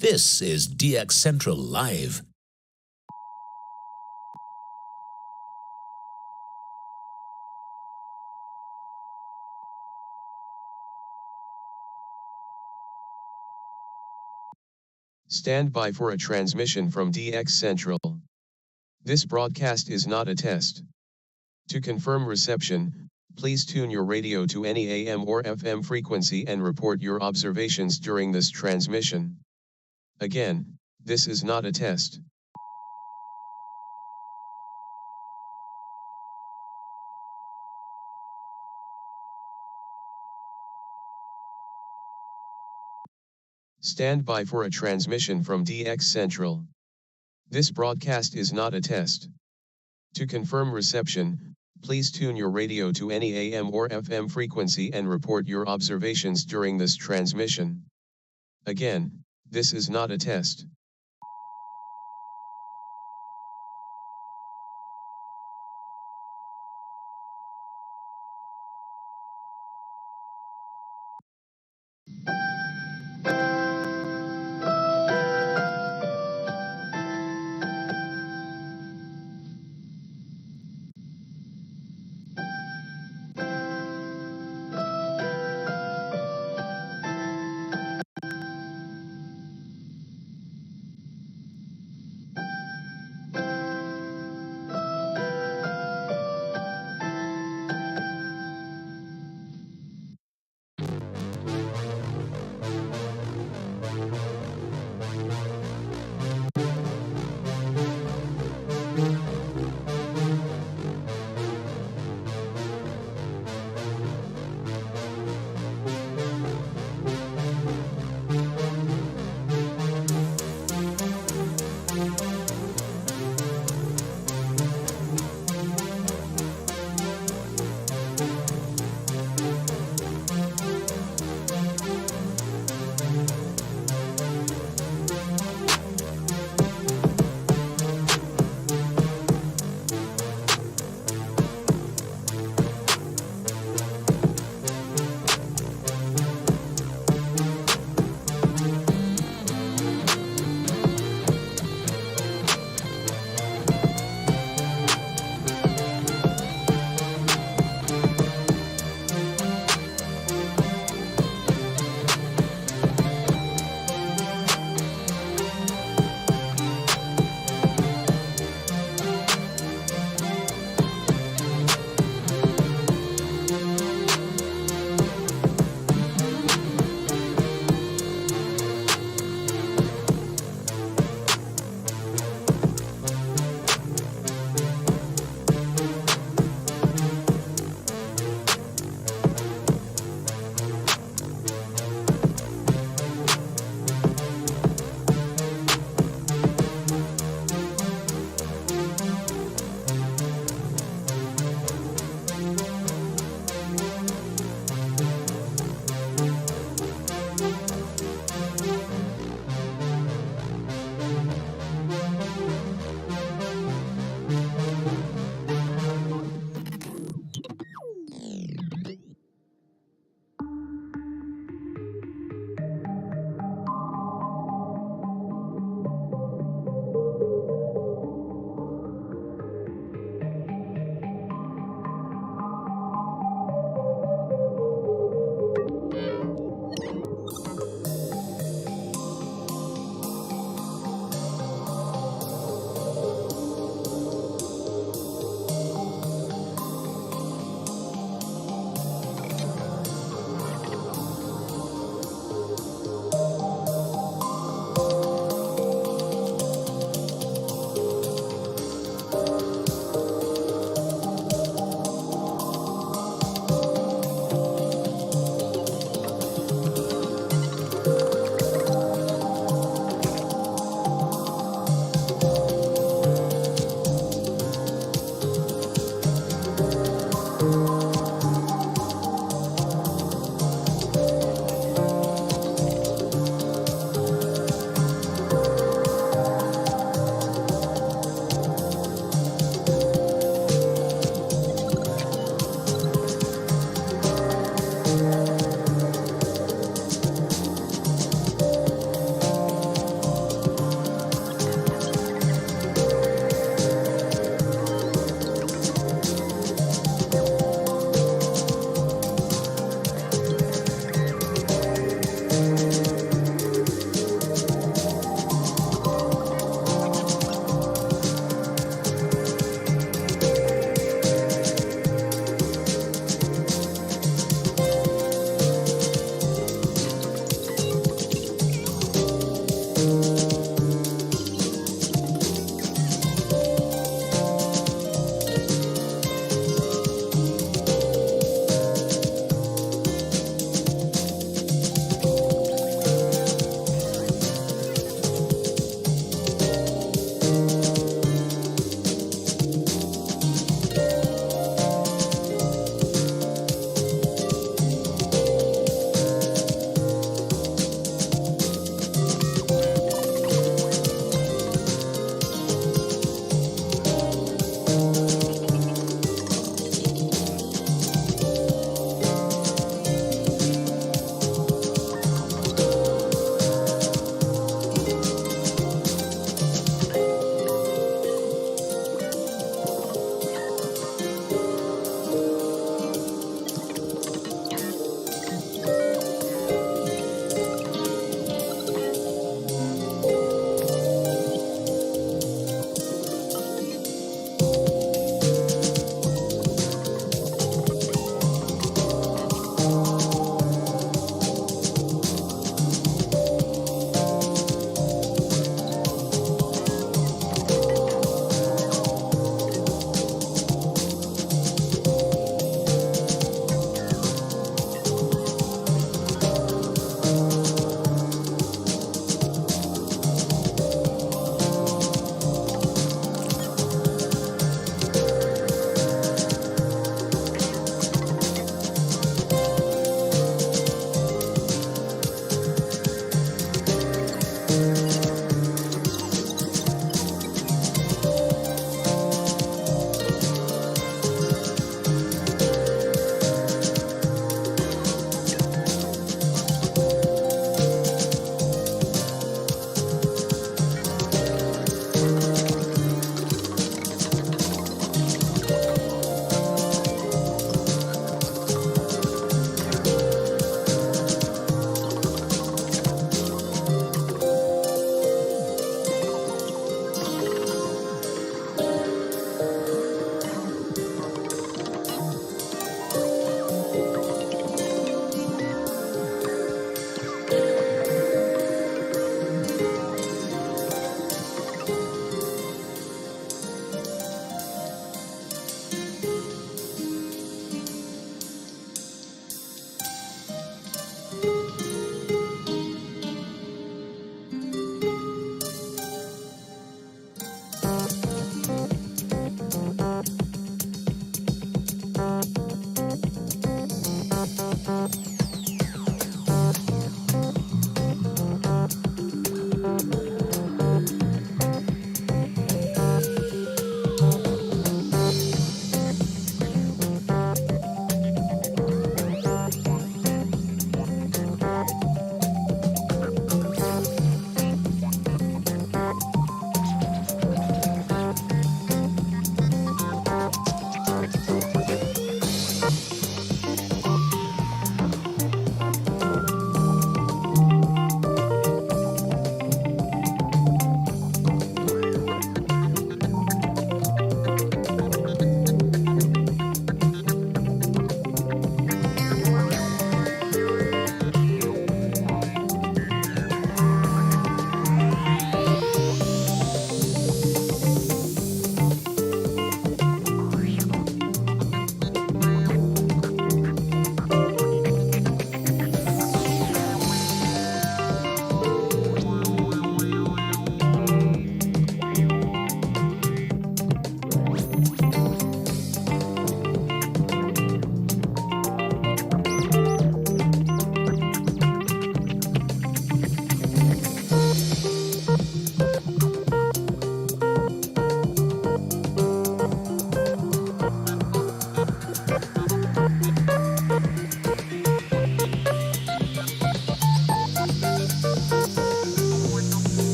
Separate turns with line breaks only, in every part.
This is DX Central Live.
Stand by for a transmission from DX Central. This broadcast is not a test. To confirm reception, please tune your radio to any AM or FM frequency and report your observations during this transmission. Again, this is not a test. Stand by for a transmission from DX Central. This broadcast is not a test. To confirm reception, please tune your radio to any AM or FM frequency and report your observations during this transmission. Again, this is not a test.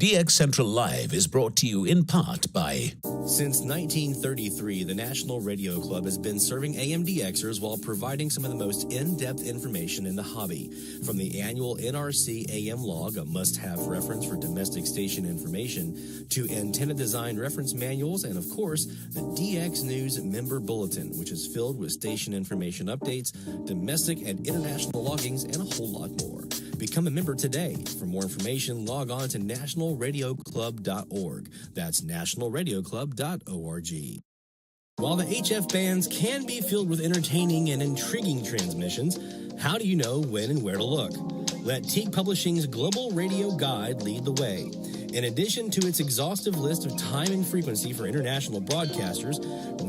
DX Central Live is brought to you in part by...
Since 1933, the National Radio Club has been serving AMDXers while providing some of the most in-depth information in the hobby. From the annual NRC AM log, a must-have reference for domestic station information, to antenna design reference manuals, and of course, the DX News Member Bulletin, which is filled with station information updates, domestic and international loggings, and a whole lot more. Become a member today. For more information, log on to nationalradioclub.org. That's nationalradioclub.org. While the HF bands can be filled with entertaining and intriguing transmissions, how do you know when and where to look? Let Teague Publishing's Global Radio Guide lead the way. In addition to its exhaustive list of time and frequency for international broadcasters,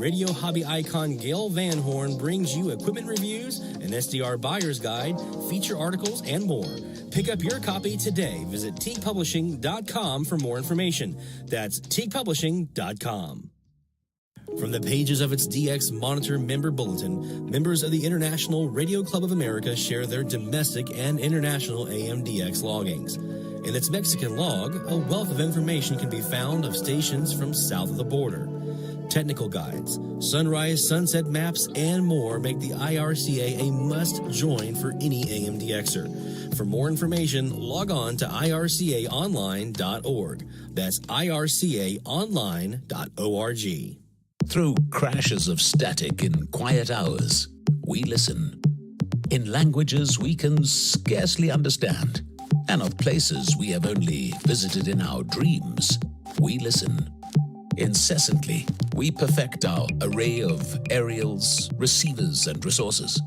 radio hobby icon Gail Van Horn brings you equipment reviews, an SDR buyer's guide, feature articles, and more. Pick up your copy today. Visit teaguepublishing.com for more information. That's teaguepublishing.com. From the pages of its DX Monitor member bulletin, members of the International Radio Club of America share their domestic and international AMDX loggings. In its Mexican log, a wealth of information can be found of stations from south of the border. Technical guides, sunrise, sunset maps, and more make the IRCA a must-join for any AMDXer. For more information, log on to ircaonline.org. That's ircaonline.org.
Through crashes of static in quiet hours, we listen. In languages we can scarcely understand, and of places we have only visited in our dreams, we listen. Incessantly, we perfect our array of aerials, receivers, and resources.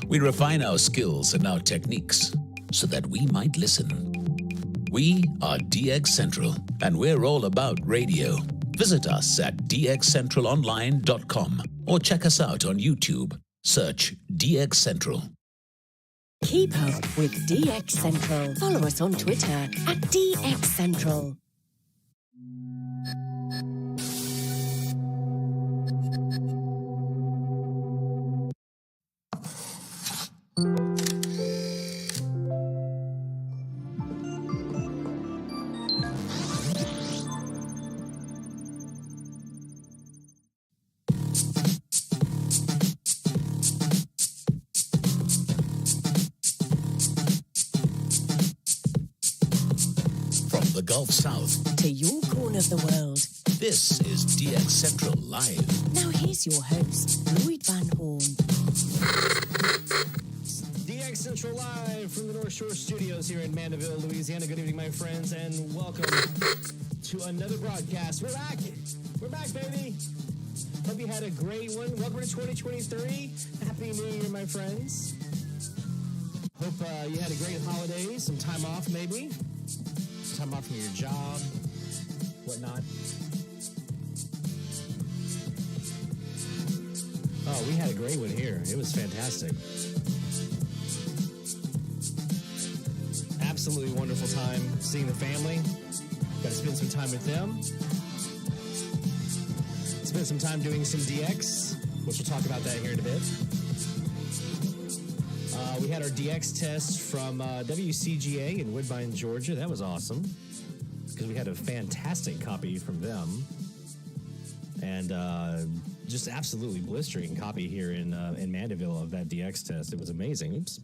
We refine our skills and our techniques so that we might listen. We are DX Central, and we're all about radio. Visit us at dxcentralonline.com or check us out on YouTube. Search DX Central.
Keep up with DX Central. Follow us on Twitter at DX Central.
Gulf South
to your corner of the world.
This is DX Central Live.
Now here's your host, Lloyd Van Horn.
DX Central Live from the North Shore Studios here in Mandeville, Louisiana. Good evening, my friends, and welcome to another broadcast. We're back. We're back, baby. Hope you had a great one. Welcome to 2023. Happy New Year, my friends. Hope you had a great holiday, some time off maybe. Time off from your job, whatnot. Oh, we had a great one here. It was fantastic. Absolutely wonderful time seeing the family. Got to spend some time with them. Spent some time doing some DX, which we'll talk about that here in a bit. We had our DX test from WCGA in Woodbine, Georgia. That was awesome because we had a fantastic copy from them, and just absolutely blistering copy here in Mandeville of that DX test. It was amazing. Oops,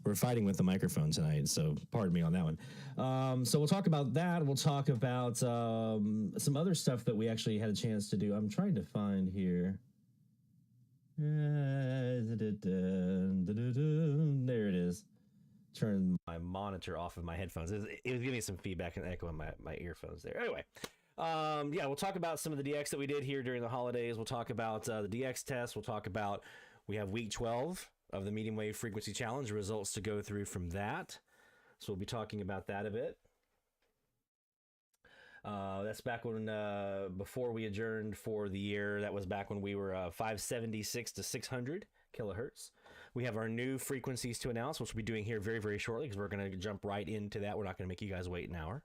we're fighting with the microphone tonight, so pardon me on that one. So we'll talk about that. We'll talk about some other stuff that we actually had a chance to do. I'm trying to find here. There it is. Turn my monitor off of my headphones. It was giving me some feedback and echo in my earphones there. Anyway, yeah, we'll talk about some of the DX that we did here during the holidays. We'll talk about the DX test. We'll talk about, we have week 12 of the medium wave frequency challenge, results to go through from that. So we'll be talking about that a bit. That's back when, before we adjourned for the year, that was back when we were 576 to 600 kilohertz. We have our new frequencies to announce, which we'll be doing here very, very shortly because we're going to jump right into that. We're not going to make you guys wait an hour.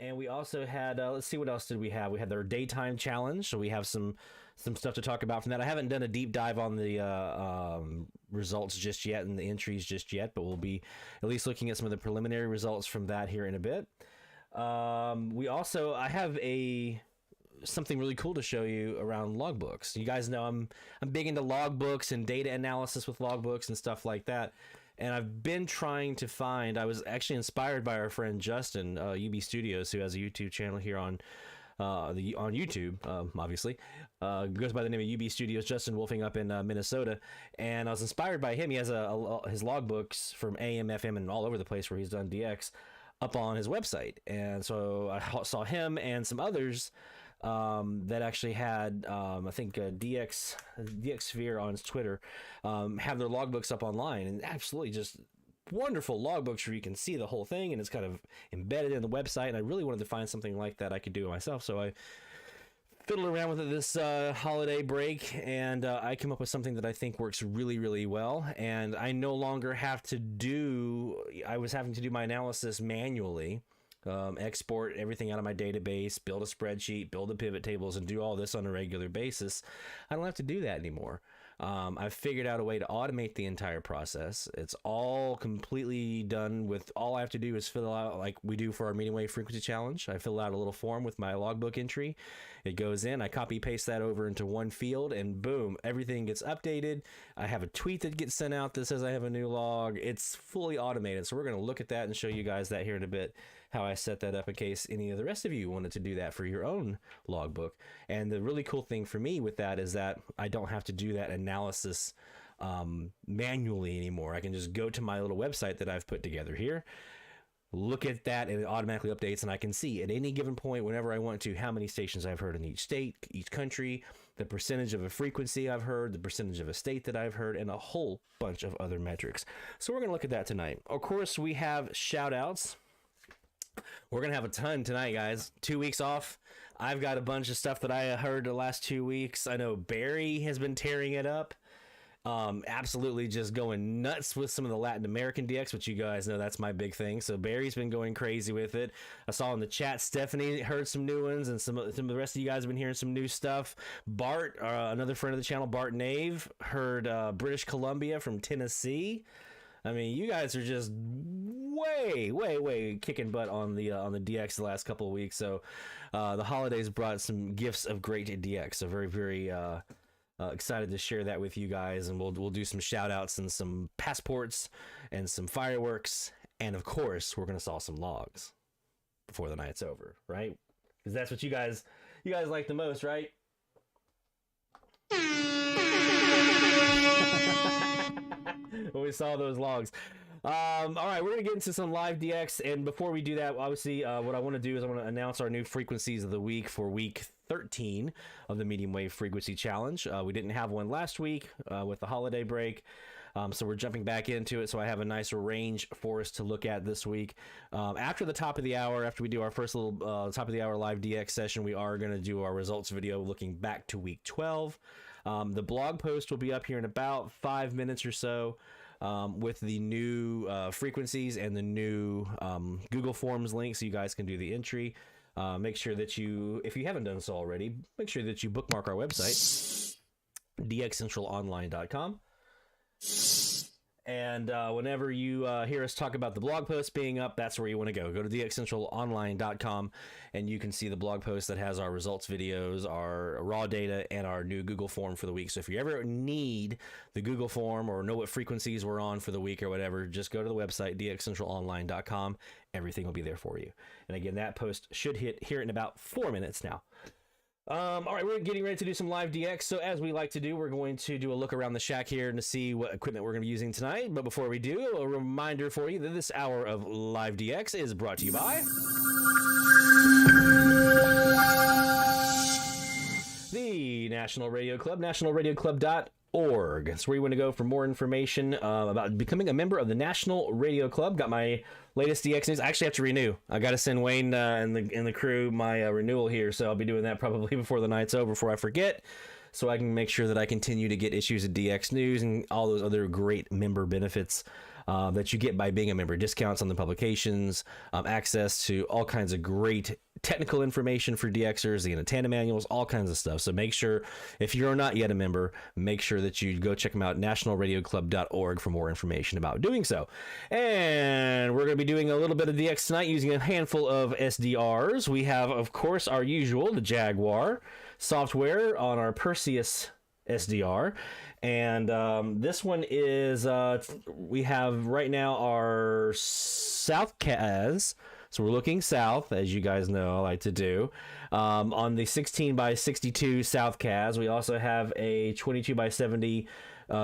And we also had, let's see, what else did we have? We had our daytime challenge, so we have some stuff to talk about from that. I haven't done a deep dive on the results just yet and the entries just yet, but we'll be at least looking at some of the preliminary results from that here in a bit. I have something really cool to show you around logbooks. You guys know I'm big into logbooks and data analysis with logbooks and stuff like that. And I've been trying to find, I was actually inspired by our friend Justin, UB Studios, who has a YouTube channel here on YouTube, obviously. Goes by the name of UB Studios, Justin Wolfing up in Minnesota. And I was inspired by him. He has his logbooks from AM, FM, and all over the place where he's done DX up on his website. And so I saw him and some others that actually had, I think DX Sphere on his Twitter, have their logbooks up online, and absolutely just wonderful logbooks where you can see the whole thing and it's kind of embedded in the website. And I really wanted to find something like that I could do myself. So I fiddled around with it this holiday break, and I came up with something that I think works really, really well. And I no longer have to I was having to do my analysis manually, export everything out of my database, build a spreadsheet, build the pivot tables, and do all this on a regular basis. I don't have to do that anymore. I've figured out a way to automate the entire process. It's all completely done with, all I have to do is fill out, like we do for our medium wave frequency challenge. I fill out a little form with my logbook entry. It goes in, I copy paste that over into one field, and boom, everything gets updated. I have a tweet that gets sent out that says I have a new log. It's fully automated. So we're going to look at that and show you guys that here in a bit, how I set that up in case any of the rest of you wanted to do that for your own logbook. And the really cool thing for me with that is that I don't have to do that analysis manually anymore. I can just go to my little website that I've put together here, look at that, and it automatically updates, and I can see at any given point, whenever I want to, how many stations I've heard in each state, each country, the percentage of a frequency I've heard, the percentage of a state that I've heard, and a whole bunch of other metrics. So we're going to look at that tonight. Of course, we have shout outs. We're going to have a ton tonight, guys. 2 weeks off. I've got a bunch of stuff that I heard the last 2 weeks. I know Barry has been tearing it up. Absolutely just going nuts with some of the Latin American DX, which you guys know that's my big thing. So Barry's been going crazy with it. I saw in the chat Stephanie heard some new ones, and some of the rest of you guys have been hearing some new stuff. Bart, another friend of the channel, Bart Nave, heard British Columbia from Tennessee. I mean, you guys are just way kicking butt on the DX the last couple of weeks. So the holidays brought some gifts of great DX. So very excited to share that with you guys, and we'll do some shout outs and some passports and some fireworks, and of course we're gonna saw some logs before the night's over, right? Because that's what you guys like the most, right? When we saw those logs. All right, we're gonna get into some live DX, and before we do that, obviously what I want to do is I want to announce our new frequencies of the week for week 13 of the medium wave frequency challenge. We didn't have one last week with the holiday break, so we're jumping back into it. So I have a nice range for us to look at this week. After the top of the hour, after we do our first little top of the hour live DX session, we are going to do our results video looking back to week 12. The blog post will be up here in about 5 minutes or so. With the new frequencies and the new Google Forms link, so you guys can do the entry. Make sure that you, if you haven't done so already, make sure that you bookmark our website, dxcentralonline.com. And whenever you hear us talk about the blog post being up, that's where you want to go. Go to dxcentralonline.com, and you can see the blog post that has our results videos, our raw data, and our new Google form for the week. So if you ever need the Google form or know what frequencies we're on for the week or whatever, just go to the website, dxcentralonline.com. Everything will be there for you. And again, that post should hit here in about 4 minutes now. All right, we're getting ready to do some live DX. So as we like to do, we're going to do a look around the shack here and to see what equipment we're going to be using tonight. But before we do, a reminder for you that this hour of live DX is brought to you by the National Radio Club, nationalradioclub.org. That's where you want to go for more information about becoming a member of the National Radio Club. Got my latest DX news. I actually have to renew. I got to send Wayne and the crew my renewal here, so I'll be doing that probably before the night's over, before I forget, so I can make sure that I continue to get issues of DX news and all those other great member benefits that you get by being a member. Discounts on the publications, access to all kinds of great technical information for DXers, the antenna manuals, all kinds of stuff. So make sure, if you're not yet a member, make sure that you go check them out, nationalradioclub.org, for more information about doing so. And we're going to be doing a little bit of DX tonight using a handful of SDRs. We have, of course, our usual, the Jaguar software on our Perseus SDR. And this one is, we have right now our South CAS. So we're looking south, as you guys know I like to do, on the 16 by 62 South CAS. We also have a 22 by 70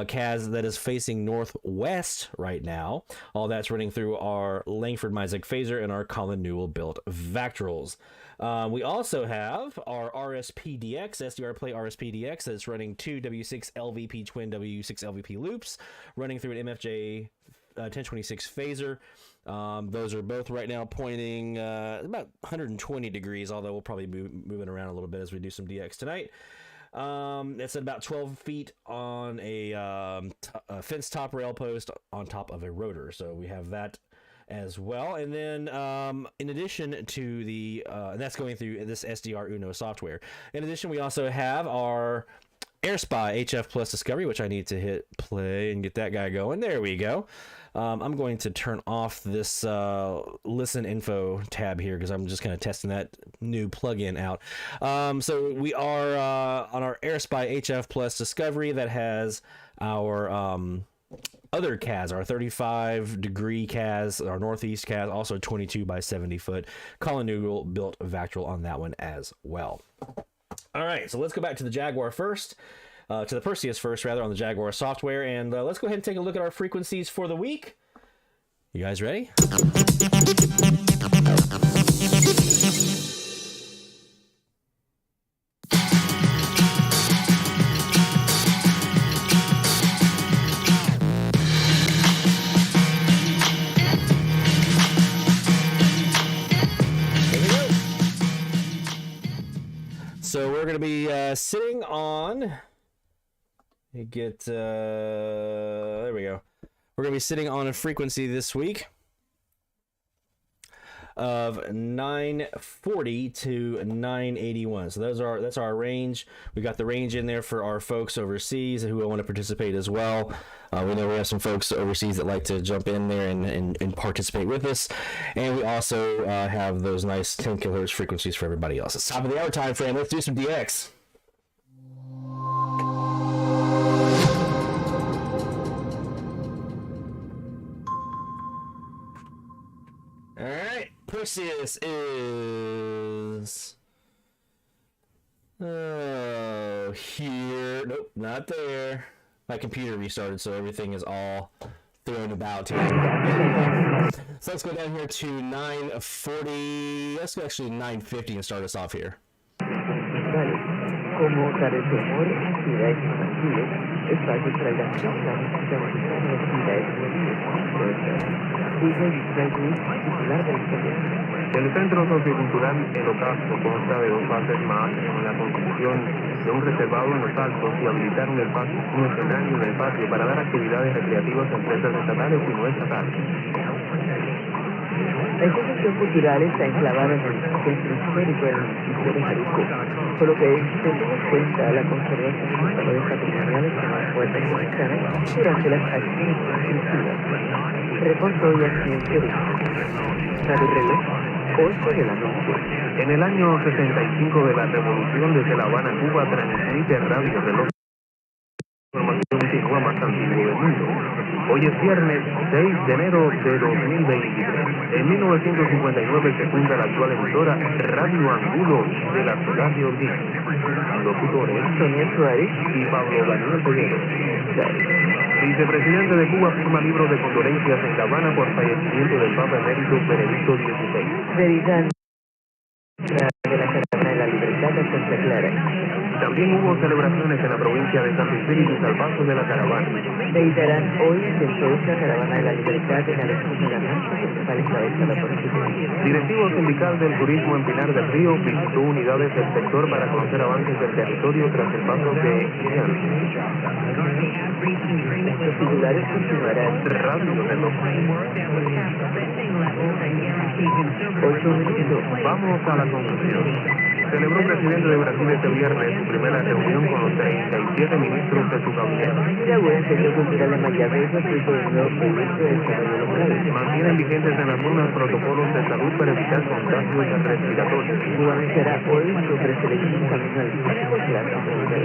CAS that is facing northwest right now. All that's running through our Lankford-Misek Phaser and our Colin Newell built vactrols. We also have our RSPDX, SDR Play RSPDX, that's running two W6 LVP twin W6 LVP loops, running through an MFJ MFJ-1026 Phaser. Those are both right now pointing about 120 degrees, although we'll probably be moving around a little bit as we do some DX tonight. It's at about 12 feet on a fence top rail post on top of a rotor. So we have that as well. And then in addition to the, that's going through this SDR Uno software. In addition, we also have our AirSpy HF Plus Discovery, which I need to hit play and get that guy going. There we go. I'm going to turn off this listen info tab here because I'm just kind of testing that new plugin out. So we are on our AirSpy HF Plus Discovery that has our other CAS, our 35 degree CAS, our northeast CAS, also 22 by 70 foot. Colin Newell built vactrol on that one as well. All right, so let's go back to the Jaguar first. To the Perseus first, rather, on the Jaguar software. And let's go ahead and take a look at our frequencies for the week. You guys ready? So we're going to be sitting on... there we go. We're going to be sitting on a frequency this week of 940 to 981. So that's our range. We got the range in there for our folks overseas who want to participate as well. We know we have some folks overseas that like to jump in there and participate with us. And we also have those nice 10 kilohertz frequencies for everybody else. It's top of the hour time frame. Let's do some DX. All right, Perseus is here. Nope, not there. My computer restarted, so everything is all thrown about here. So let's go down here to 940. Let's go actually 950 and start us off here.
Como carece de amor, actividades infantiles, espacios para el aprendizaje, capacitar las actividades juvenil, Dice Franklin, titular del proyecto.
El Centro Sociocultural El Ocaso consta de dos fases más, con la construcción de un reservado en los altos y habilitar un escenario en el patio para dar actividades recreativas a empresas estatales y no estatales.
La institución cultural está enclavada en el centro histórico del municipio de Jalisco, por lo que se tiene en cuenta la conservación de los valores patrimoniales que nos pueden comunicar durante las acciones constructivas. Reporto y accidente de Radio Reloj, 8 de la noche.
En el año 65 de la Revolución desde La Habana, Cuba, transmite Radio Reloj. Información continua más antiguo del mundo. Hoy es viernes 6 de enero de 2023. En 1959 se funda la actual emisora Radio Angulo de la ciudad de Holguín. Locutores
Sonia Suárez
y Pablo Daniel Peguero. Vicepresidente de Cuba firma libro de condolencias en La Habana por fallecimiento del Papa Emérito Benedicto XVI.
Veridan de la Caravana de la Libertad a Santa Clara.
También hubo celebraciones en la provincia de Santo Espíritu al paso de la caravana.
Dedicarán hoy dentro de esta Caravana de la Libertad en la versión de la marcha principal encabezada por el presidente.
Directivo sindical del turismo en Pinar del Río visitó unidades del sector para conocer avances del territorio tras el paso de Xi'an.
Los titulares continuarán.
Radio Reloj.
8 minutos.
Vamos a la conclusión. Celebró el presidente de Brasil este viernes su primera reunión con los 37 ministros de su gabinete.
Jaguar Centro Cultural de Mayagüez fruto del nuevo proyecto de desarrollo local.
Mantienen vigentes en las zonas protocolos de salud para evitar contagios respiratorios.
Cuba anunciará hoy su preselección camino al próximo clase de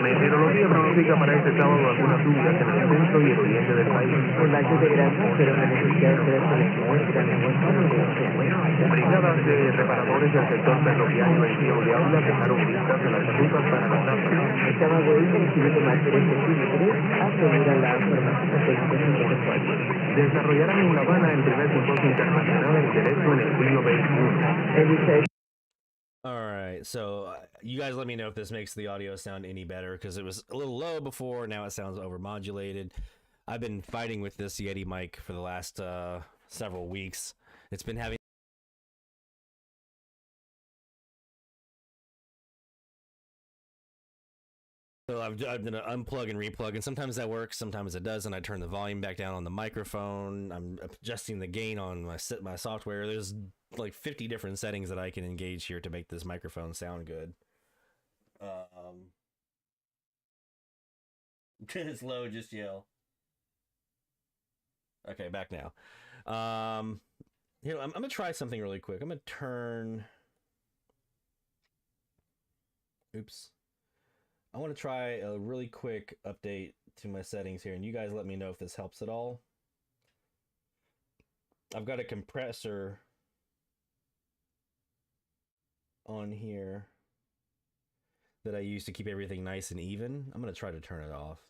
Meteorología pronostica para este sábado algunas lluvias en el centro y el oriente del país.
Los valles de grano fueron beneficiados de las elecciones tras la muerte de
Brigadas de reparadores del sector ferroviario en Ciego de Aula dejaron listas en las rutas para la tapa.
Camagüey, el Instituto Máster Centímetros, asegura la formación de técnicos agropecuarios.
Desarrollarán en La Habana el primer simposio internacional en derecho en el siglo XXI.
All right, so you guys let me know if this makes the audio sound any better, because it was a little low before, now it sounds overmodulated. I've been fighting with this Yeti mic for the last several weeks. It's been having so I've done an unplug and replug, and sometimes that works, sometimes it doesn't. I turn the volume back down on the microphone. I'm adjusting the gain on my software. There's like 50 different settings that I can engage here to make this microphone sound good. It's low, just yell. Okay, back now. Here, I'm gonna try something really quick. I'm gonna turn. Oops. I want to try a really quick update to my settings here, and you guys let me know if this helps at all. I've got a compressor on here that I use to keep everything nice and even. I'm going to try to turn it off.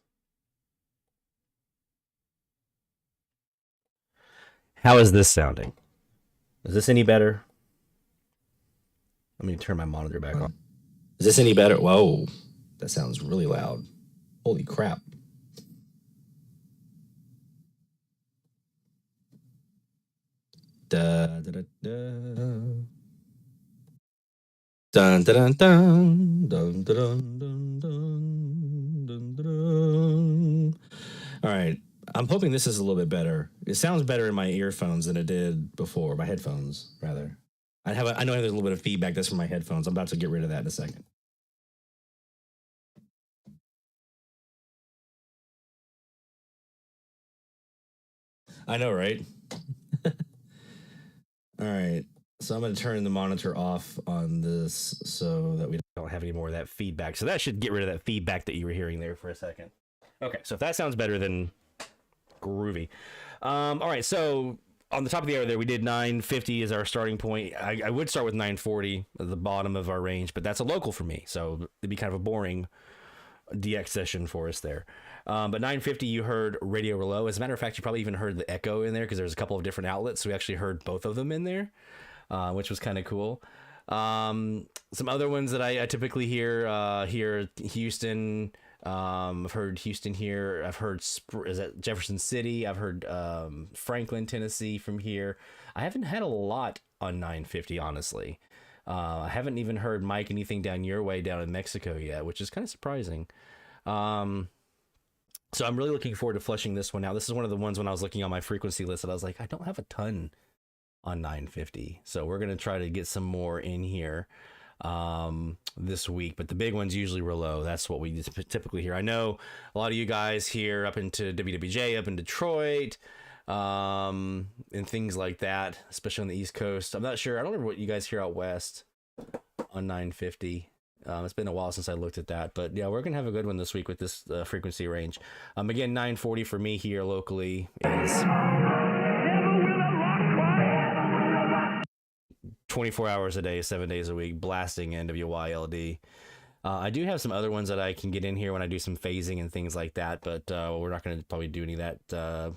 How is this sounding? Is this any better? Let me turn my monitor back on. Is this any better? Whoa. That sounds really loud. Holy crap. Da, da, da, da. Dun, dun, dun, dun, dun, dun, dun, dun, dun, dun. All right. I'm hoping this is a little bit better. It sounds better in my earphones than it did before. My headphones, rather. I know there's a little bit of feedback. That's from my headphones. I'm about to get rid of that in a second. I know, right? All right. So I'm going to turn the monitor off on this so that we don't have any more of that feedback. So that should get rid of that feedback that you were hearing there for a second. Okay. So if that sounds better, then groovy. All right. So on the top of the hour there, we did 950 as our starting point. I would start with 940 at the bottom of our range, but that's a local for me. So it'd be kind of a boring DX session for us there. But 950, you heard radio low. As a matter of fact, you probably even heard the echo in there because there's a couple of different outlets. So we actually heard both of them in there, which was kind of cool. Some other ones that I typically hear here, Houston. I've heard Houston here. I've heard is that Jefferson City. I've heard Franklin, Tennessee from here. I haven't had a lot on 950, honestly. I haven't even heard Mike anything down your way down in Mexico yet, which is kind of surprising. So I'm really looking forward to fleshing this one out. This is one of the ones when I was looking on my frequency list that I was like, I don't have a ton on 950. So we're going to try to get some more in here this week. But the big ones usually were low. That's what we typically hear. I know a lot of you guys here up into WWJ, up in Detroit, and things like that, especially on the East Coast. I'm not sure. I don't remember what you guys hear out west on 950. It's been a while since I looked at that, but yeah, we're gonna have a good one this week with this frequency range. Again, 940 for me here locally is 24 hours a day, 7 days a week, blasting NWYLD. I do have some other ones that I can get in here when I do some phasing and things like that, but we're not going to probably do any of that.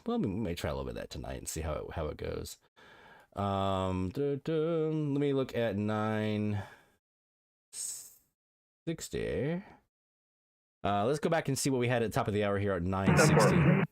Well, we may try a little bit of that tonight and see how it goes. Let me look at 960. Let's go back and see what we had at the top of the hour here at 960.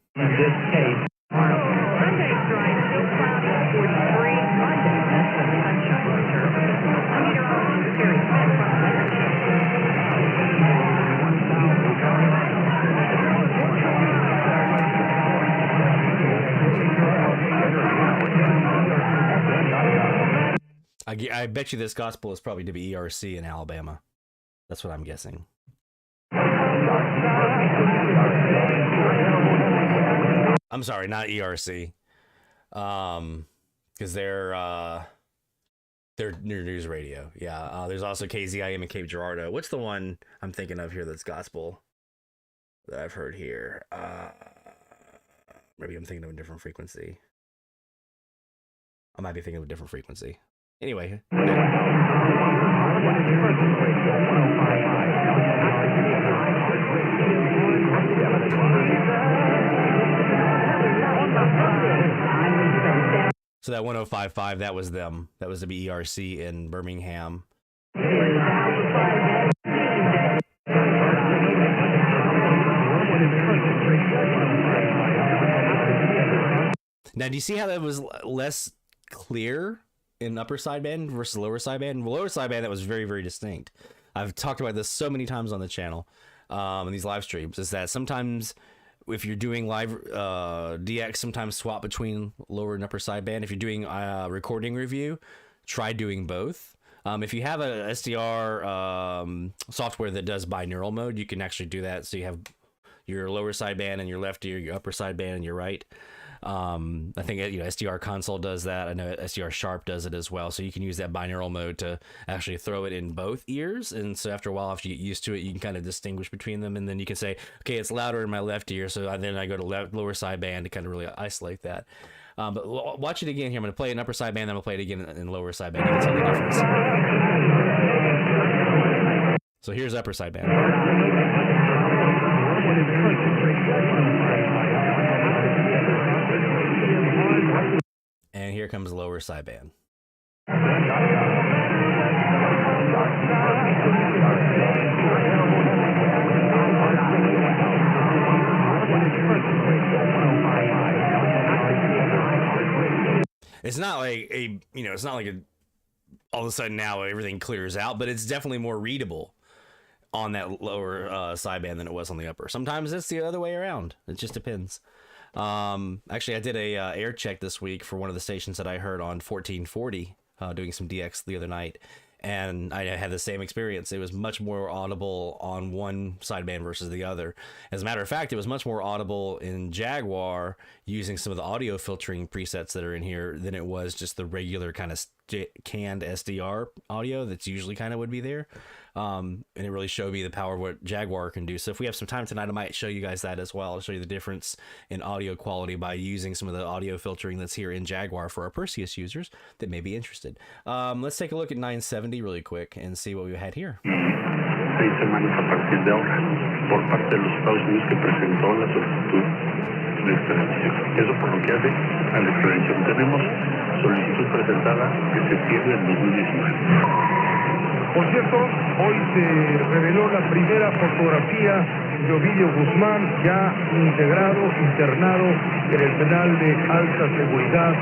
I bet you this gospel is probably WERC in Alabama. That's what I'm guessing. I'm sorry, not ERC. Because they're news radio. Yeah. There's also KZIM in Cape Girardeau. What's the one I'm thinking of here that's gospel that I've heard here? Maybe I'm thinking of a different frequency. I might be thinking of a different frequency. Anyway. So that 105.5, that was them. That was the BERC in Birmingham. Now, do you see how that was less clear in upper sideband versus lower sideband? Lower sideband, that was very, very distinct. I've talked about this so many times on the channel, in these live streams, is that sometimes if you're doing live DX, sometimes swap between lower and upper sideband. If you're doing recording review, try doing both. If you have a SDR software that does binaural mode, you can actually do that. So you have your lower sideband in your left ear, your upper sideband in your right. I think SDR Console does that. I know SDR Sharp does it as well. So you can use that binaural mode to actually throw it in both ears. And so after a while, after you get used to it, you can kind of distinguish between them. And then you can say, okay, it's louder in my left ear. So then I go to lower sideband to kind of really isolate that. But watch it again here. I'm going to play it in upper sideband, then I'm going to play it again in lower sideband. You can tell the difference. So here's upper sideband. And here comes lower sideband. It's not like all of a sudden now everything clears out, but it's definitely more readable on that lower sideband than it was on the upper. Sometimes it's the other way around. It just depends. Actually, I did a air check this week for one of the stations that I heard on 1440, doing some DX the other night, and I had the same experience. It was much more audible on one sideband versus the other. As a matter of fact, it was much more audible in Jaguar using some of the audio filtering presets that are in here than it was just the regular kind of canned SDR audio that's usually kind of would be there. And it really showed me the power of what Jaguar can do. So if we have some time tonight, I might show you guys that as well. I'll show you the difference in audio quality by using some of the audio filtering that's here in Jaguar for our Perseus users that may be interested. Let's take a look at 970 really quick and see what we had here.
6 semanas a partir de ahora por parte de los Estados Unidos que presentó la solicitud de extradición. Eso por lo que hace a la extradición. Tenemos solicitud presentada de septiembre del 2019.
Por cierto, hoy se reveló la primera fotografía de Ovidio Guzmán, ya internado en el penal de alta seguridad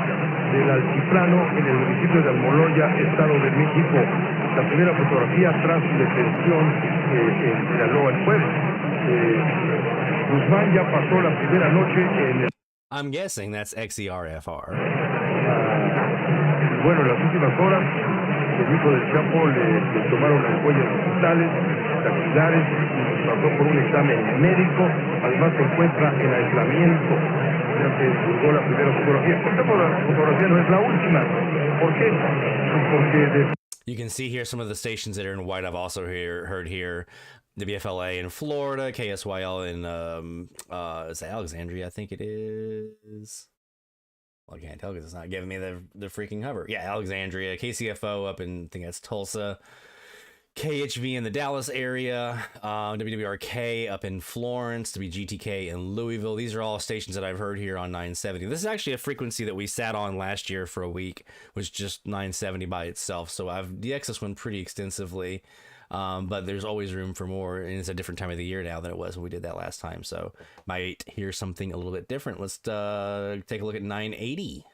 del Altiplano, en el municipio de Almoloya, Estado de México. La primera fotografía tras su detención en Sinaloa el jueves. Guzmán ya pasó la primera noche en el...
I'm guessing that's XERFR.
Bueno, en las últimas horas, el hijo del Chapo le tomaron las huellas digitales, dactilares, y pasó por un examen médico. Además se encuentra en aislamiento. Ya se divulgó la primera fotografía. Esta fotografía no es la última. ¿Por qué? Porque...
You can see here some of the stations that are in white. I've also heard here WFLA in Florida, KSYL in is it Alexandria, I think it is. Well, I can't tell because it's not giving me the freaking hover. Yeah, Alexandria, KCFO up in, I think that's Tulsa, KHV in the Dallas area, WWRK up in Florence, WGTK in Louisville. These are all stations that I've heard here on 970. This is actually a frequency that we sat on last year for a week, was just 970 by itself. So I've DX'd this one pretty extensively, but there's always room for more, and it's a different time of the year now than it was when we did that last time. So might hear something a little bit different. Let's take a look at 980.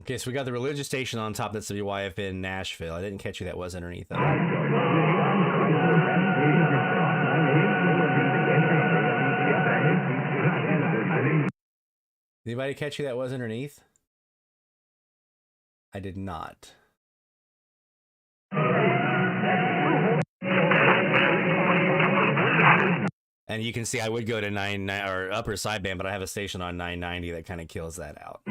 Okay, so we got the religious station on top. That's WYFN Nashville. I didn't catch who that was underneath though. Anybody catch who that was underneath? I did not. And you can see I would go to 9 or upper sideband, but I have a station on 990 that kind of kills that out.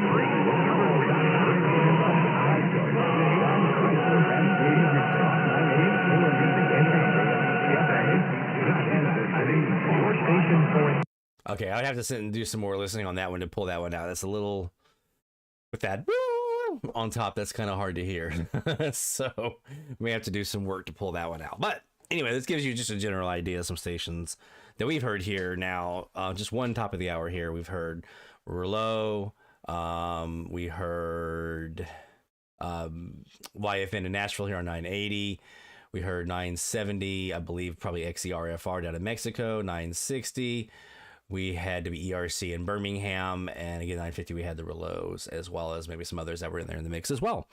Okay, I'd have to sit and do some more listening on that one to pull that one out. That's a little with that on top that's kind of hard to hear. So we have to do some work to pull that one out. But anyway, this gives you just a general idea of some stations that we've heard here now. Just one top of the hour here. We've heard Rouleau. We heard YFN in Nashville here on 980. We heard 970, I believe probably XERFR down in Mexico, 960. We had WERC in Birmingham, and again 950 we had the Rouleaus, as well as maybe some others that were in there in the mix as well.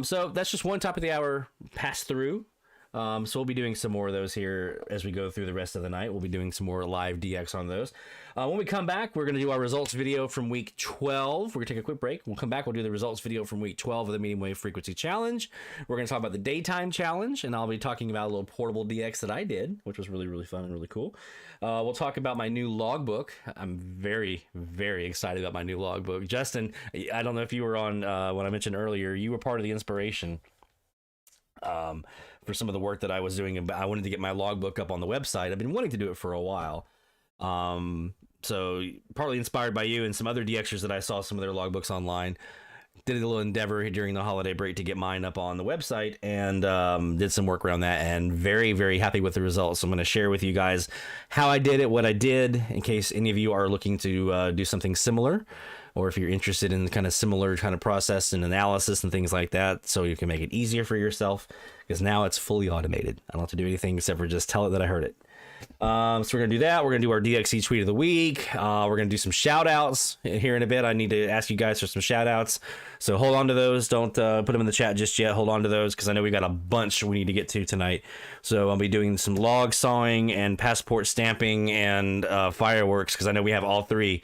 So that's just one top of the hour pass through. So we'll be doing some more of those here as we go through the rest of the night. We'll be doing some more live DX on those. When we come back, we're going to do our results video from week 12. We're going to take a quick break. We'll come back. We'll do the results video from week 12 of the medium wave frequency challenge. We're going to talk about the daytime challenge, and I'll be talking about a little portable DX that I did, which was really, really fun and really cool. We'll talk about my new logbook. I'm very, very excited about my new logbook. Justin, I don't know if you were on when I mentioned earlier, you were part of the inspiration for some of the work that I was doing. I wanted to get my logbook up on the website. I've been wanting to do it for a while. So partly inspired by you and some other DXers that I saw some of their logbooks online. Did a little endeavor during the holiday break to get mine up on the website, and did some work around that, and very, very happy with the results. So I'm going to share with you guys how I did it, what I did, in case any of you are looking to do something similar, or if you're interested in kind of similar kind of process and analysis and things like that, so you can make it easier for yourself, because now it's fully automated. I don't have to do anything except for just tell it that I heard it. So we're going to do that. We're going to do our DXE tweet of the week. We're going to do some shout outs here in a bit. I need to ask you guys for some shout outs. So hold on to those. Don't put them in the chat just yet. Hold on to those, because I know we got a bunch we need to get to tonight. So I'll be doing some log sawing and passport stamping and fireworks, because I know we have all three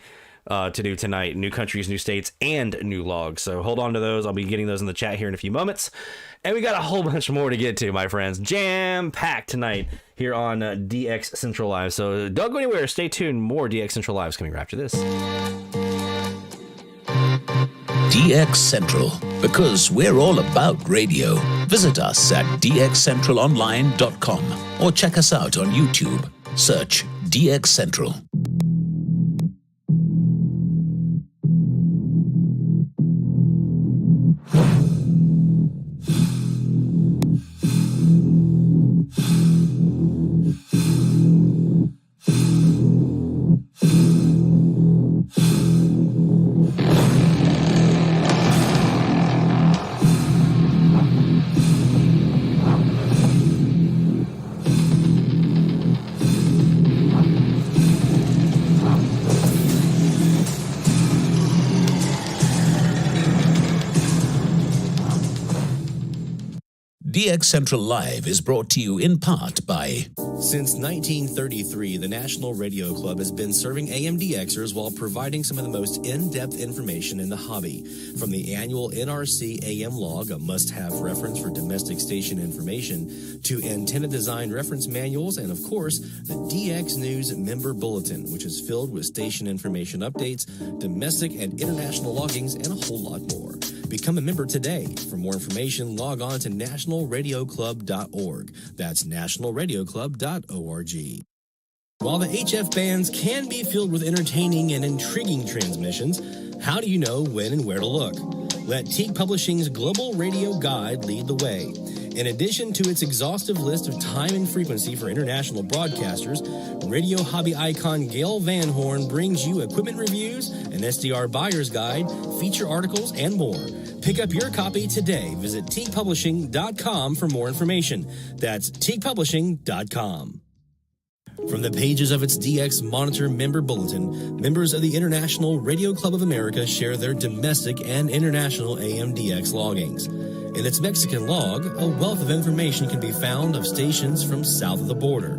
to do tonight: new countries, new states, and new logs. So hold on to those. I'll be getting those in the chat here in a few moments. And we got a whole bunch more to get to, my friends. Jam-packed tonight here on DX Central Live. So don't go anywhere. Stay tuned. More DX Central Live is coming right after this.
DX Central, because we're all about radio. Visit us at dxcentralonline.com or check us out on YouTube. Search DX Central. DX Central Live is brought to you in part by...
Since 1933, the National Radio Club has been serving AMDXers while providing some of the most in-depth information in the hobby. From the annual NRC AM log, a must-have reference for domestic station information, to antenna design reference manuals, and of course, the DX News Member Bulletin, which is filled with station information updates, domestic and international loggings, and a whole lot more. Become a member today. For more information, log on to nationalradioclub.org. That's nationalradioclub.org. While the HF bands can be filled with entertaining and intriguing transmissions, how do you know when and where to look? Let Teague Publishing's Global Radio Guide lead the way. In addition to its exhaustive list of time and frequency for international broadcasters, radio hobby icon Gail Van Horn brings you equipment reviews, an SDR buyer's guide, feature articles, and more. Pick up your copy today. Visit teaguepublishing.com for more information. That's teaguepublishing.com. From the pages of its DX Monitor Member Bulletin, members of the International Radio Club of America share their domestic and international AMDX loggings. In its Mexican log, a wealth of information can be found of stations from south of the border.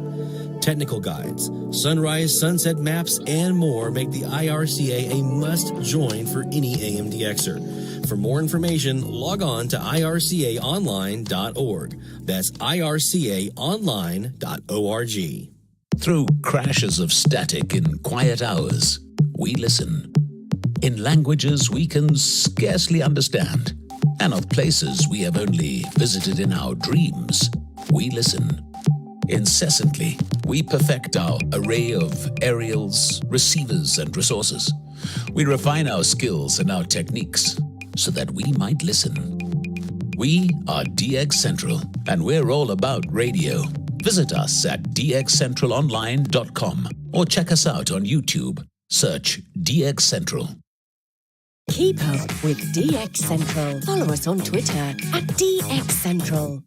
Technical guides, sunrise, sunset maps, and more make the IRCA a must-join for any AMDXer. For more information, log on to ircaonline.org. That's ircaonline.org.
Through crashes of static in quiet hours, we listen. In languages we can scarcely understand, and of places we have only visited in our dreams, we listen. Incessantly, we perfect our array of aerials, receivers, and resources. We refine our skills and our techniques. so that we might listen. We are DX Central, and we're all about radio. Visit us at dxcentralonline.com or check us out on YouTube. Search DX Central.
Keep up with DX Central. Follow us on Twitter at DX Central.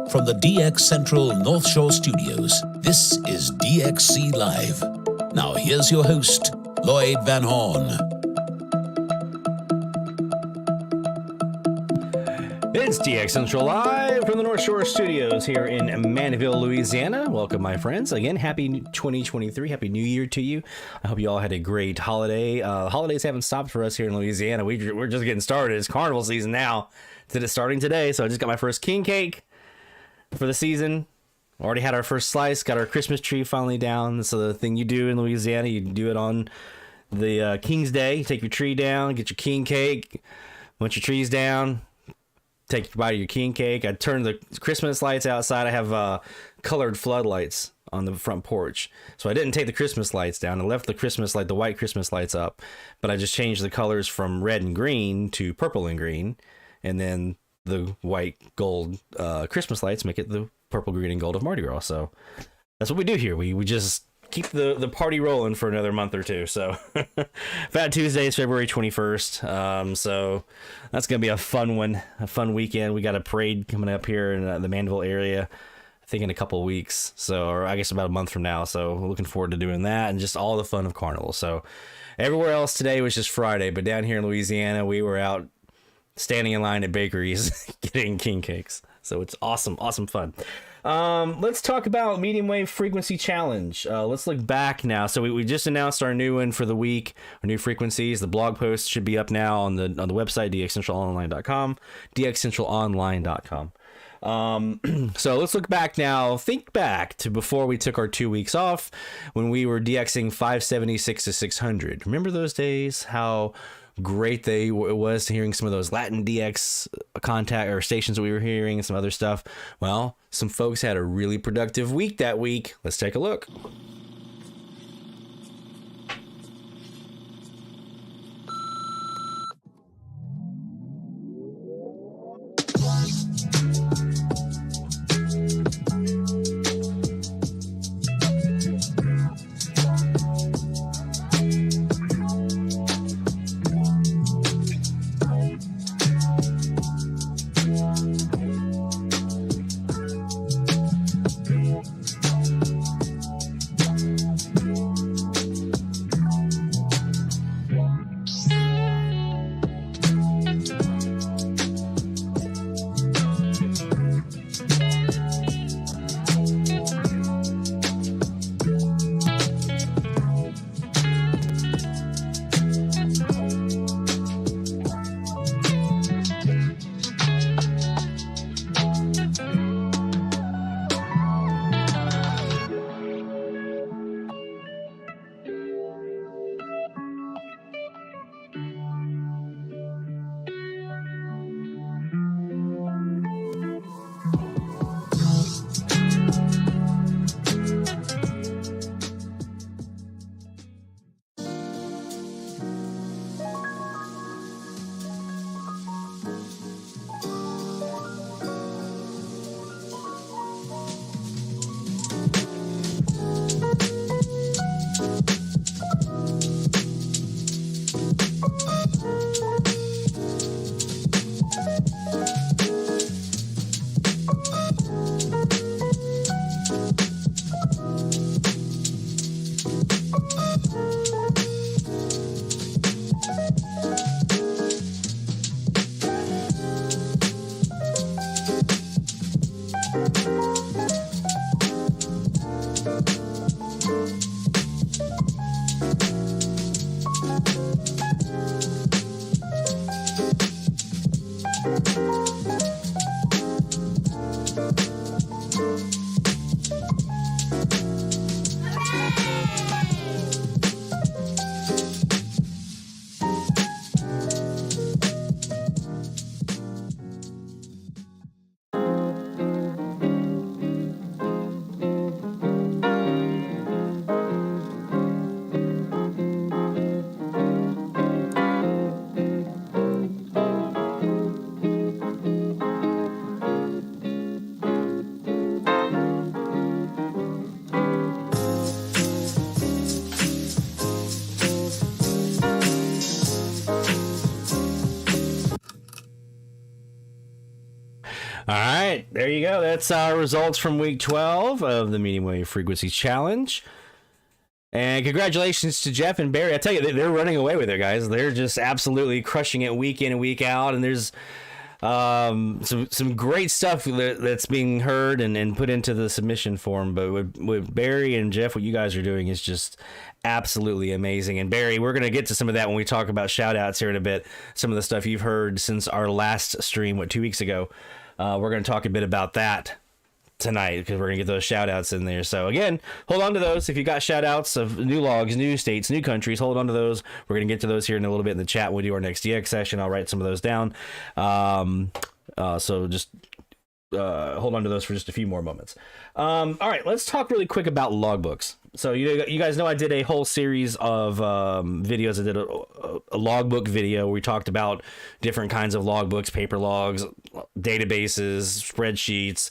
From the DX Central North Shore Studios, this is DXC Live. Now here's your host, Lloyd Van Horn.
It's DX Central Live from the North Shore Studios here in Mandeville, Louisiana. Welcome, my friends. Again, happy 2023. Happy New Year to you. I hope you all had a great holiday. Holidays haven't stopped for us here in Louisiana. We're just getting started. It's carnival season now. It's starting today, so I just got my first king cake for the season. Already had our first slice, got our Christmas tree finally down. So the thing you do in Louisiana, you do it on the King's Day. You take your tree down, get your king cake. Once your tree's down, take a bite of your king cake. I turned the Christmas lights outside. I have colored floodlights on the front porch. So I didn't take the Christmas lights down. I left the the white Christmas lights up. But I just changed the colors from red and green to purple and green. And then the white gold Christmas lights make it the purple, green, and gold of Mardi Gras. So that's what we do here. We just keep the party rolling for another month or two. So Fat Tuesday is February 21st. So that's going to be a fun one, a fun weekend. We got a parade coming up here in the Mandeville area, I think in a couple of weeks. So, or I guess about a month from now. So we're looking forward to doing that and just all the fun of Carnival. So everywhere else today was just Friday, but down here in Louisiana, we were out standing in line at bakeries getting king cakes. So it's awesome fun. Let's talk about medium wave frequency challenge. Let's look back now. So we just announced our new one for the week, our new frequencies. The blog post should be up now on the website, dxcentralonline.com, dxcentralonline.com. So let's look back now. Think back to before we took our 2 weeks off when we were DXing 576 to 600. Remember those days? How great it was hearing some of those Latin DX contact or stations that we were hearing and some other stuff. Well, some folks had a really productive week that week. Let's take a look. right, there you go. That's our results from week 12 of the Medium Wave Frequency Challenge. And congratulations to Jeff and Barry. I tell you, they're running away with it, guys. They're just absolutely crushing it week in and week out. And there's some great stuff that's being heard and put into the submission form. But with Barry and Jeff, what you guys are doing is just absolutely amazing. And Barry, we're going to get to some of that when we talk about shout outs here in a bit. Some of the stuff you've heard since our last stream, 2 weeks ago. We're going to talk a bit about that tonight because we're going to get those shout outs in there. So again, hold on to those. If you got shout outs of new logs, new states, new countries, hold on to those. We're going to get to those here in a little bit in the chat when we do our next DX session. I'll write some of those down. So just hold on to those for just a few more moments. All right, let's talk really quick about logbooks. So you guys know I did a whole series of videos. I did a logbook video where we talked about different kinds of logbooks, paper logs, databases, spreadsheets,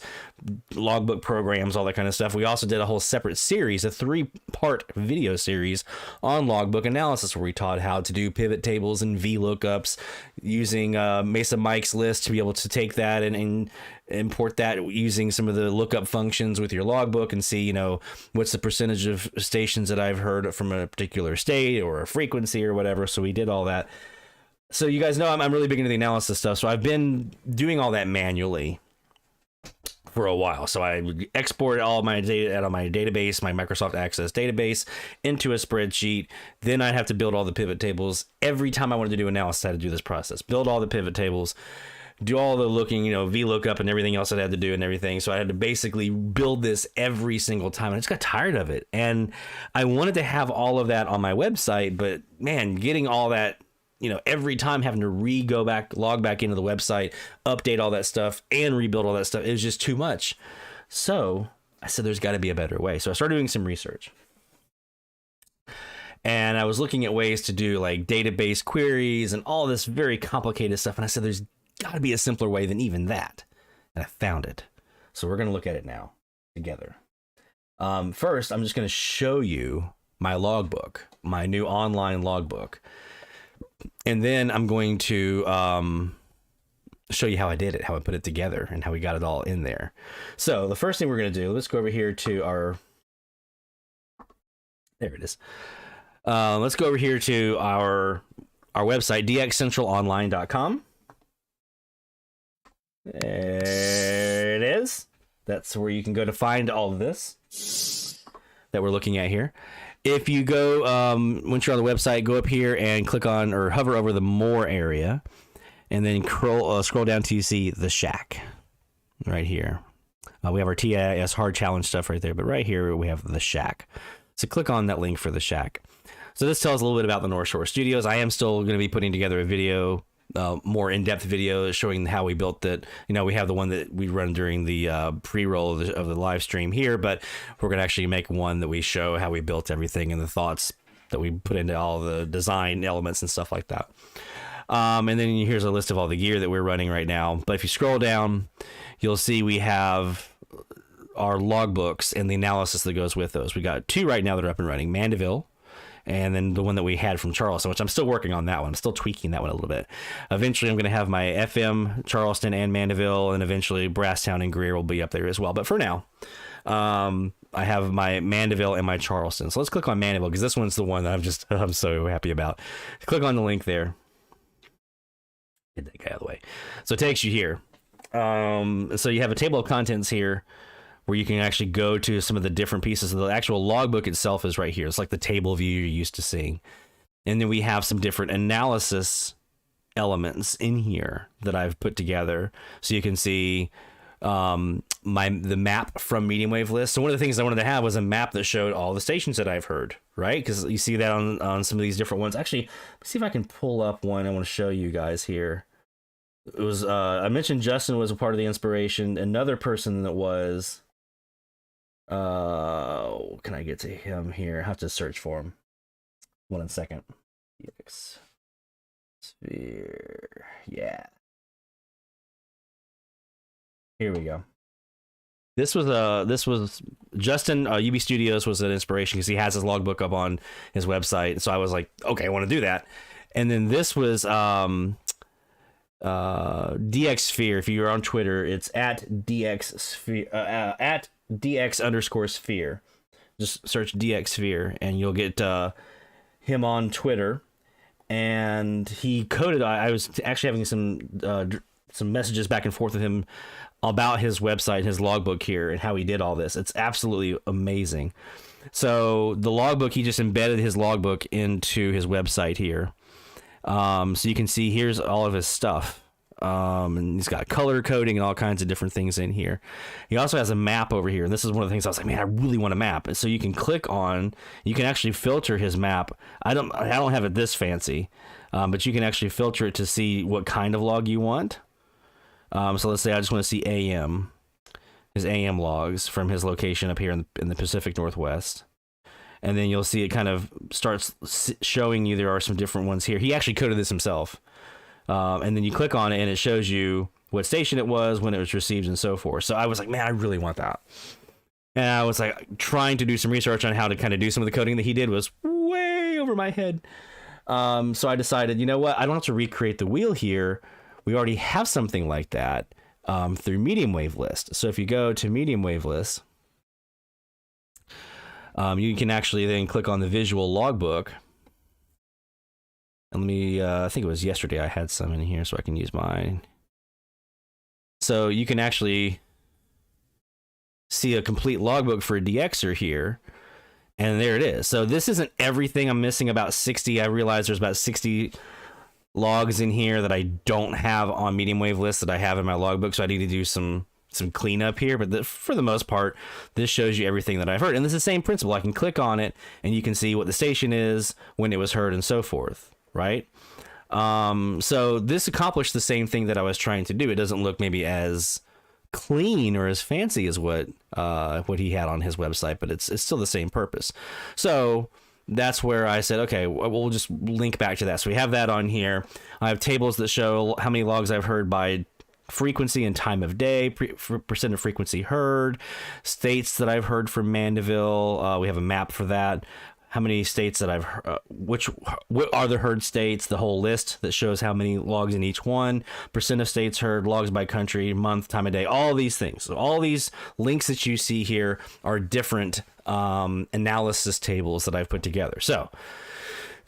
logbook programs, all that kind of stuff. We also did a whole separate series, a 3-part video series on logbook analysis where we taught how to do pivot tables and VLOOKUPs using Mesa Mike's list to be able to take that and import that using some of the lookup functions with your logbook and see, what's the percentage of stations that I've heard from a particular state or a frequency or whatever. So we did all that. So you guys know I'm really big into the analysis stuff. So I've been doing all that manually for a while. So I would export all my data out of my database, my Microsoft Access database, into a spreadsheet. Then I'd have to build all the pivot tables. Every time I wanted to do analysis, I had to do this process. Build all the pivot tables, do all the looking, VLOOKUP and everything else I had to do and everything. So I had to basically build this every single time. And I just got tired of it. And I wanted to have all of that on my website, but man, getting all that, every time having to log back into the website, update all that stuff and rebuild all that stuff, it was just too much. So I said, there's got to be a better way. So I started doing some research. And I was looking at ways to do like database queries and all this very complicated stuff. And I said, there's got to be a simpler way than even that. And I found it. So we're going to look at it now together. First, I'm just going to show you my logbook, my new online logbook. And then I'm going to show you how I did it, how I put it together, and how we got it all in there. So the first thing we're going to do, let's go over here to there it is. Let's go over here to our website, dxcentralonline.com. There it is. That's where you can go to find all of this that we're looking at here. If you go, once you're on the website, go up here and click on or hover over the More area, and then scroll down till you see the Shack right here. We have our TIS hard challenge stuff right there, but right here we have the Shack. So click on that link for the Shack. So this tells a little bit about the North Shore Studios. I am still going to be putting together a video, more in-depth video showing how we built it. We have the one that we run during the pre-roll of the live stream here, but we're going to actually make one that we show how we built everything and the thoughts that we put into all the design elements and stuff like that. And then here's a list of all the gear that we're running right now. But if you scroll down, you'll see we have our logbooks and the analysis that goes with those. We got 2 right now that are up and running, Mandeville, and then the one that we had from Charleston, which I'm still working on that one. I'm still tweaking that one a little bit. Eventually, I'm going to have my FM, Charleston, and Mandeville, and eventually Brasstown and Greer will be up there as well. But for now, I have my Mandeville and my Charleston. So let's click on Mandeville, because this one's the one that I'm so happy about. Click on the link there. Get that guy out of the way. So it takes you here. So you have a table of contents here, where you can actually go to some of the different pieces. The actual logbook itself is right here. It's like the table view you're used to seeing. And then we have some different analysis elements in here that I've put together. So you can see the map from Medium Wave List. So one of the things I wanted to have was a map that showed all the stations that I've heard, right? Because you see that on some of these different ones. Actually, let's see if I can pull up one I want to show you guys here. It was, I mentioned Justin was a part of the inspiration. Another person that was... can I get to him here? I have to search for him. 1 second. Yes. Sphere. Yeah. Here we go. This was Justin. UB Studios was an inspiration because he has his logbook up on his website. So I was like, okay, I want to do that. And then this was DX Sphere. If you're on Twitter, it's at DX Sphere, at DX_Sphere. Just search DX Sphere and you'll get him on Twitter. And he coded. I was actually having some messages back and forth with him about his website, his logbook here, and how he did all this. It's absolutely amazing. So the logbook, he just embedded his logbook into his website here. So you can see here's all of his stuff. And he's got color coding and all kinds of different things in here. He also has a map over here. And this is one of the things I was like, man, I really want a map. And so you can click on, you can actually filter his map. I don't have it this fancy, but you can actually filter it to see what kind of log you want. So let's say I just want to see AM, his AM logs from his location up here in the Pacific Northwest. And then you'll see it kind of starts showing you there are some different ones here. He actually coded this himself. And then you click on it and it shows you what station it was, when it was received, and so forth. So I was like, man, I really want that. And I was like trying to do some research on how to kind of do some of the coding that he did was way over my head. So I decided, you know what? I don't have to recreate the wheel here. We already have something like that through Medium Wave List. So if you go to Medium Wave List, you can actually then click on the visual logbook. And let me, I think it was yesterday I had some in here so I can use mine. So you can actually see a complete logbook for a DXer here. And there it is. So this isn't everything. I'm missing about 60. I realize there's about 60 logs in here that I don't have on Medium Wave List that I have in my logbook. So I need to do some cleanup here. But for the most part, this shows you everything that I've heard. And this is the same principle. I can click on it and you can see what the station is, when it was heard, and so forth. Right? So this accomplished the same thing that I was trying to do. It doesn't look maybe as clean or as fancy as what he had on his website, but it's still the same purpose. So that's where I said, okay, we'll just link back to that. So we have that on here. I have tables that show how many logs I've heard by frequency and time of day, percent of frequency heard, states that I've heard from Mandeville. We have a map for that. How many states that I've what are the heard states, the whole list that shows how many logs in each one, percent of states heard, logs by country, month, time of day, all these things. So all these links that you see here are different analysis tables that I've put together. So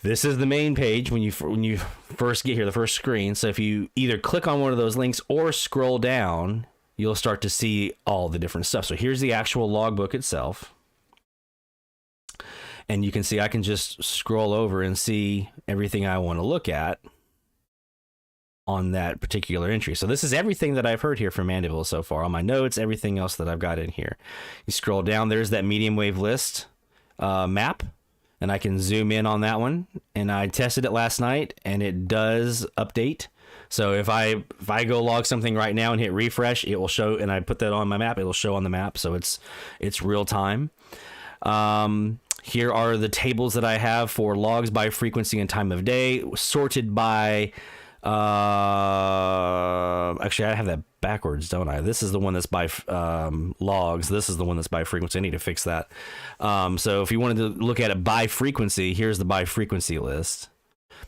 this is the main page when you first get here, the first screen. So if you either click on one of those links or scroll down, you'll start to see all the different stuff. So here's the actual logbook itself. And you can see I can just scroll over and see everything I want to look at on that particular entry. So this is everything that I've heard here from Mandeville so far. On my notes, everything else that I've got in here. You scroll down, there's that Medium Wave List map, and I can zoom in on that one. And I tested it last night, and it does update. So if I go log something right now and hit refresh, it will show, and I put that on my map, it'll show on the map. So it's real time. Here are the tables that I have for logs by frequency and time of day, sorted by, actually I have that backwards, don't I? This is the one that's by logs. This is the one that's by frequency. I need to fix that. So if you wanted to look at it by frequency, here's the by frequency list.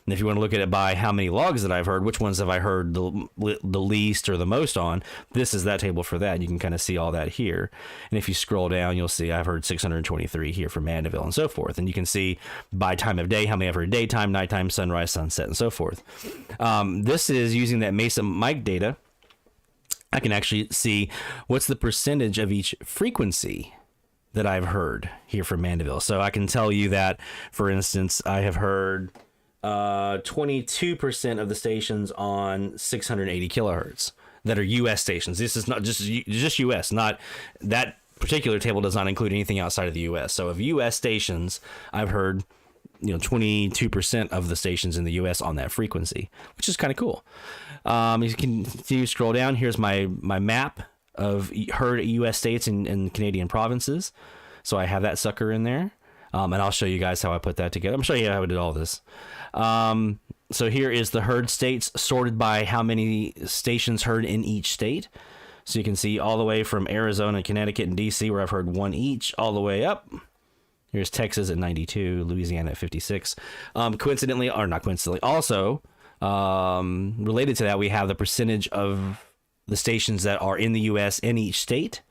And if you want to look at it by how many logs that I've heard, which ones have I heard the least or the most on, this is that table for that. You can kind of see all that here. And if you scroll down, you'll see I've heard 623 here from Mandeville and so forth. And you can see by time of day, how many I've heard daytime, nighttime, sunrise, sunset, and so forth. This is using that Mesa mic data. I can actually see what's the percentage of each frequency that I've heard here from Mandeville. So I can tell you that, for instance, I have heard 22% of the stations on 680 kilohertz that are US stations. This is not just US, not that particular table does not include anything outside of the US. So of US stations, I've heard 22% of the stations in the US on that frequency, which is kind of cool. You can continue to scroll down. Here's my map of heard US states and Canadian provinces. So I have that sucker in there. And I'll show you guys how I put that together. I'm showing you how I did all this. So here is the heard states sorted by how many stations heard in each state. So you can see all the way from Arizona, Connecticut, and DC, where I've heard one each, all the way up. Here's Texas at 92, Louisiana at 56. Coincidentally, or not coincidentally, also Related to that, we have the percentage of the stations that are in the U.S. in each state.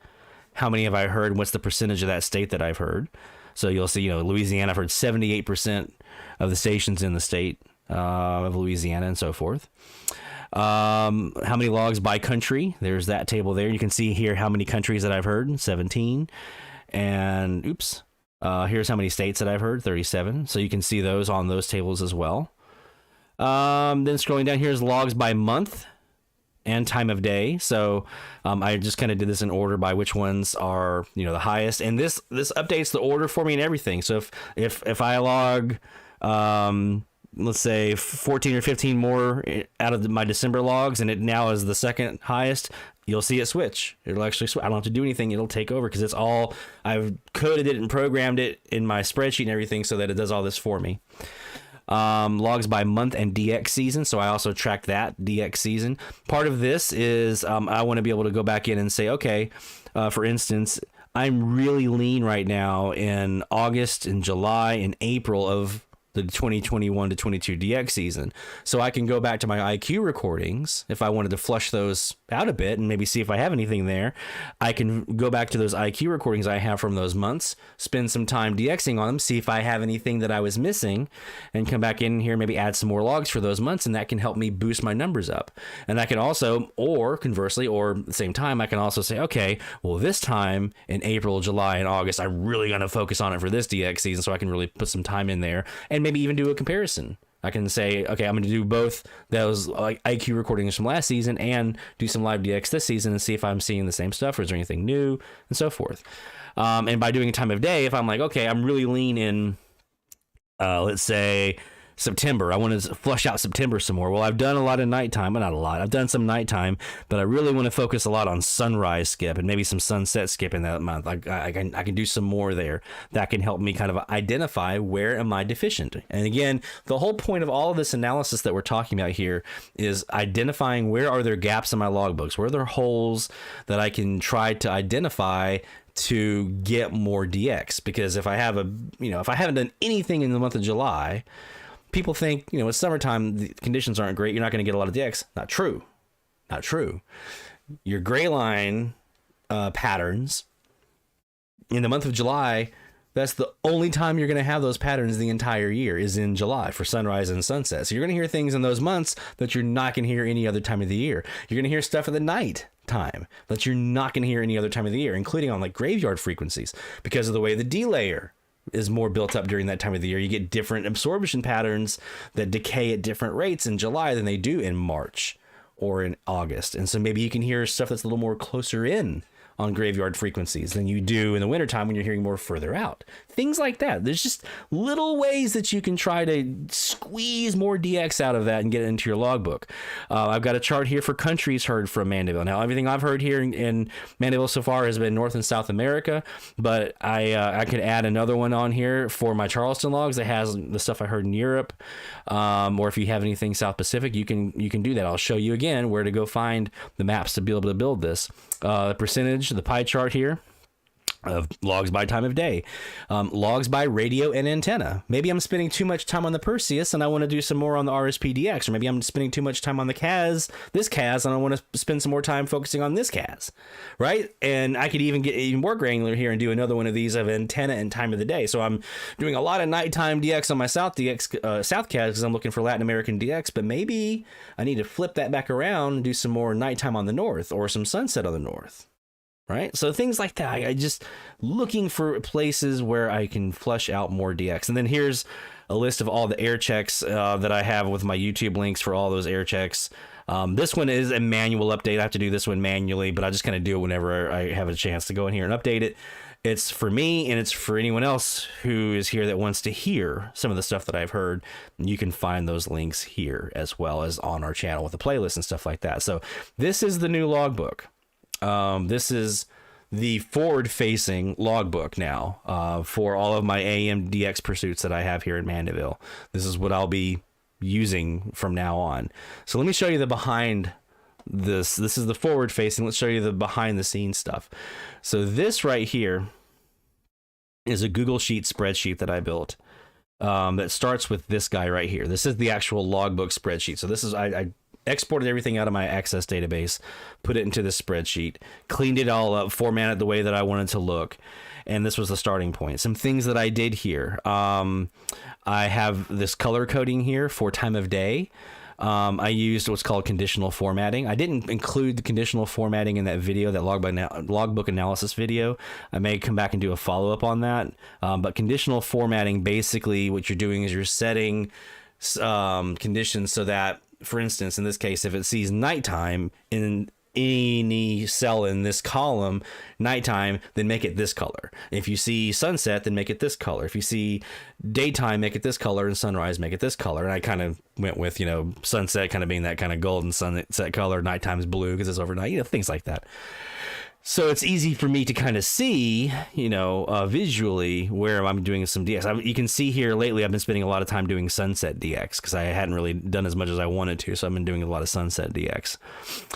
How many have I heard? And what's the percentage of that state that I've heard? So you'll see, Louisiana, I've heard 78% of the stations in the state of Louisiana and so forth. How many logs by country? There's that table there. You can see here how many countries that I've heard, 17. And here's how many states that I've heard, 37. So you can see those on those tables as well. Then scrolling down, here's logs by month and time of day. So I just kind of did this in order by which ones are the highest, and this updates the order for me and everything. So if I log let's say 14 or 15 more out of my December logs, and it now is the second highest, you'll see it switch. It'll actually switch. I don't have to do anything. It'll take over because it's all, I've coded it and programmed it in my spreadsheet and everything so that it does all this for me. Logs by month and DX season. So I also track that DX season. Part of this is I want to be able to go back in and say, okay, for instance, I'm really lean right now in August and July and April of the 2021 to 22 DX season. So I can go back to my IQ recordings if I wanted to flush those out a bit and maybe see if I have anything there. I can go back to those IQ recordings I have from those months, spend some time DXing on them, see if I have anything that I was missing, and come back in here, maybe add some more logs for those months, and that can help me boost my numbers up. And I can also, or conversely, or at the same time, I can also say, okay, well, this time in April, July, and August, I'm really going to focus on it for this DX season, so I can really put some time in there and maybe even do a comparison. I can say, okay, I'm going to do both those IQ recordings from last season and do some live DX this season and see if I'm seeing the same stuff or is there anything new and so forth. And by doing a time of day, if I'm like, okay, I'm really lean in, let's say September, I want to flush out September some more. Well, I've done a lot of nighttime, but not a lot. I've done some nighttime, but I really want to focus a lot on sunrise skip and maybe some sunset skip in that month. I can do some more there. That can help me kind of identify where am I deficient. And again, the whole point of all of this analysis that we're talking about here is identifying where are there gaps in my logbooks, where are there holes that I can try to identify to get more DX. Because if I have if I haven't done anything in the month of July, people think, it's summertime, the conditions aren't great, you're not going to get a lot of DX. Not true. Not true. Your gray line patterns in the month of July, that's the only time you're going to have those patterns the entire year is in July for sunrise and sunset. So you're going to hear things in those months that you're not going to hear any other time of the year. You're going to hear stuff at the night time that you're not going to hear any other time of the year, including on like graveyard frequencies because of the way the delayer is more built up during that time of the year. You get different absorption patterns that decay at different rates in July than they do in March or in August. And so maybe you can hear stuff that's a little more closer in on graveyard frequencies than you do in the wintertime when you're hearing more further out. Things like that. There's just little ways that you can try to squeeze more DX out of that and get it into your logbook. I've got a chart here for countries heard from Mandeville. Now, everything I've heard here in Mandeville so far has been North and South America, but I could add another one on here for my Charleston logs that has the stuff I heard in Europe, or if you have anything South Pacific, you can do that. I'll show you again where to go find the maps to be able to build this. The percentage, the pie chart here of logs by time of day, logs by radio and antenna. Maybe I'm spending too much time on the Perseus and I want to do some more on the RSPDX, or maybe I'm spending too much time on the this CAS, and I want to spend some more time focusing on this CAS, right? And I could even get even more granular here and do another one of these of antenna and time of the day. So I'm doing a lot of nighttime DX on my South CAS because I'm looking for Latin American DX, but maybe I need to flip that back around and do some more nighttime on the North or some sunset on the North. Right? So things like that. I just looking for places where I can flush out more DX. And then here's a list of all the air checks that I have with my YouTube links for all those air checks. This one is a manual update. I have to do this one manually, but I just kind of do it whenever I have a chance to go in here and update it. It's for me and it's for anyone else who is here that wants to hear some of the stuff that I've heard. You can find those links here as well as on our channel with the playlist and stuff like that. So this is the new logbook. This is the forward-facing logbook now for all of my AMDX pursuits that I have here in Mandeville. This is what I'll be using from now on. So let me show you the behind this. This is the forward-facing. Let's show you the behind-the-scenes stuff. So this right here is a Google Sheet spreadsheet that I built. that starts with this guy right here. This is the actual logbook spreadsheet. So this is, I exported everything out of my Access database, put it into this spreadsheet, cleaned it all up, formatted the way that I wanted to look. And this was the starting point. Some things that I did here. I have this color coding here for time of day. I used what's called conditional formatting. I didn't include the conditional formatting in that video, that logbook analysis video. I may come back and do a follow-up on that. But conditional formatting, basically what you're doing is you're setting conditions so that, for instance, in this case, if it sees nighttime in any cell in this column, nighttime, then make it this color. If you see sunset, then make it this color. If you see daytime, make it this color, and sunrise, make it this color. And I kind of went with, sunset kind of being that kind of golden sunset color, nighttime's blue because it's overnight, things like that. So it's easy for me to kind of see, visually where I'm doing some DX. You can see here lately I've been spending a lot of time doing sunset DX because I hadn't really done as much as I wanted to. So I've been doing a lot of sunset DX.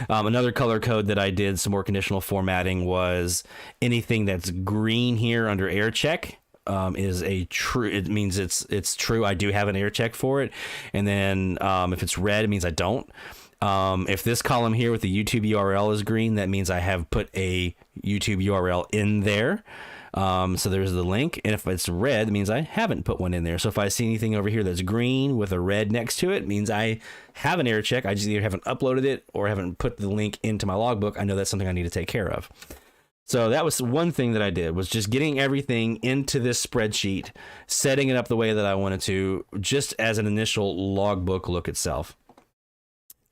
Another color code that I did some more conditional formatting was anything that's green here under air check. Is a true. It means it's true. I do have an air check for it. And then if it's red, it means I don't. If this column here with the YouTube URL is green, that means I have put a YouTube URL in there. So there's the link. And if it's red, it means I haven't put one in there. So if I see anything over here that's green with a red next to it, it means I have an error check. I just either haven't uploaded it or haven't put the link into my logbook. I know that's something I need to take care of. So that was one thing that I did, was just getting everything into this spreadsheet, setting it up the way that I wanted to, just as an initial logbook look itself.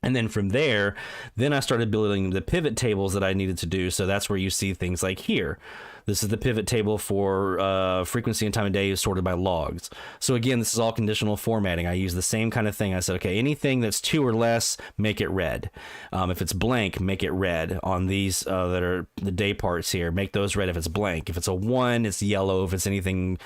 And then from there, then I started building the pivot tables that I needed to do. So that's where you see things like here. This is the pivot table for frequency and time of day sorted by logs. So again, this is all conditional formatting. I use the same kind of thing. I said, okay, anything that's 2 or less, make it red. If it's blank, make it red. On these that are the day parts here, make those red if it's blank. If it's a 1, it's yellow. If it's anything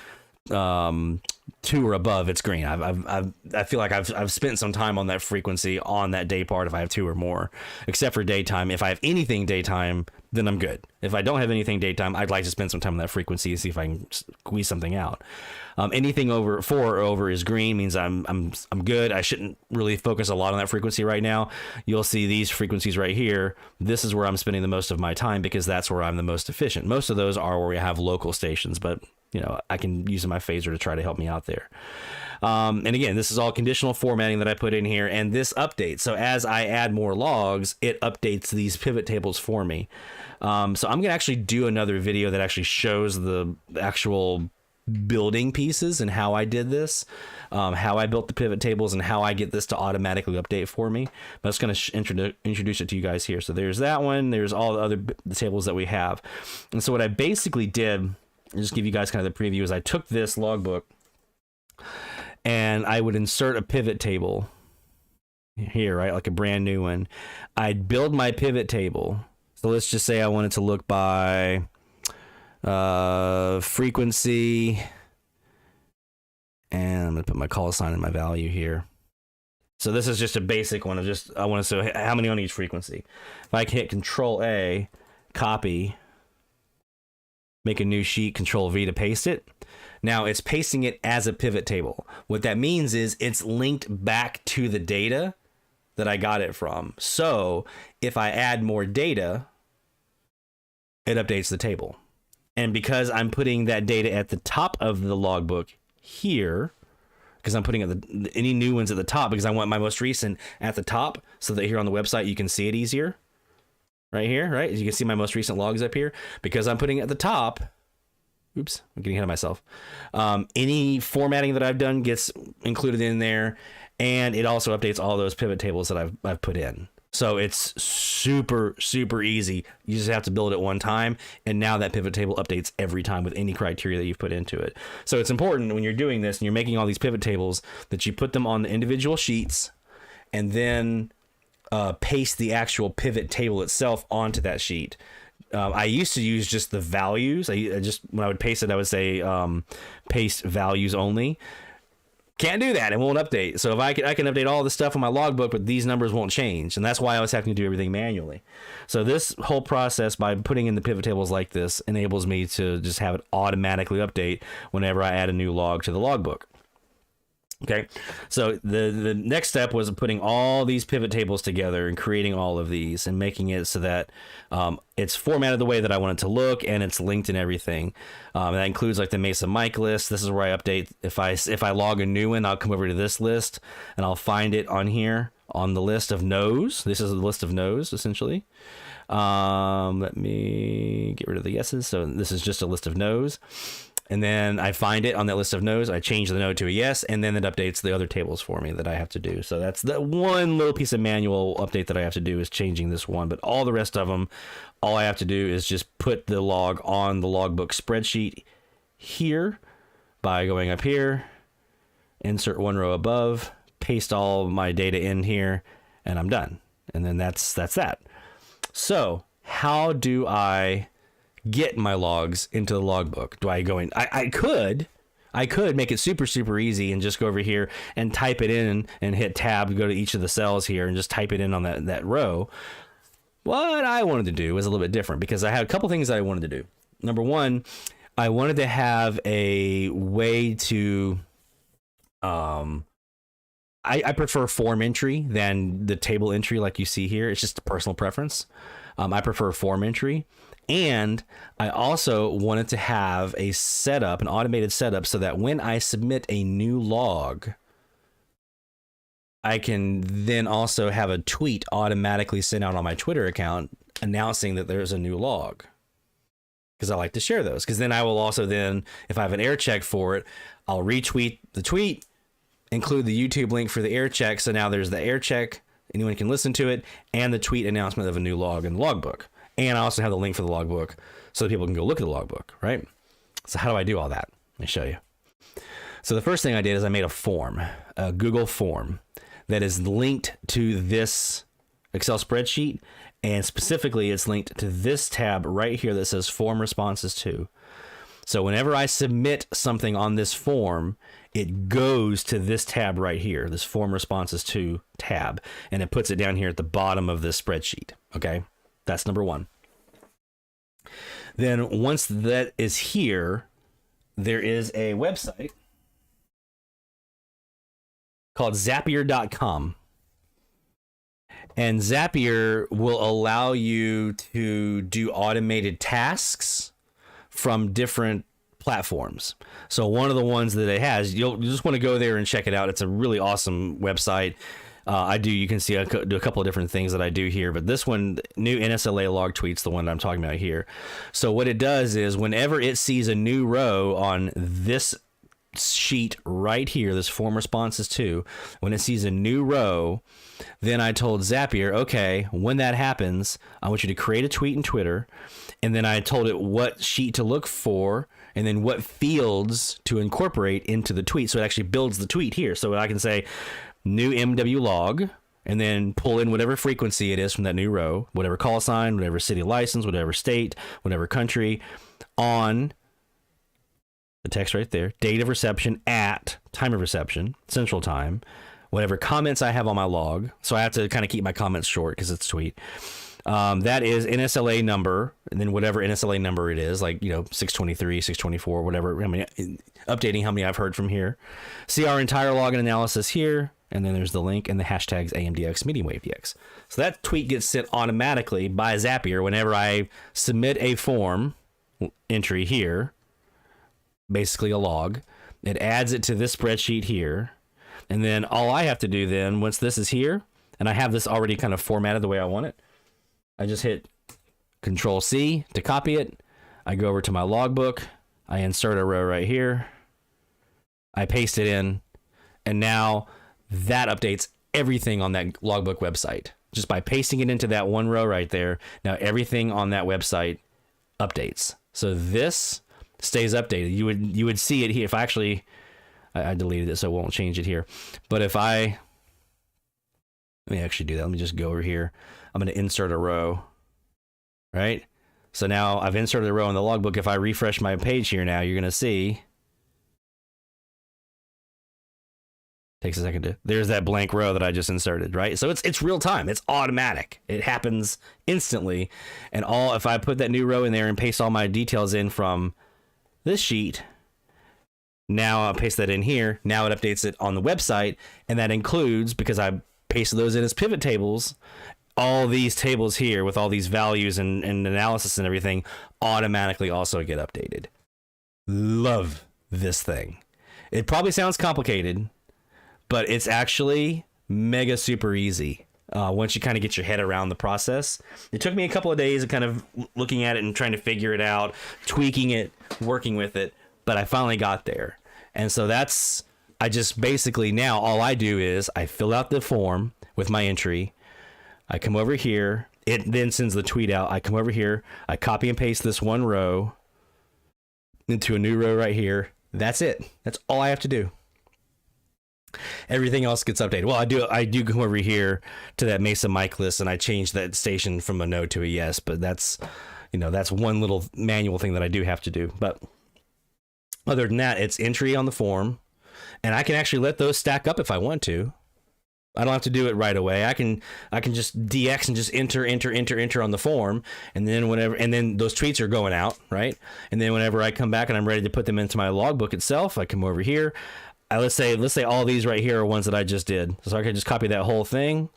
2 or above, it's green. I feel like I've spent some time on that frequency on that day part if I have 2 or more, except for daytime. If I have anything daytime, then I'm good. If I don't have anything daytime, I'd like to spend some time on that frequency and see if I can squeeze something out. Anything over 4 or over is green, means I'm good. I shouldn't really focus a lot on that frequency right now. You'll see these frequencies right here. This is where I'm spending the most of my time because that's where I'm the most efficient. Most of those are where we have local stations, but I can use my phaser to try to help me out there. And again, this is all conditional formatting that I put in here, and this updates. So as I add more logs, it updates these pivot tables for me. So I'm going to actually do another video that actually shows the actual building pieces and how I did this, how I built the pivot tables and how I get this to automatically update for me. But I'm just going to introduce it to you guys here. So there's that one. There's all the other tables that we have. And so what I basically did, I'll just give you guys kind of the preview, is I took this logbook and I would insert a pivot table here, right? Like a brand new one. I'd build my pivot table. So let's just say I wanted to look by frequency, and I'm going to put my call sign in my value here. So this is just a basic one of I want to say how many on each frequency. If I hit Control A, copy, make a new sheet, Control V to paste it. Now it's pasting it as a pivot table. What that means is it's linked back to the data that I got it from. So if I add more data, it updates the table. And because I'm putting that data at the top of the logbook here, because I'm putting any new ones at the top, because I want my most recent at the top so that here on the website you can see it easier. Right here, right? You can see my most recent logs up here. Because I'm putting it at the top, oops, I'm getting ahead of myself. Any formatting that I've done gets included in there, and it also updates all those pivot tables that I've put in. So it's super, super easy. You just have to build it one time, and now that pivot table updates every time with any criteria that you've put into it. So it's important when you're doing this and you're making all these pivot tables that you put them on the individual sheets, and then paste the actual pivot table itself onto that sheet. I used to use just the values. I just, when I would paste it, I would say paste values only. Can't do that. It won't update. So if I can update all the stuff on my logbook, but these numbers won't change. And that's why I was having to do everything manually. So this whole process, by putting in the pivot tables like this, enables me to just have it automatically update whenever I add a new log to the logbook. Okay, so the next step was putting all these pivot tables together and creating all of these and making it so that it's formatted the way that I want it to look and it's linked and everything. That includes like the Mesa mic list. This is where I update. If I log a new one, I'll come over to this list and I'll find it on here on the list of no's. This is the list of no's essentially. Let me get rid of the yeses. So this is just a list of no's. And then I find it on that list of no's. I change the no to a yes, and then it updates the other tables for me that I have to do. So that's the one little piece of manual update that I have to do is changing this one. But all the rest of them, all I have to do is just put the log on the logbook spreadsheet here by going up here, insert one row above, paste all my data in here, and I'm done. And then that's that. So how do I get my logs into the logbook? Do I go in? I could make it super easy and just go over here and type it in and hit tab, go to each of the cells here and just type it in on that row. What I wanted to do was a little bit different because I had a couple things that I wanted to do. Number one, I wanted to have a way to I prefer form entry than the table entry like you see here. It's just a personal preference. I prefer form entry. And I also wanted to have a setup, an automated setup, so that when I submit a new log, I can then also have a tweet automatically sent out on my Twitter account announcing that there's a new log. Because I like to share those. Because then I will also then, if I have an air check for it, I'll retweet the tweet, include the YouTube link for the air check. So now there's the air check, anyone can listen to it, and the tweet announcement of a new log in the logbook. And I also have the link for the logbook so that people can go look at the logbook, right? So how do I do all that? Let me show you. So the first thing I did is I made a form, a Google form that is linked to this Excel spreadsheet. And specifically, it's linked to this tab right here that says Form Responses To. So whenever I submit something on this form, it goes to this tab right here, this Form Responses To tab, and it puts it down here at the bottom of this spreadsheet, okay? That's number one. Then once that is here, there is a website called Zapier.com. And Zapier will allow you to do automated tasks from different platforms. So one of the ones that it has, you'll just want to go there and check it out. It's a really awesome website. You can see I do a couple of different things that I do here, but this one, new NSLA log tweets, the one that I'm talking about here. So what it does is whenever it sees a new row on this sheet right here, this Form Responses To, when it sees a new row, then I told Zapier, okay, when that happens, I want you to create a tweet in Twitter. And then I told it what sheet to look for and then what fields to incorporate into the tweet. So it actually builds the tweet here. So I can say new MW log and then pull in whatever frequency it is from that new row, whatever call sign, whatever city license, whatever state, whatever country, on the text right there, date of reception at time of reception, central time, whatever comments I have on my log. So I have to kind of keep my comments short because it's tweet. That is NSLA number, and then whatever NSLA number it is, like, 623, 624, whatever. Updating how many I've heard from here. See our entire log and analysis here, and then there's the link and the hashtags AMDX, Medium Wave DX. So that tweet gets sent automatically by Zapier whenever I submit a form entry here, basically a log. It adds it to this spreadsheet here. And then all I have to do then, once this is here, and I have this already kind of formatted the way I want it, I just hit Control C to copy it. I go over to my logbook. I insert a row right here. I paste it in. And now that updates everything on that logbook website. Just by pasting it into that one row right there, now everything on that website updates. So this stays updated. You would see it here. If I deleted it, so it won't change it here. But if let me actually do that. Let me just go over here. I'm going to insert a row, right? So now I've inserted a row in the logbook. If I refresh my page here now, you're going to see. Takes a second there's that blank row that I just inserted, right? So it's real time. It's automatic. It happens instantly. And if I put that new row in there and paste all my details in from this sheet, Now I paste that in here. Now it updates it on the website. And that includes, because I pasted those in as pivot tables, all these tables here with all these values and analysis and everything automatically also get updated. Love this thing. It probably sounds complicated, but it's actually mega super easy. Once you kind of get your head around the process. It took me a couple of days of kind of looking at it and trying to figure it out, tweaking it, working with it, but I finally got there. And so I just basically now all I do is I fill out the form with my entry. I come over here. It then sends the tweet out. I come over here. I copy and paste this one row into a new row right here. That's it. That's all I have to do. Everything else gets updated. Well, I do come over here to that Mesa mic list and I change that station from a no to a yes, but that's one little manual thing that I do have to do. But other than that, it's entry on the form, and I can actually let those stack up if I want to. I don't have to do it right away. I can just DX and just enter on the form, and then those tweets are going out, right? And then whenever I come back and I'm ready to put them into my logbook itself, I come over here. Let's say all these right here are ones that I just did. So I can just copy that whole thing,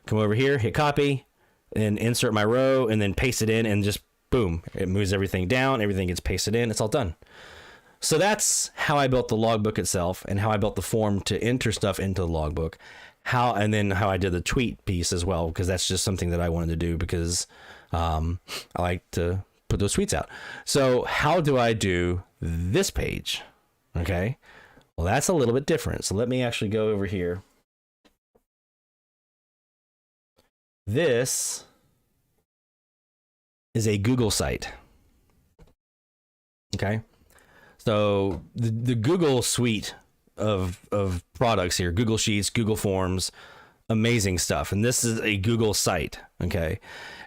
come over here, hit copy, and insert my row, and then paste it in, and just boom, it moves everything down, everything gets pasted in, it's all done. So that's how I built the logbook itself, and how I built the form to enter stuff into the logbook. And then how I did the tweet piece as well, because that's just something that I wanted to do because I like to put those tweets out. So how do I do this page? Okay. Well, that's a little bit different. So let me actually go over here. This is a Google site. Okay. So the Google suite of products here, Google Sheets, Google Forms, amazing stuff. And this is a Google site. Okay.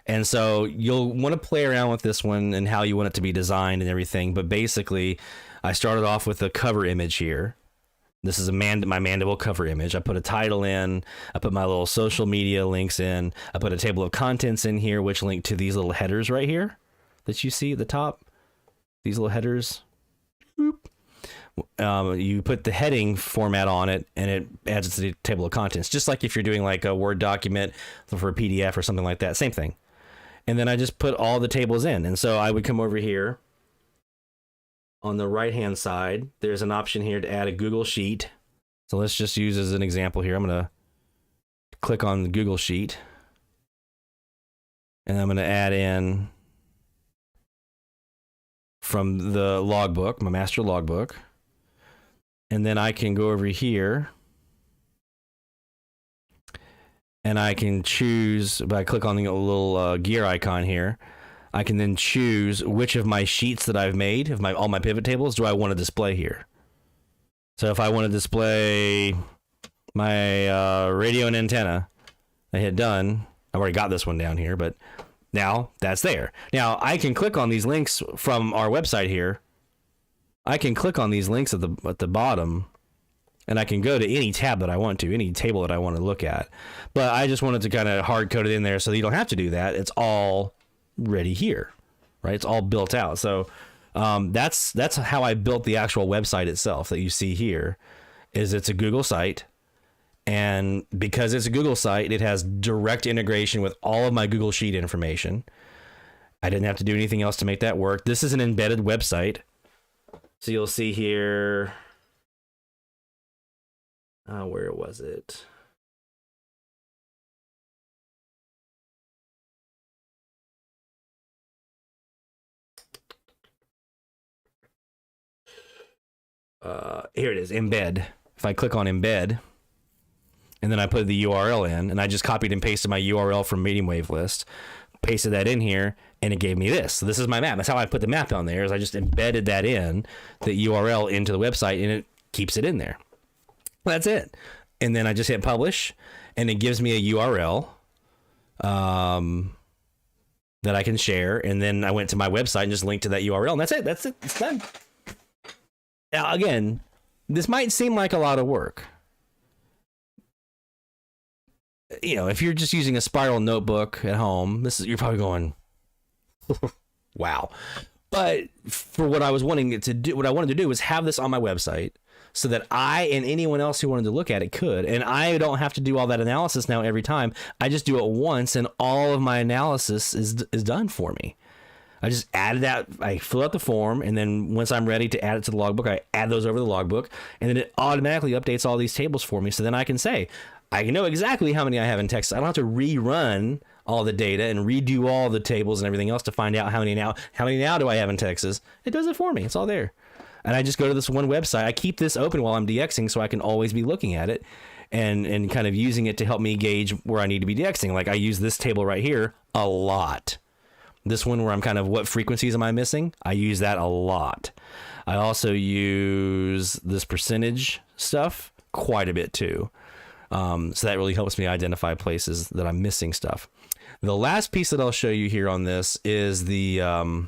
And so you'll want to play around with this one and how you want it to be designed and everything. But basically, I started off with a cover image here. This is my mandible cover image. I put a title in. I put my little social media links in. I put a table of contents in here, which link to these little headers right here that you see at the top. These little headers. You put the heading format on it, and it adds it to the table of contents. Just like if you're doing like a Word document for a PDF or something like that. Same thing. And then I just put all the tables in. And so I would come over here. On the right-hand side, there's an option here to add a Google Sheet. So let's just use as an example here. I'm going to click on the Google Sheet. And I'm going to add in from the logbook, my master logbook. And then I can go over here. And I can choose, if I click on the little gear icon here, I can then choose which of my sheets that I've made, all my pivot tables, do I want to display here. So if I want to display my radio and antenna, I hit done. I've already got this one down here, but now that's there. Now I can click on these links from our website here. I can click on these links at the bottom, and I can go to any tab that I want to, any table that I want to look at. But I just wanted to kind of hard code it in there so that you don't have to do that. It's all ready here, right? It's all built out. So that's how I built the actual website itself that you see here. Is it's a Google site, and because it's a Google site, it has direct integration with all of my Google Sheet information. I didn't have to do anything else to make that work. This is an embedded website, so you'll see here. Where was it? Here it is, embed. If I click on embed, and then I put the URL in, and I just copied and pasted my URL from Medium Wave List, pasted that in here, and it gave me this. So this is my map. That's how I put the map on there, is I just embedded that in, the URL into the website, and it keeps it in there. That's it. And then I just hit publish, and it gives me a URL that I can share. And then I went to my website and just linked to that URL, and that's it. That's it. It's done. Now, again, this might seem like a lot of work. You know, if you're just using a spiral notebook at home, you're probably going, wow. But for what I was wanting it to do, what I wanted to do was have this on my website so that I and anyone else who wanted to look at it could. And I don't have to do all that analysis now every time. I just do it once and all of my analysis is done for me. I just added that, I fill out the form, and then once I'm ready to add it to the logbook, I add those over the logbook, and then it automatically updates all these tables for me. So then I can say, I can know exactly how many I have in Texas. I don't have to rerun all the data and redo all the tables and everything else to find out how many now do I have in Texas. It does it for me. It's all there. And I just go to this one website. I keep this open while I'm DXing so I can always be looking at it and kind of using it to help me gauge where I need to be DXing. Like I use this table right here a lot. This one where I'm kind of what frequencies am I missing? I use that a lot. I also use this percentage stuff quite a bit too. So that really helps me identify places that I'm missing stuff. The last piece that I'll show you here on this is the, and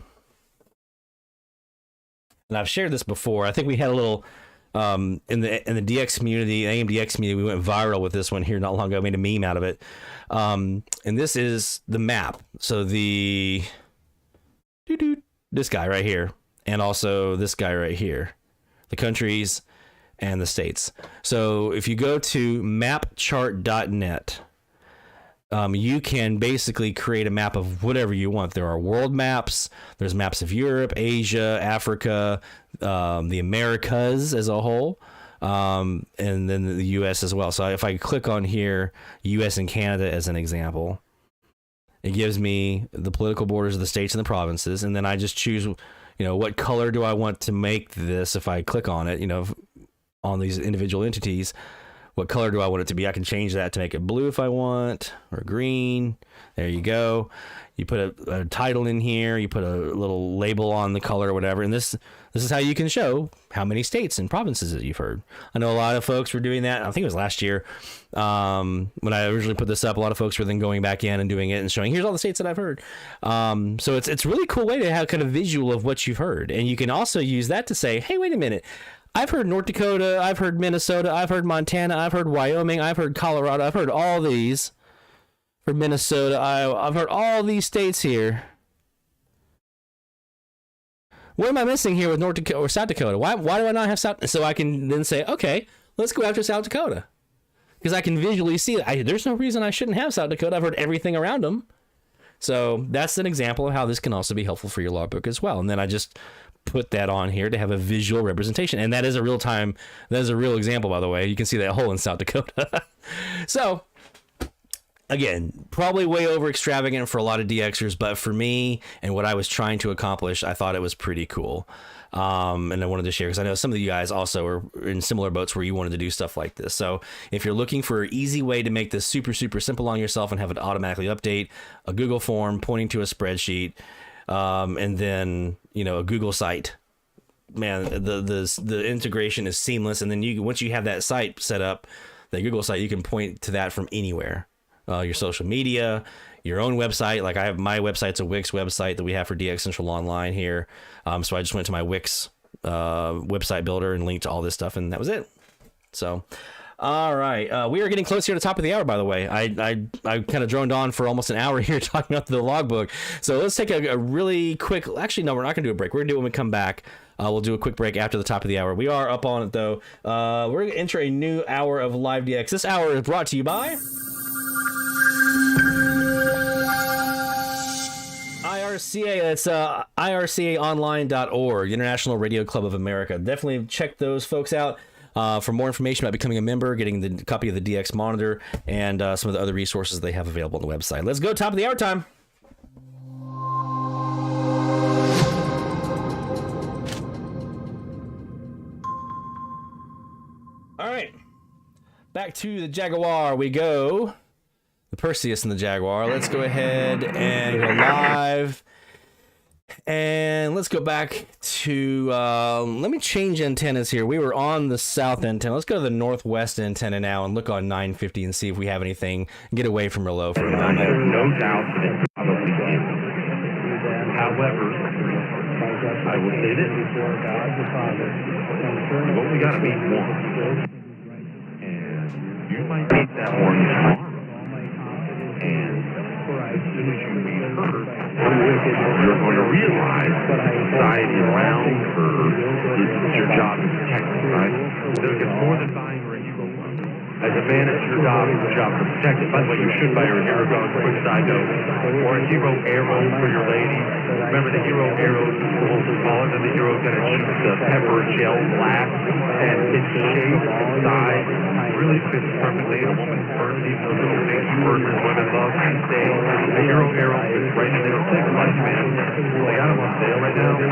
I've shared this before. I think we had a little, in the DX community, AMDX community, we went viral with this one here not long ago, made a meme out of it. And this is the map. So this guy right here, and also this guy right here, the countries and the states. So if you go to mapchart.net, you can basically create a map of whatever you want. There are world maps. There's maps of Europe, Asia, Africa, the Americas as a whole, and then the U.S. as well. So if I click on here, U.S. and Canada as an example, it gives me the political borders of the states and the provinces, and then I just choose, what color do I want to make this if I click on it, on these individual entities. What color do I want it to be? I can change that to make it blue if I want, or green. There you go. You put a title in here. You put a little label on the color or whatever. And this is how you can show how many states and provinces that you've heard. I know a lot of folks were doing that. I think it was last year when I originally put this up. A lot of folks were then going back in and doing it and showing, here's all the states that I've heard. So it's a really cool way to have kind of visual of what you've heard. And you can also use that to say, hey, wait a minute. I've heard North Dakota, I've heard Minnesota, I've heard Montana, I've heard Wyoming, I've heard Colorado, I've heard all these. For Minnesota, I've heard all these states here. What am I missing here with North Dakota or South Dakota? Why do I not have South? So I can then say, okay, let's go after South Dakota. Because I can visually see that there's no reason I shouldn't have South Dakota. I've heard everything around them. So that's an example of how this can also be helpful for your logbook as well. And then I just put that on here to have a visual representation. And that is a real example, by the way. You can see that hole in South Dakota. So again, probably way over extravagant for a lot of DXers, but for me and what I was trying to accomplish, I thought it was pretty cool. And I wanted to share because I know some of you guys also are in similar boats where you wanted to do stuff like this. So if you're looking for an easy way to make this super, super simple on yourself and have it automatically update, a Google form pointing to a spreadsheet, and then, a Google site, man, the integration is seamless. And then once you have that site set up, the Google site, you can point to that from anywhere. Your social media, your own website. Like I have my website's a Wix website that we have for DX Central Online here. So I just went to my Wix website builder and linked to all this stuff, and that was it. So, all right. We are getting close here to the top of the hour, by the way. I kind of droned on for almost an hour here talking about the logbook. So let's take a really quick, actually, no, we're not going to do a break. We're going to do it when we come back. We'll do a quick break after the top of the hour. We are up on it, though. We're going to enter a new hour of Live DX. This hour is brought to you by IRCA. That's ircaonline.org, International Radio Club of America. Definitely check those folks out for more information about becoming a member, getting the copy of the DX monitor, and some of the other resources they have available on the website. Let's go, top of the hour time. All right, back to the Jaguar we go. The Perseus and the Jaguar. Let's go ahead and go live. And let's go back to, let me change antennas here. We were on the south antenna. Let's go to the northwest antenna now and look on 950 and see if we have anything. Get away from Merlot for a moment.
There's no doubt that it probably is. However, I will say this. You've only got to meet one. And you might meet that one tomorrow. And soon as you be heard, you're going to realize that society around her is your job to protect, right? So it's more than buying her a hero phone. As a man, it's your job to protect it. By the way, you should buy her a hero phone, quick side note, or a hero arrow for your lady. Remember, the hero arrow is a little smaller than the hero that shoots the pepper gel blast, and its shape and size really fits perfectly in a woman's purse, even those little baby purses women love. I say a hero arrow fits right in there. Take a bunch, man. They got them on sale right now. Go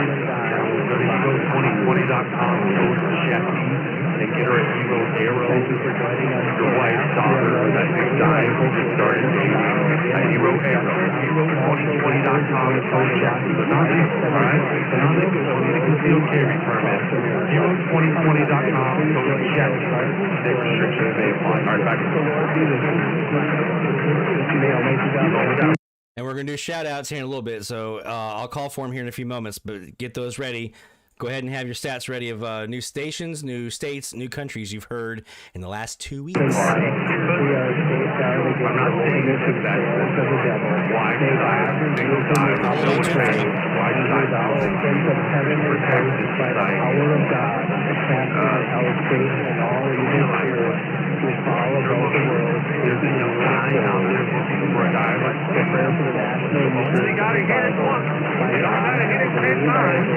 to hero2020.com, code Chefy, and get her a hero arrow. Your wife's daughter, that big guy who just started dating, a hero arrow. Hero2020.com, code Chefy. But not legal, all right? Not legal. Don't need a concealed carry permit. Hero2020.com, code Chefy. State restrictions may apply. All right, back to the
And we're going to do shout outs here in a little bit, so I'll call for them here in a few moments, but get those ready. Go ahead and have your stats ready of new stations, new states, new countries you've heard in the last 2 weeks.
I'm not saying this is that. Why did I think why did I protect this society? There's a young guy out there looking for a guy like you gotta hit it once. You don't gotta hit it 10 times.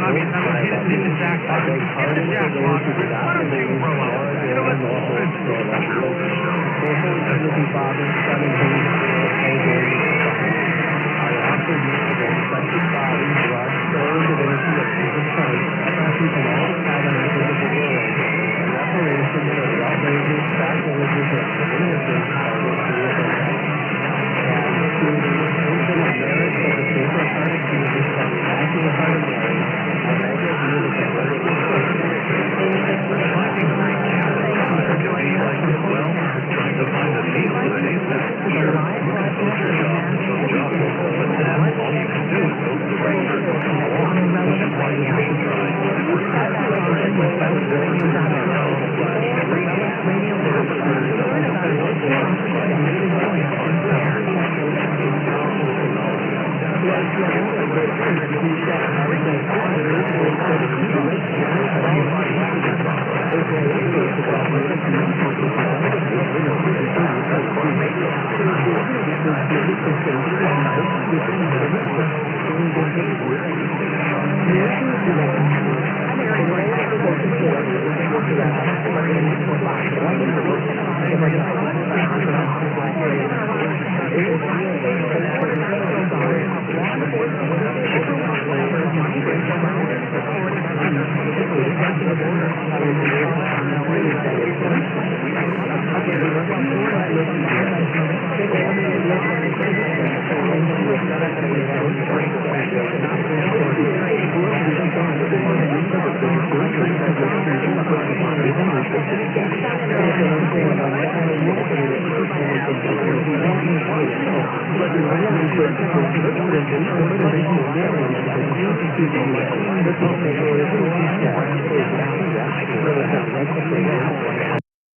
I mean, hit the jackpot. Hit the jackpot. What a big promo. You know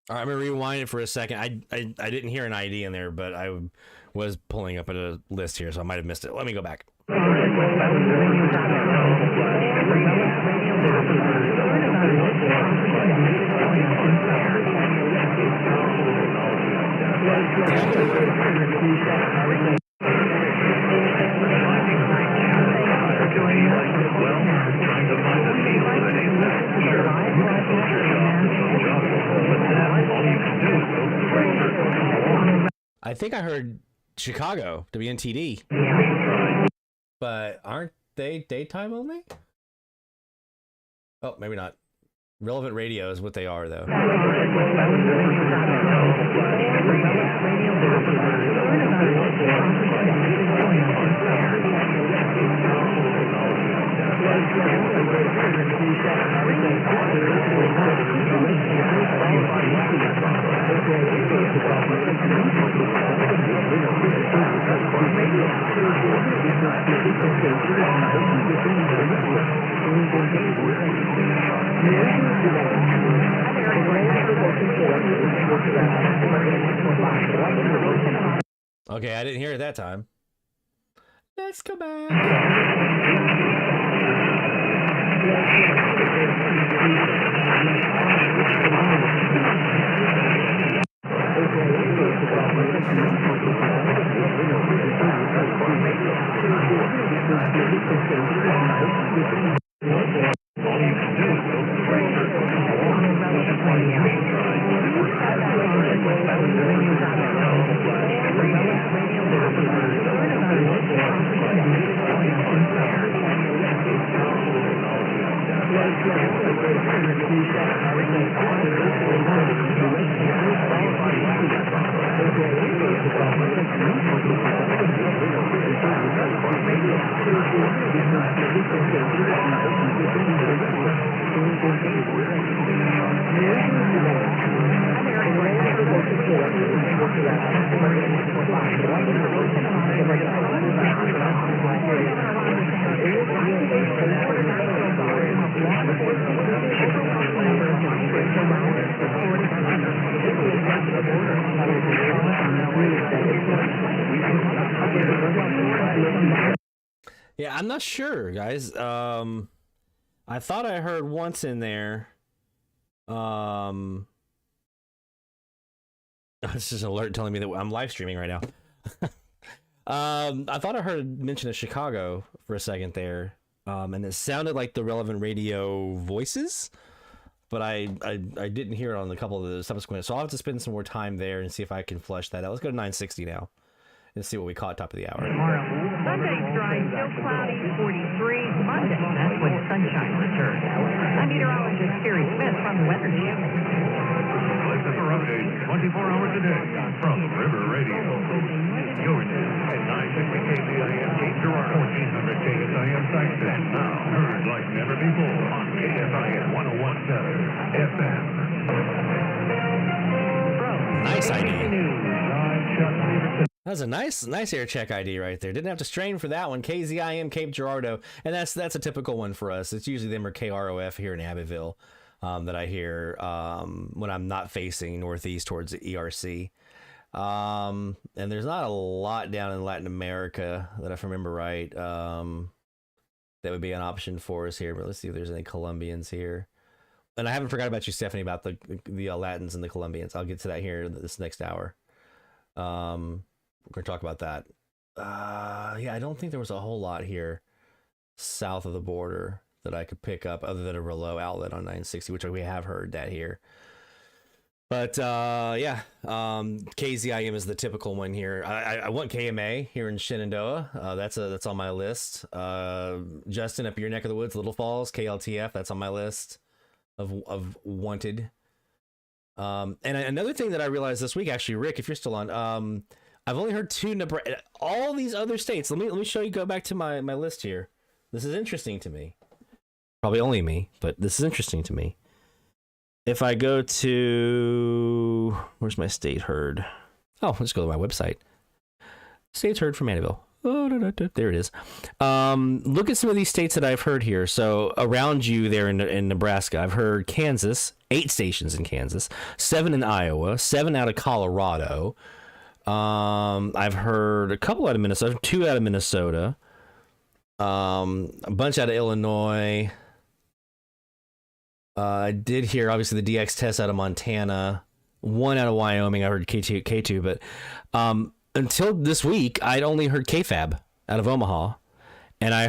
All right, I'm going to rewind it for a second. I didn't hear an ID in there, but I was pulling up a list here, so I might have missed it. Let me go back. I think I heard Chicago, WNTD. But aren't they daytime only? Oh, maybe not. Relevant radio is what they are, though. Okay, I didn't hear it that time. Let's go back. Yeah, I'm not sure, guys. I thought I heard once in there. It's just an alert telling me that I'm live streaming right now. I thought I heard mention of Chicago for a second there, and it sounded like the relevant radio voices, but I didn't hear it on a couple of the subsequent. So I'll have to spend some more time there and see if I can flush that out. Let's go to 960 now and see what we caught top of the hour.
Sunday's dry, still cloudy, 43. Monday, that's when sunshine returns. I'm meteorologist Terry Smith from the Weather Channel.
Weather update 24 hours a day from River Radio. Your news at 960 KZIM Cape Girardeau, 1400 KSIM Sykeston. And now heard like never before on KSIM 1017 FM.
Nice ID. That was a nice air check ID right there. Didn't have to strain for that one. KZIM Cape Girardeau, and that's a typical one for us. It's usually them or KROF here in Abbeville that I hear when I'm not facing northeast towards the ERC. And there's not a lot down in Latin America that, if I remember right, that would be an option for us here. But let's see if there's any Colombians here. And I haven't forgot about you, Stephanie, about the Latins and the Colombians. I'll get to that here this next hour. We're going to talk about that. Yeah, I don't think there was a whole lot here south of the border that I could pick up other than a Relo outlet on 960, which we have heard that here. But yeah, KZIM is the typical one here. I want KMA here in Shenandoah. That's on my list. Justin, up your neck of the woods, Little Falls, KLTF, that's on my list of wanted. And another thing that I realized this week, actually, Rick, if you're still on, I've only heard two Nebraska. All these other states. Let me show you. Go back to my list here. This is interesting to me. Probably only me, but this is interesting to me. If I go to where's my state heard? Oh, let's go to my website. States heard from Annabelle. Oh, there it is. Look at some of these states that I've heard here. So around you there in Nebraska, I've heard Kansas, 8 stations in Kansas, 7 in Iowa, 7 out of Colorado. I've heard a couple out of Minnesota, 2 out of Minnesota, a bunch out of Illinois. I did hear obviously the DX test out of Montana, 1 out of Wyoming. I heard K2, but until this week, I'd only heard KFAB out of Omaha, and I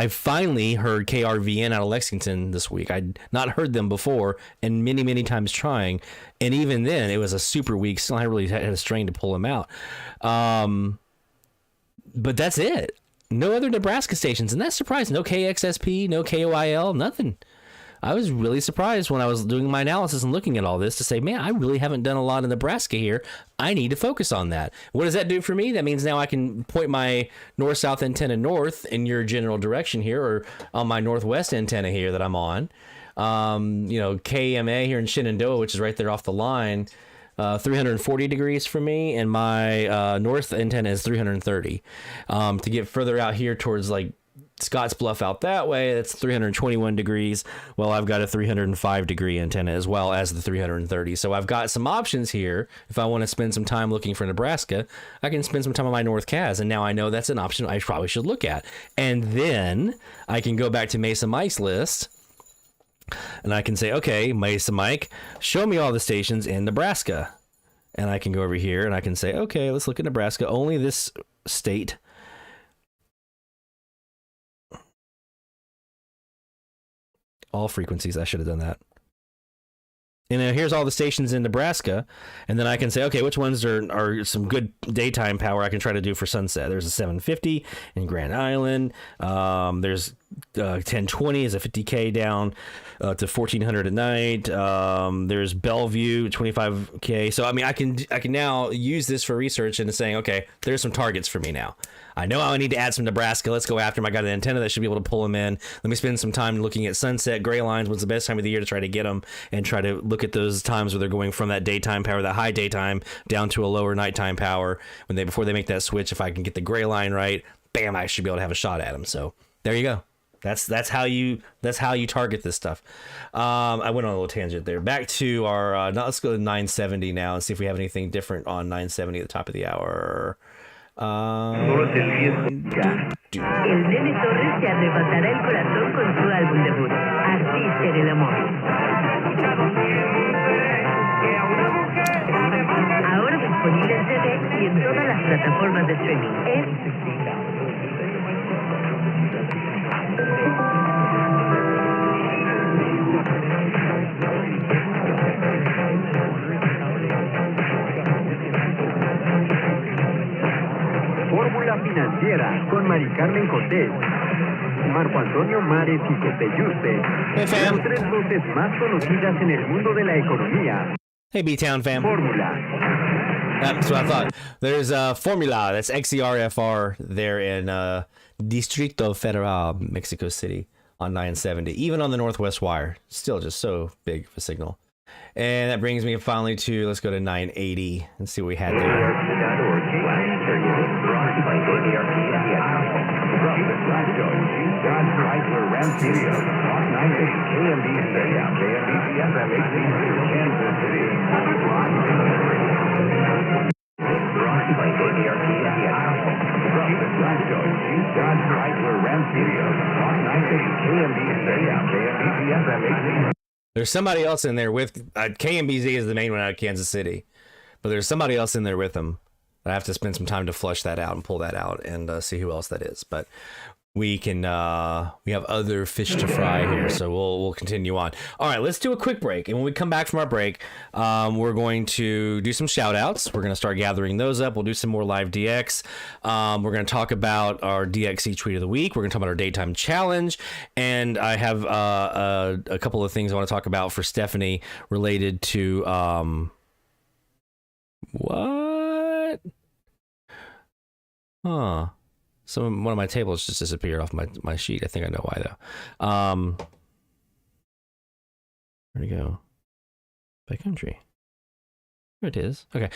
finally heard KRVN out of Lexington this week. I'd not heard them before, and many times trying, and even then, it was a super week. Still, I really had a strain to pull them out. But that's it. No other Nebraska stations, and that's surprising. No KXSP, no KOIL, nothing. I was really surprised when I was doing my analysis and looking at all this to say, man, I really haven't done a lot in Nebraska here. I need to focus on that. What does that do for me? That means now I can point my north-south antenna north in your general direction here, or on my northwest antenna here that I'm on. KMA here in Shenandoah, which is right there off the line, 340 degrees for me, and my north antenna is 330. To get further out here towards like Scottsbluff out that way, that's 321 degrees. Well, I've got a 305 degree antenna as well as the 330. So I've got some options here. If I want to spend some time looking for Nebraska, I can spend some time on my North Cas, and now I know that's an option I probably should look at. And then I can go back to Mesa Mike's list, and I can say, okay, Mesa Mike, show me all the stations in Nebraska. And I can go over here and I can say, okay, let's look at Nebraska, only this state. All frequencies, I should have done that. And then here's all the stations in Nebraska, and then I can say, okay, which ones are some good daytime power I can try to do for Sunset. There's a 750 in Grand Island. There's 1020 is a 50K down to 1400 at night. There's Bellevue 25K. So I mean, I can now use this for research and saying, okay, there's some targets for me now. I know I need to add some Nebraska. Let's go after them. I got an antenna that should be able to pull them in. Let me spend some time looking at Sunset, Gray Lines. When's the best time of the year to try to get them and try to look at those times where they're going from that daytime power, that high daytime, down to a lower nighttime power. Before they make that switch, if I can get the Gray Line right, bam, I should be able to have a shot at them. So there you go. That's how you target this stuff. I went on a little tangent there. Back to our let's go to 970 now and see if we have anything different on 970 at the top of the hour.
El Nene Torres te arrebatará el corazón con su álbum debut, Artista en el Amor. Ahora disponible en CD y en todas las plataformas de streaming.
Fórmula Financiera con Mari Carmen Cortés, Marco Antonio Mares y José Yuste, las tres voces más conocidas en el mundo de la economía.
Hey, B-Town fam.
Fórmula.
That's what I thought. There's Formula. That's XERFR there in Distrito Federal, Mexico City on 970. Even on the Northwest Wire. Still just so big of a signal. And that brings me finally to, let's go to 980 and see what we had there. There's somebody else in there with KMBZ is the main one out of Kansas City, but there's somebody else in there with them. I have to spend some time to flush that out and pull that out and see who else that is. But we can we have other fish to fry here, so we'll continue on. All right, let's do a quick break, and when we come back from our break, we're going to do some shout outs. We're going to start gathering those up. We'll do some more live DX. We're going to talk about our DXC tweet of the week. We're going to talk about our daytime challenge, and I have a couple of things I want to talk about for Stephanie related to what? Huh. One of my tables just disappeared off my sheet. I think I know why though. Where'd it go? By country. There it is. Okay.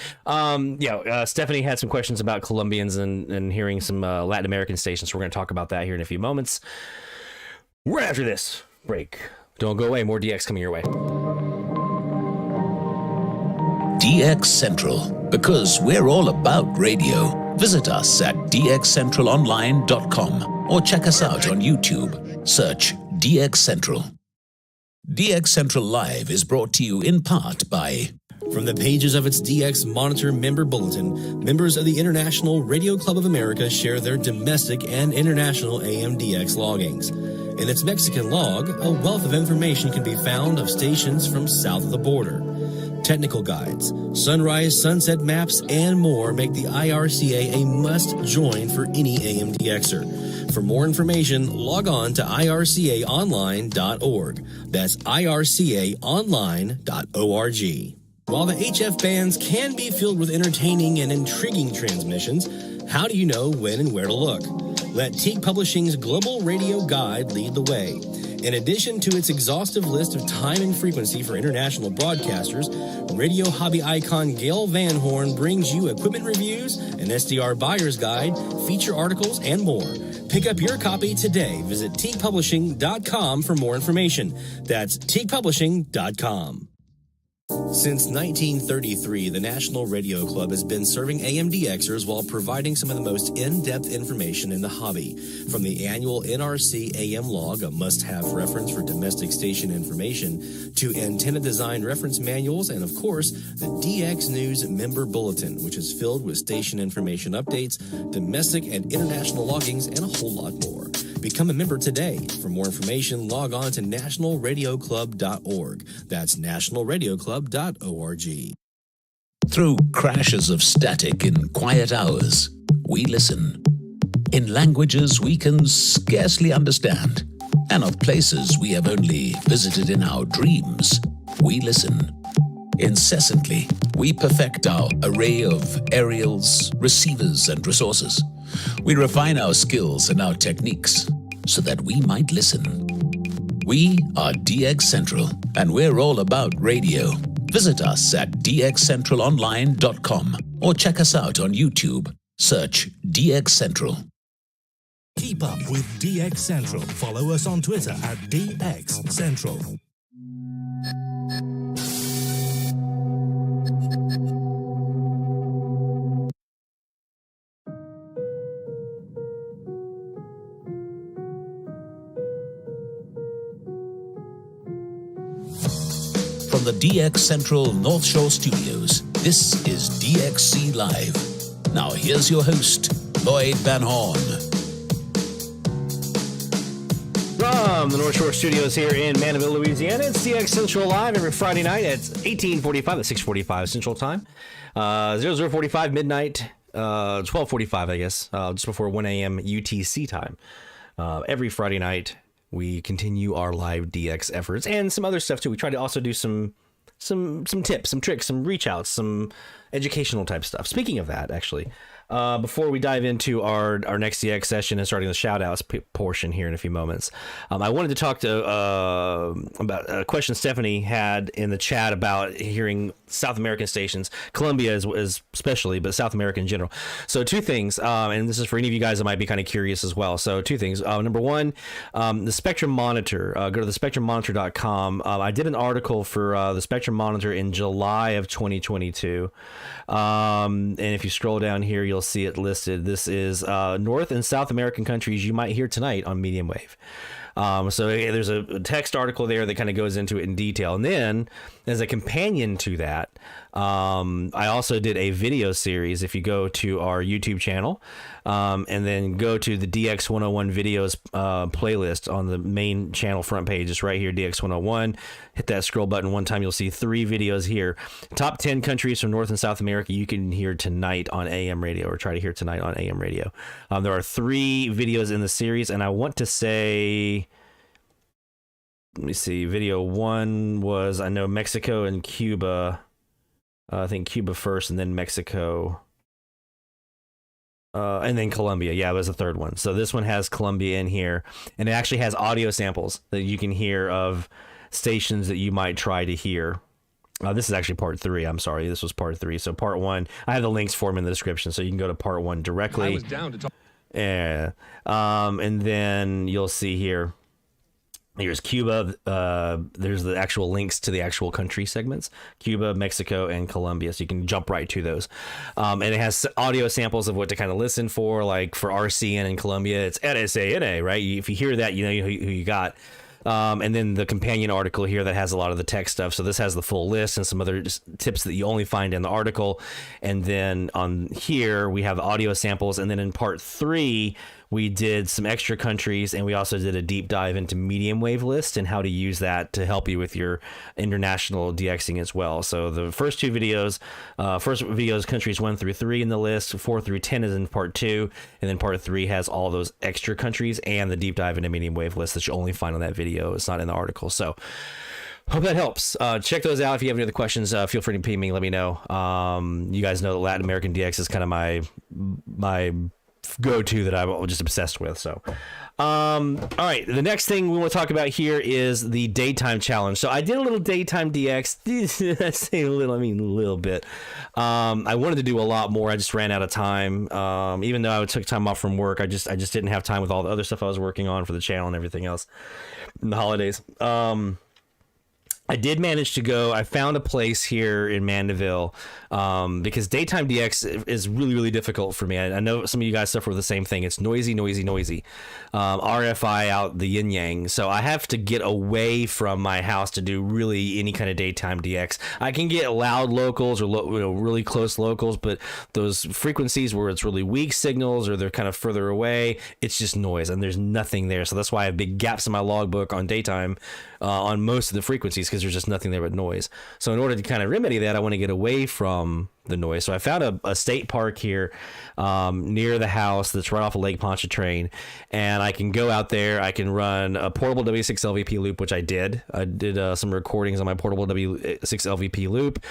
Stephanie had some questions about Colombians and hearing some Latin American stations. So we're going to talk about that here in a few moments. Right after this break. Don't go away. More DX coming your way.
DX Central, because we're all about radio. Visit us at dxcentralonline.com or check us out on YouTube. Search DX Central. DX Central Live is brought to you in part by...
From the pages of its DX Monitor member bulletin, members of the International Radio Club of America share their domestic and international AMDX loggings. In its Mexican log, a wealth of information can be found of stations from south of the border. Technical guides, sunrise, sunset maps, and more make the IRCA a must-join for any AMDXer. For more information, log on to ircaonline.org. That's ircaonline.org. While the HF bands can be filled with entertaining and intriguing transmissions, how do you know when and where to look? Let Teague Publishing's Global Radio Guide lead the way. In addition to its exhaustive list of time and frequency for international broadcasters, radio hobby icon Gail Van Horn brings you equipment reviews, an SDR buyer's guide, feature articles, and more. Pick up your copy today. Visit teakpublishing.com for more information. That's teakpublishing.com. Since 1933, the National Radio Club has been serving AMDXers while providing some of the most in-depth information in the hobby. From the annual NRC AM log, a must-have reference for domestic station information, to antenna design reference manuals, and of course, the DX News Member Bulletin, which is filled with station information updates, domestic and international loggings, and a whole lot more. Become a member today. For more information, log on to nationalradioclub.org. That's nationalradioclub.org.
Through crashes of static in quiet hours, we listen. In languages we can scarcely understand, and of places we have only visited in our dreams, we listen. Incessantly, we perfect our array of aerials, receivers, and resources. We refine our skills and our techniques so that we might listen. We are DX Central, and we're all about radio. Visit us at dxcentralonline.com or check us out on YouTube. Search DX Central.
Keep up with DX Central. Follow us on Twitter at DX Central.
From the DX Central North Shore Studios, this is DXC Live. Now here's your host, Lloyd Van Horn.
From the North Shore Studios here in Mandeville, Louisiana, it's DX Central Live every Friday night at 18:45 at 6:45 Central Time, 00:45 midnight, 12:45 I guess, just before 1 a.m. UTC time. Every Friday night, we continue our live DX efforts and some other stuff too. We try to also do some tips, some tricks, some reach outs, some educational type stuff. Speaking of that, actually, before we dive into our next DX session and starting the shout outs portion here in a few moments, I wanted to talk to about a question Stephanie had in the chat about hearing South American stations, Colombia is especially, but South America in general. So two things, and this is for any of you guys that might be kind of curious as well. So two things. Number one, the Spectrum Monitor. Go to thespectrummonitor.com. I did an article for the Spectrum Monitor in July of 2022. And if you scroll down here, you'll see it listed. This is North and South American countries you might hear tonight on medium wave. So there's a text article there that kind of goes into it in detail. And then as a companion to that, I also did a video series. If you go to our YouTube channel and then go to the DX 101 videos playlist on the main channel front page, it's right here, DX 101. Hit that scroll button one time, you'll see 3 videos here. Top 10 countries from North and South America you can hear tonight on AM radio, or try to hear tonight on AM radio. There are 3 videos in the series, and I want to say, let me see, video 1 was, I know, Mexico and Cuba. I think Cuba first and then Mexico. And then Colombia. Yeah, it was the third one. So this one has Colombia in here, and it actually has audio samples that you can hear of stations that you might try to hear. This is actually part 3. I'm sorry. This was part 3. So part 1, I have the links for them in the description, so you can go to part 1 directly. I was down to talk. Yeah. And then you'll see here. Here's Cuba. There's the actual links to the actual country segments: Cuba, Mexico, and Colombia. So you can jump right to those. And it has audio samples of what to kind of listen for. Like for RCN in Colombia, it's RSANA, right? If you hear that, you know who you got. And then the companion article here that has a lot of the tech stuff. So this has the full list and some other tips that you only find in the article. And then on here, we have audio samples. And then in part 3, we did some extra countries, and we also did a deep dive into medium wave list and how to use that to help you with your international DXing as well. So the first 2 videos, countries 1 through 3 in the list, 4 through 10 is in part 2, and then part 3 has all those extra countries and the deep dive into medium wave list that you only find on that video. It's not in the article. So hope that helps. Check those out. If you have any other questions, feel free to ping me. Let me know. You guys know that Latin American DX is kind of my go-to that I'm just obsessed with. So, all right, the next thing we want to talk about here is the daytime challenge. So I did a little daytime DX. I say a little, I mean a little bit. I wanted to do a lot more. I just ran out of time. Even though I took time off from work, I just didn't have time with all the other stuff I was working on for the channel and everything else in the holidays. I did manage to go. I found a place here in Mandeville because daytime DX is really, really difficult for me. I know some of you guys suffer with the same thing. It's noisy. RFI out the yin yang. So I have to get away from my house to do really any kind of daytime DX. I can get loud locals or really close locals, but those frequencies where it's really weak signals or they're kind of further away, it's just noise and there's nothing there. So that's why I have big gaps in my logbook on daytime on most of the frequencies because there's just nothing there but noise. So in order to kind of remedy that, I want to get away from the noise. So I found a state park here near the house that's right off of Lake Pontchartrain, and I can go out there. I can run a portable W6 LVP loop, which I did. I did some recordings on my portable W6 LVP loop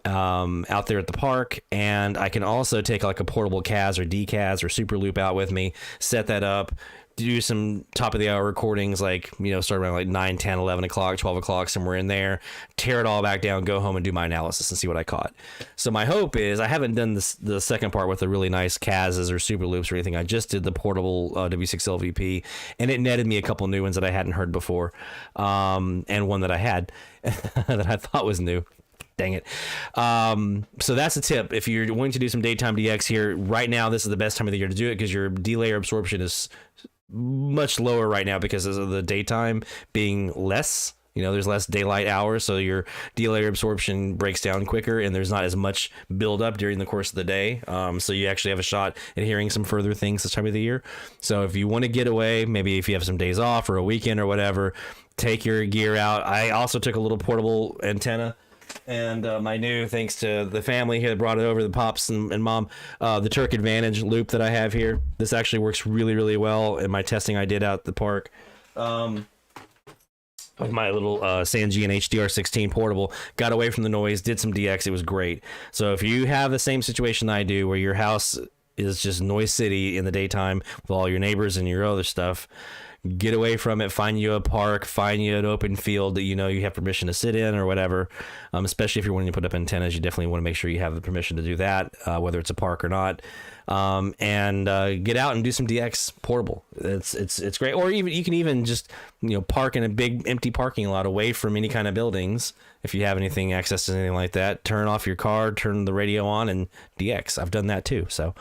out there at the park, and I can also take like a portable CAS or DCAS or Superloop out with me, set that up, do some top of the hour recordings, like, start around like 9, 10, 11 o'clock, 12 o'clock, somewhere in there, tear it all back down, go home and do my analysis and see what I caught. So my hope is, I haven't done the second part with the really nice CASs or Superloops or anything. I just did the portable W6 LVP, and it netted me a couple new ones that I hadn't heard before, and one that I had that I thought was new. Dang it. So that's a tip. If you're wanting to do some daytime DX here, right now, this is the best time of the year to do it because your delayer absorption is much lower right now because of the daytime being less. There's less daylight hours, so your delayer absorption breaks down quicker, and there's not as much buildup during the course of the day. So you actually have a shot at hearing some further things this time of the year. So if you want to get away, maybe if you have some days off or a weekend or whatever, take your gear out. I also took a little portable antenna. And my new, thanks to the family here that brought it over, the pops and mom, the Turk Advantage loop that I have here. This actually works really, really well in my testing I did out at the park. With my little Sangean HDR16 portable, got away from the noise, did some DX. It was great. So if you have the same situation I do where your house is just noise city in the daytime with all your neighbors and your other stuff, get away from it, find you a park, find you an open field that you have permission to sit in or whatever. Especially if you're wanting to put up antennas, you definitely want to make sure you have the permission to do that, whether it's a park or not. And get out and do some DX portable. It's great. Or even you can even just park in a big empty parking lot away from any kind of buildings. If you have anything access to anything like that, turn off your car, turn the radio on, and DX. I've done that too. So.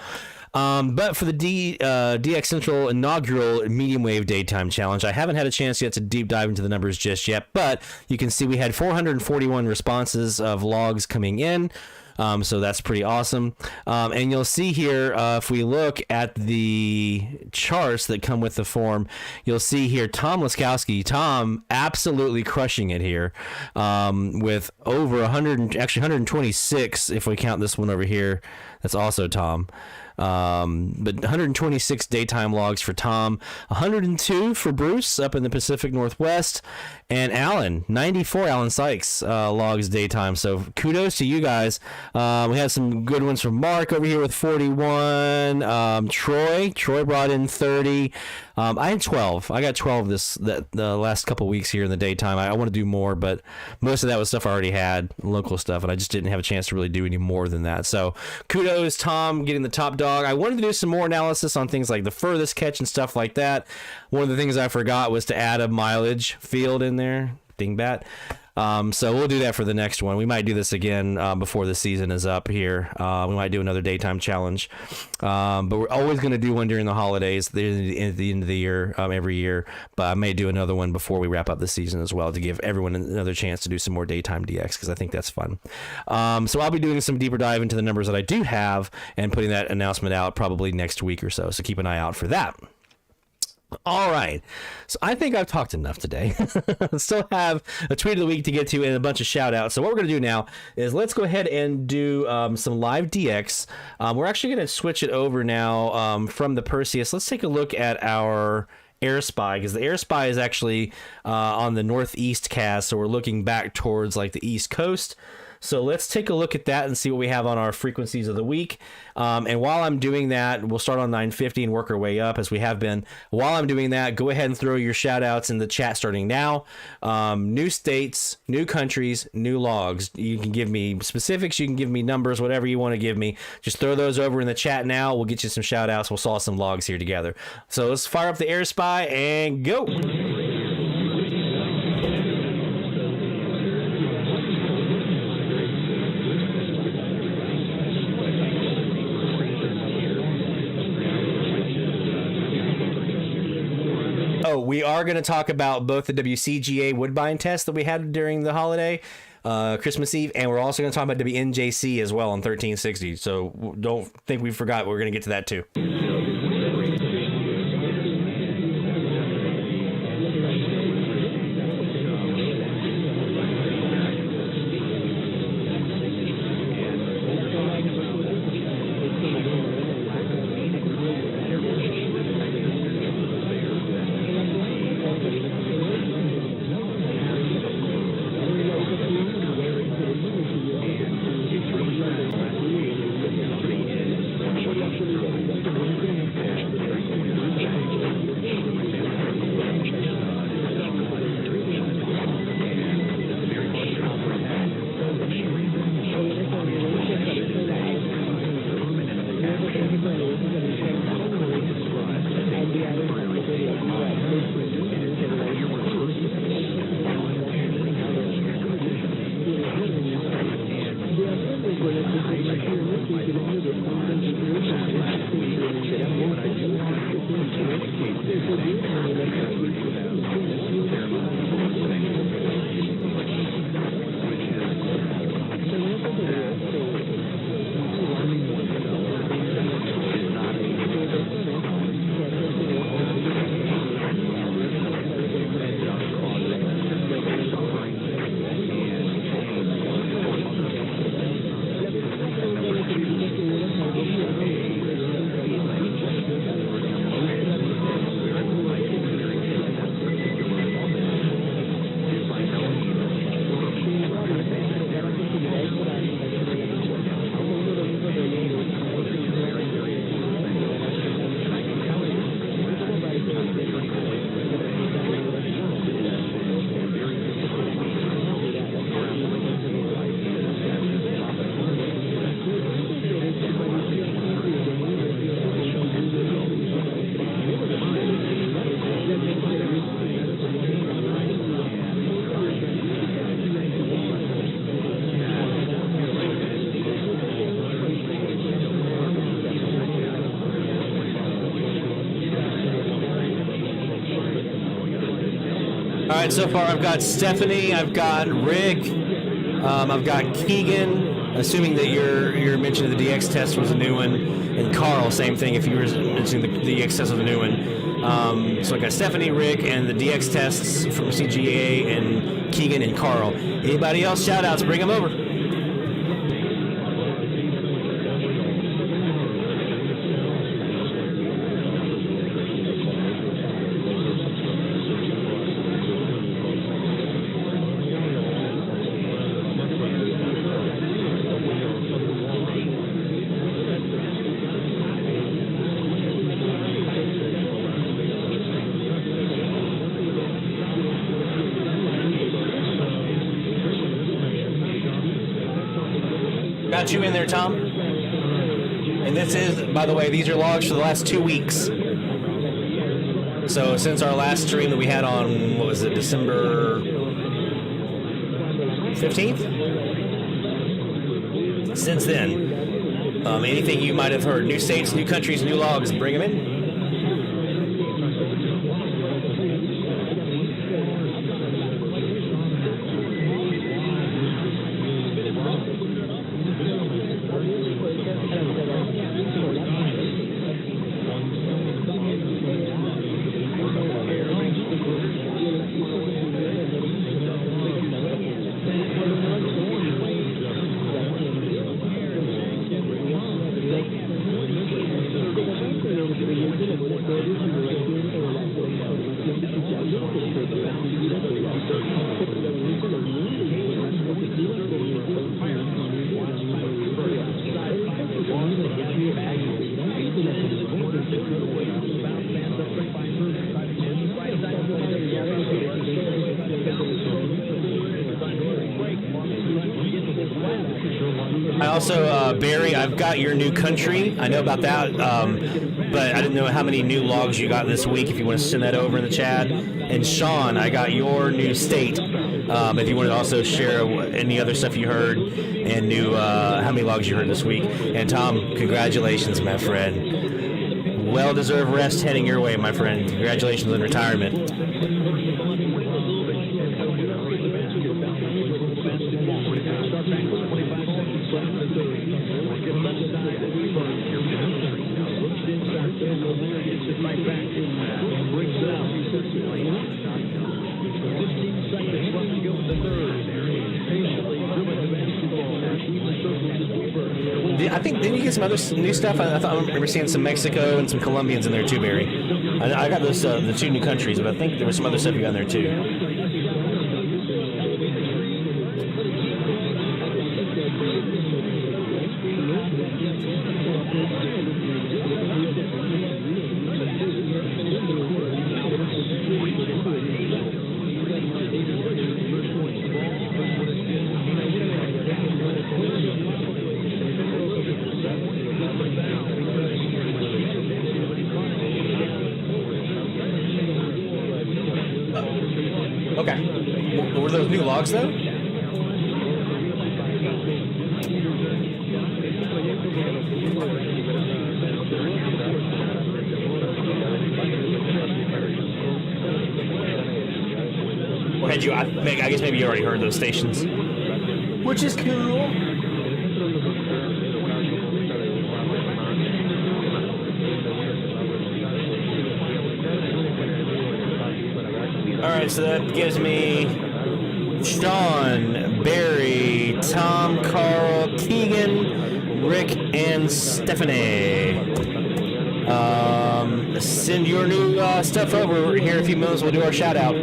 But for the DX Central inaugural medium wave daytime challenge, I haven't had a chance yet to deep dive into the numbers just yet, but you can see we had 441 responses of logs coming in. So that's pretty awesome. And you'll see here, if we look at the charts that come with the form, you'll see here Tom Laskowski. Tom absolutely crushing it here with over 100, actually 126 if we count this one over here. That's also Tom. But 126 daytime logs for Tom, 102 for Bruce up in the Pacific Northwest, and Alan, 94 Alan Sykes logs daytime. So kudos to you guys. We had some good ones from Mark over here with 41. Troy brought in 30. I had 12. I got 12 the last couple weeks here in the daytime. I want to do more, but most of that was stuff I already had, local stuff, and I just didn't have a chance to really do any more than that. So kudos, Tom, getting the top dog. I wanted to do some more analysis on things like the furthest catch and stuff like that. One of the things I forgot was to add a mileage field in there. Dingbat. So we'll do that for the next one. We might do this again before the season is up here. We might do another daytime challenge. But we're always going to do one during the holidays at the end of the year, every year. But I may do another one before we wrap up the season as well to give everyone another chance to do some more daytime DX because I think that's fun. So I'll be doing some deeper dive into the numbers that I do have and putting that announcement out probably next week or so. So keep an eye out for that. All right, so I think I've talked enough today. Still have a tweet of the week to get to and a bunch of shout outs. So what we're going to do now is let's go ahead and do some live DX. We're actually going to switch it over now from the Perseus. Let's take a look at our AirSpy, because the AirSpy is actually on the northeast cast, so we're looking back towards like the east coast. So let's take a look at that and see what we have on our frequencies of the week. And while I'm doing that, we'll start on 950 and work our way up as we have been. While I'm doing that, go ahead and throw your shout outs in the chat starting now. New states, new countries, new logs. You can give me specifics, you can give me numbers, whatever you want to give me. Just throw those over in the chat now. We'll get you some shout outs. We'll saw some logs here together. So let's fire up the Air Spy and go. Oh, we are going to talk about both the WCGA Woodbine test that we had during the holiday, Christmas Eve, and we're also going to talk about WNJC as well on 1360. So don't think we forgot. We're going to get to that too. All right, so far I've got Stephanie, I've got Rick, I've got Keegan, assuming that you're mentioning the DX test was a new one, and Carl, same thing if you were mentioning the DX test was a new one. So I got Stephanie, Rick, and the DX tests from CGA, and Keegan and Carl. Anybody else? Shout outs, bring them over. Got you in there, Tom. And this is, by the way, these are logs for the last 2 weeks. So since our last stream that we had on, what was it, December 15th? Since then, anything you might have heard, new states, new countries, new logs, bring them in. I also, Barry, I've got your new country. I know about that, but I didn't know how many new logs you got this week, if you want to send that over in the chat. And Sean, I got your new state, if you want to also share any other stuff you heard and new how many logs you heard this week. And Tom, congratulations, my friend. Well-deserved rest heading your way, my friend. Congratulations on retirement. I think, didn't you get some other new stuff? I thought I remember seeing some Mexico and some Colombians in there too, Barry. I got those the 2 new countries, but I think there was some other stuff you got in there too. Okay. Were those new logs though? Or had you? I guess maybe you already heard those stations, which is cool. All right, so that gives me Sean, Barry, Tom, Carl, Keegan, Rick, and Stephanie. Send your new stuff over here in a few minutes. We'll do our shout out.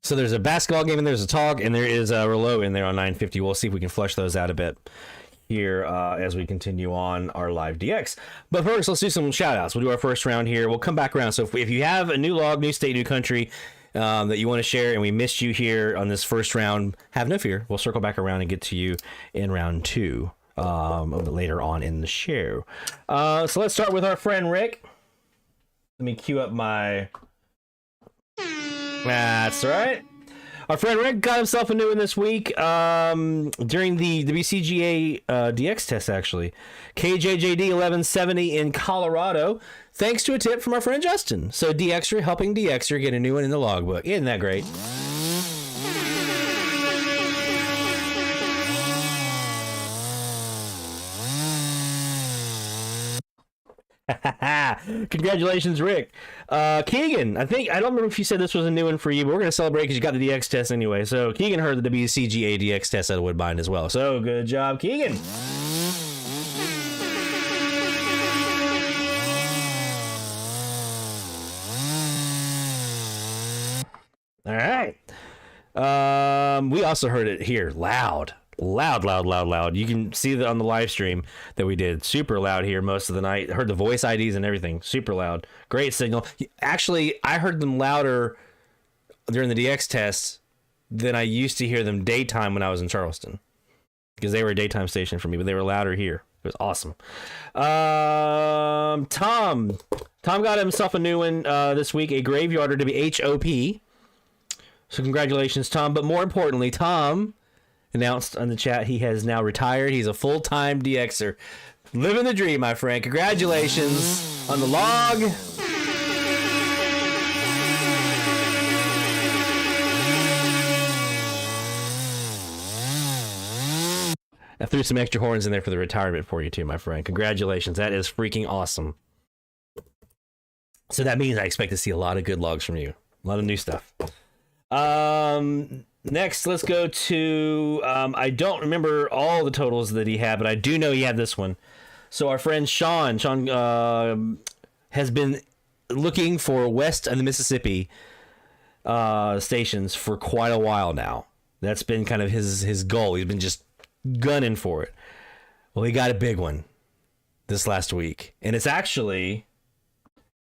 So there's a basketball game and there's a TOG and there is a Relo in there on 950. We'll see if we can flesh those out a bit here as we continue on our live DX. But first, let's do some shout outs. We'll do our first round here. We'll come back around. So if you have a new log, new state, new country that you want to share and we missed you here on this first round, have no fear. We'll circle back around and get to you in round 2 a little bit later on in the show. So let's start with our friend Rick. Let me cue up my... That's right. Our friend Rick got himself a new one this week during the WCGA DX test, actually. KJJD 1170 in Colorado, thanks to a tip from our friend Justin. So DXer helping DXer get a new one in the logbook. Isn't that great? Congratulations, Rick. Keegan, I don't remember if you said this was a new one for you, but we're going to celebrate because you got the DX test anyway. So Keegan heard the WCGA DX test at Woodbine as well. So good job, Keegan. All right. We also heard it here, loud. You can see that on the live stream that we did. Super loud here most of the night. Heard the voice IDs and everything. Super loud. Great signal. Actually, I heard them louder during the DX tests than I used to hear them daytime when I was in Charleston, because they were a daytime station for me, but they were louder here. It was awesome. Tom got himself a new one this week, a Graveyarder WHOP. So congratulations, Tom. But more importantly, Tom announced on the chat he has now retired. He's a full-time DXer. Living the dream, my friend. Congratulations on the log. I threw some extra horns in there for the retirement for you too, my friend. Congratulations. That is freaking awesome. So that means I expect to see a lot of good logs from you. A lot of new stuff. Next, let's go to, I don't remember all the totals that he had, but I do know he had this one. So our friend Sean has been looking for west of the Mississippi stations for quite a while now. That's been kind of his goal. He's been just gunning for it. Well, he got a big one this last week. And it's actually,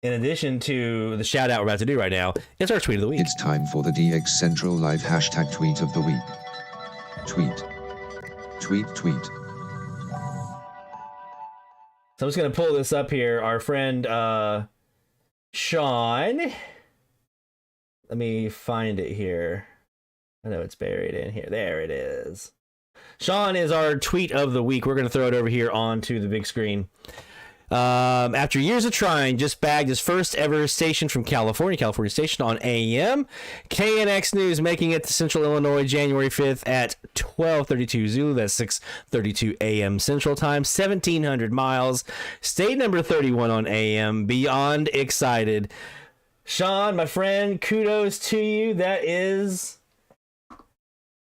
in addition to the shout out we're about to do right now, it's our tweet of the week.
It's time for the DX Central Live hashtag tweet of the week. Tweet.
So I'm just going to pull this up here. Our friend Sean. Let me find it here. I know it's buried in here. There it is. Sean is our tweet of the week. We're going to throw it over here onto the big screen. After years of trying, just bagged his first ever station from California station on AM. KNX News making it to Central Illinois January 5th at 12:32 Zulu. That's 6:32 AM Central Time. 1,700 miles. State number 31 on AM. Beyond excited. Sean, my friend, kudos to you. That is,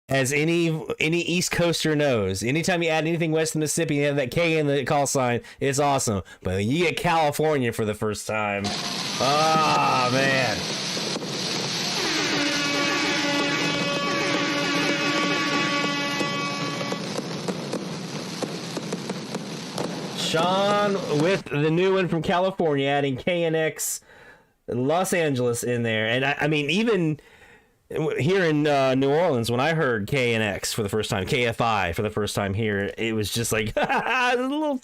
as any East Coaster knows, anytime you add anything west of Mississippi, you have that K in the call sign, it's awesome. But when you get California for the first time, ah, man. Sean with the new one from California, adding KNX Los Angeles in there. And I mean, even here in New Orleans, when I heard KNX for the first time, KFI for the first time here, it was just like a little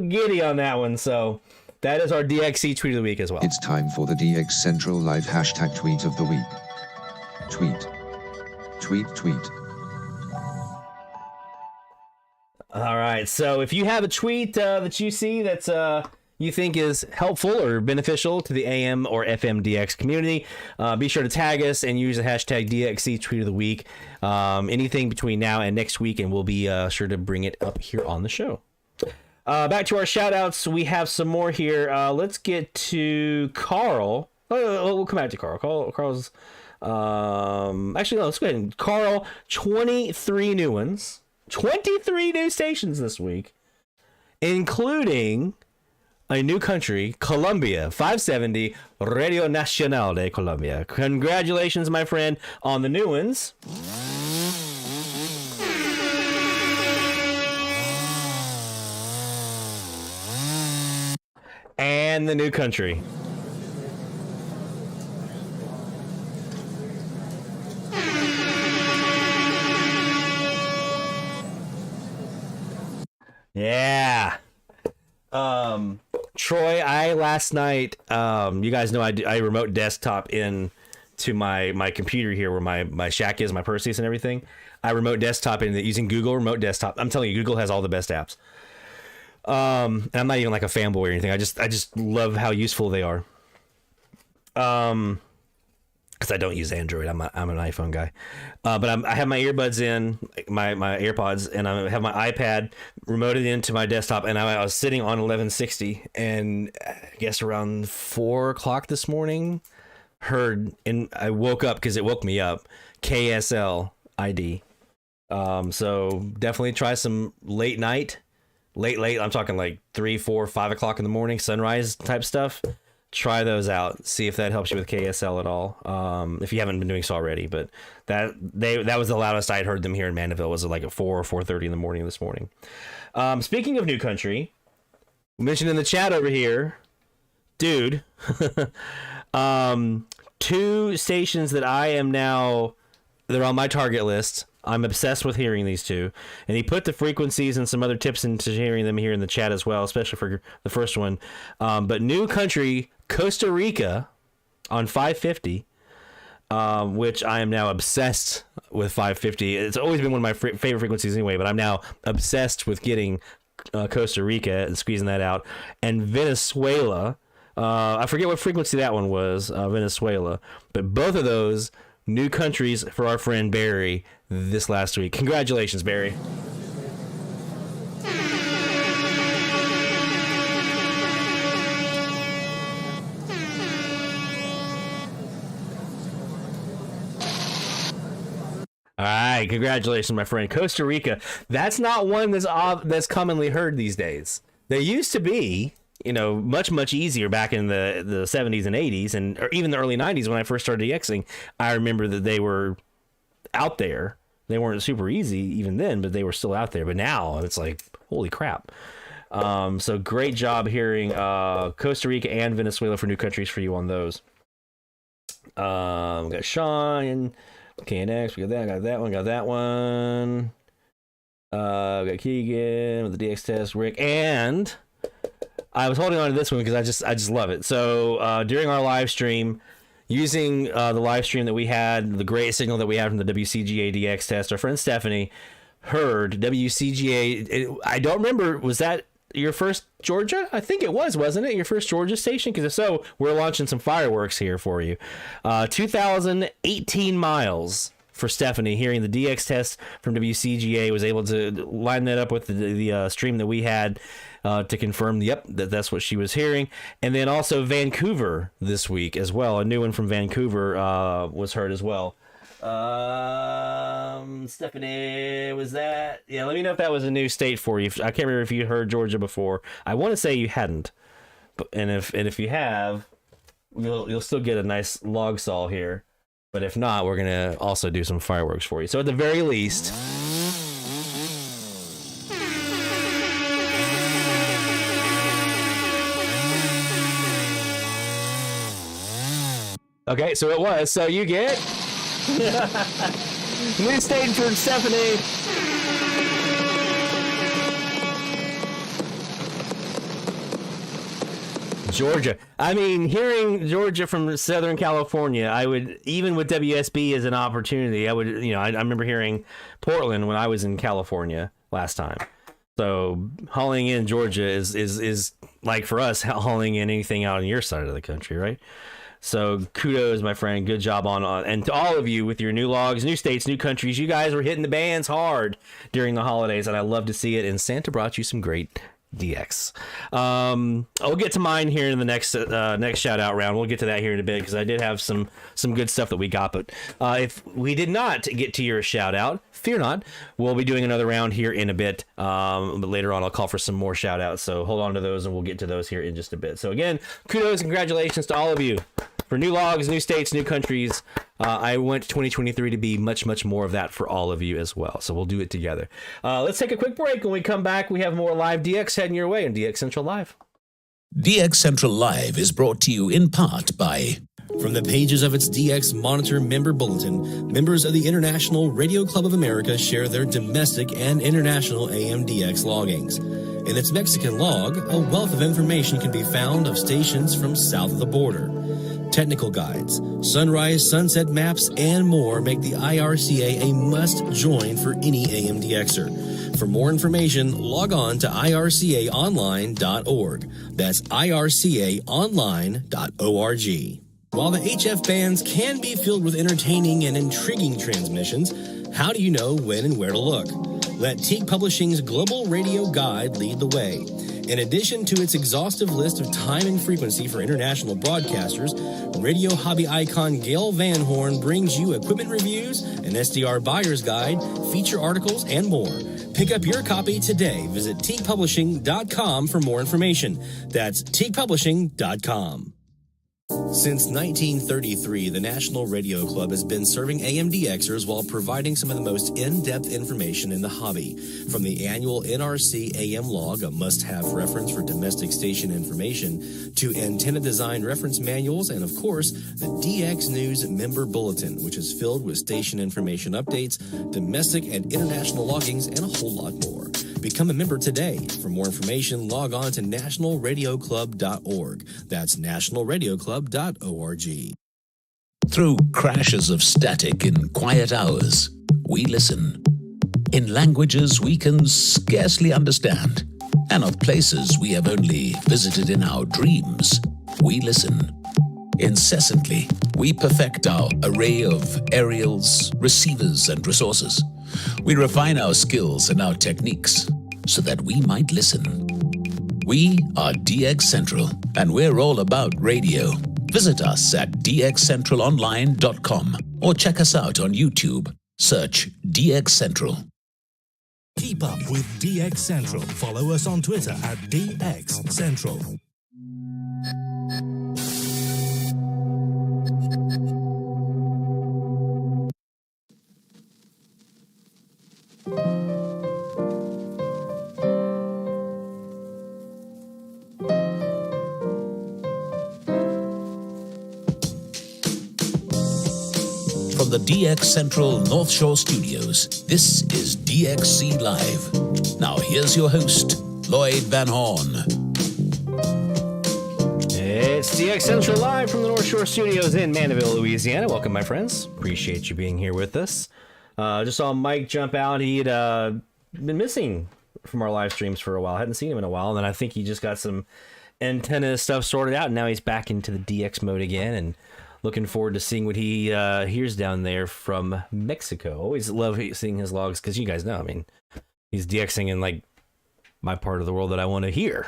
giddy on that one. So that is our DXC tweet of the week as well.
It's time for the DX Central Live hashtag tweet of the week. Tweet.
All right. So if you have a tweet that you see that's you think is helpful or beneficial to the AM or FM DX community, be sure to tag us and use the hashtag DXC tweet of the week. Anything between now and next week, and we'll be sure to bring it up here on the show. Back to our shout outs. We have some more here. Let's get to Carl. We'll come back to Carl. Carl's actually, no, let's go ahead. Carl, 23 new ones. 23 new stations this week, including a new country, Colombia, 570 Radio Nacional de Colombia. Congratulations, my friend, on the new ones. And the new country. Yeah. Troy, last night, you guys know I remote desktop in to my computer here where my shack is, my Perseus and everything. I remote desktop in using Google Remote Desktop. I'm telling you, Google has all the best apps. And I'm not even like a fanboy or anything. I just love how useful they are. Because I don't use Android. I'm an iPhone guy. But I have my earbuds in, my AirPods, and I have my iPad remoted into my desktop, and I was sitting on 1160, and I guess around 4 o'clock this morning, and I woke up because it woke me up, KSL ID. So definitely try some late, I'm talking like 3, 4, 5 o'clock in the morning, sunrise type stuff. try those out. See if that helps you with KSL at all. If you haven't been doing so already, but that was the loudest I'd heard them here in Mandeville. Was like at 4 or 4:30 in the morning this morning. Speaking of New Country, mentioned in the chat over here, dude. 2 stations that I am now, they're on my target list. I'm obsessed with hearing these 2. And he put the frequencies and some other tips into hearing them here in the chat as well, especially for the first one. But New Country, Costa Rica on 550, which I am now obsessed with 550. It's always been one of my favorite frequencies anyway, but I'm now obsessed with getting Costa Rica and squeezing that out. And Venezuela, I forget what frequency that one was, Venezuela. But both of those new countries for our friend Barry this last week. Congratulations, Barry. All right, congratulations, my friend. Costa Rica. That's not one that's commonly heard these days. They used to be, much easier back in the 70s and 80s, or even the early 90s when I first started DXing. I remember that they were out there. They weren't super easy even then, but they were still out there. But now it's like, holy crap. So great job hearing Costa Rica and Venezuela for new countries for you on those. We got Sean, KNX, we got that one. We got Keegan with the DX test, Rick, and I was holding on to this one because I just love it. So during our live stream, using the live stream that we had, the great signal that we had from the WCGA DX test, our friend Stephanie heard WCGA. I don't remember, was that your first Georgia? I think it was, wasn't it? Your first Georgia station? Because if so, we're launching some fireworks here for you. 2,018 miles for Stephanie, hearing the DX test from WCGA, was able to line that up with the stream that we had to confirm, that's what she was hearing. And then also Vancouver this week as well. A new one from Vancouver was heard as well. Stephanie, was that? Yeah, let me know if that was a new state for you. I can't remember if you heard Georgia before. I want to say you hadn't, and if you have, you'll still get a nice log saw here. But if not, we're gonna also do some fireworks for you. So at the very least, okay, so it was. So you get new state for Stephanie. Georgia. I mean, hearing Georgia from Southern California, I would, even with WSB as an opportunity, I would, I remember hearing Portland when I was in California last time. So hauling in Georgia is like for us hauling in anything out on your side of the country, right? So kudos, my friend. Good job on and to all of you with your new logs, new states, new countries. You guys were hitting the bands hard during the holidays, and I love to see it. And Santa brought you some great DX. I'll get to mine here in the next shout out round. We'll get to that here in a bit because I did have some good stuff that we got. But if we did not get to your shout out, fear not. We'll be doing another round here in a bit. But later on, I'll call for some more shout outs. So hold on to those and we'll get to those here in just a bit. So again, kudos and congratulations to all of you for new logs, new states, new countries. I want 2023 to be much, much more of that for all of you as well. So we'll do it together. Let's take a quick break. When we come back, we have more live DX heading your way on DX Central Live.
DX Central Live is brought to you in part by...
From the pages of its DX Monitor member bulletin, members of the International Radio Club of America share their domestic and international AM/DX loggings. In its Mexican log, a wealth of information can be found of stations from south of the border. Technical guides, sunrise, sunset maps, and more make the IRCA a must-join for any AM/DXer. For more information, log on to ircaonline.org. That's ircaonline.org. While the HF bands can be filled with entertaining and intriguing transmissions, how do you know when and where to look? Let Teague Publishing's Global Radio Guide lead the way. In addition to its exhaustive list of time and frequency for international broadcasters, radio hobby icon Gail Van Horn brings you equipment reviews, an SDR buyer's guide, feature articles, and more. Pick up your copy today. Visit teaguepublishing.com for more information. That's teaguepublishing.com. Since 1933, the National Radio Club has been serving AMDXers while providing some of the most in-depth information in the hobby. From the annual NRC AM log, a must-have reference for domestic station information, to antenna design reference manuals, and of course, the DX News Member Bulletin, which is filled with station information updates, domestic and international loggings, and a whole lot more. Become a member today. For more information, log on to nationalradioclub.org. That's nationalradioclub.org.
Through crashes of static in quiet hours, we listen. In languages we can scarcely understand, and of places we have only visited in our dreams, we listen. Incessantly, we perfect our array of aerials, receivers, and resources. We refine our skills and our techniques so that we might listen. We are DX Central, and we're all about radio. Visit us at dxcentralonline.com or check us out on YouTube. Search DX Central.
Keep up with DX Central. Follow us on Twitter at DX Central.
From the DX Central North Shore Studios, this is DXC Live. Now here's your host, Lloyd Van Horn.
It's DX Central Live from the North Shore Studios in Mandeville, Louisiana. Welcome, my friends. Appreciate you being here with us. Just saw Mike jump out. He had been missing from our live streams for a while. Hadn't seen him in a while, and then I think he just got some antenna stuff sorted out, and now he's back into the DX mode again, and looking forward to seeing what he hears down there from Mexico. Always love seeing his logs, because you guys know, I mean, he's DXing in, like, my part of the world that I want to hear.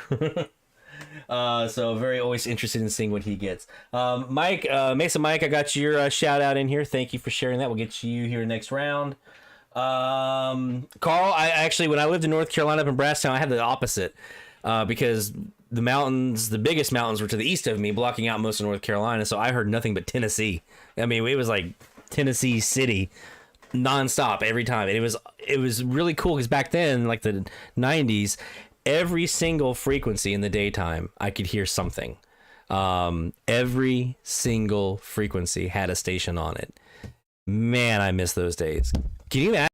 So very always interested in seeing what he gets. Mike, Mesa Mike, I got your shout out in here. Thank you for sharing that. We'll get you here next round. Carl, I actually, when I lived in North Carolina up in Brasstown, I had the opposite, because the mountains, the biggest mountains, were to the east of me, blocking out most of North Carolina. So I heard nothing but Tennessee. I mean, it was like Tennessee City nonstop every time. And it was really cool, because back then, like the 90s, every single frequency in the daytime, I could hear something. Every single frequency had a station on it. Man, I miss those days. Can you imagine?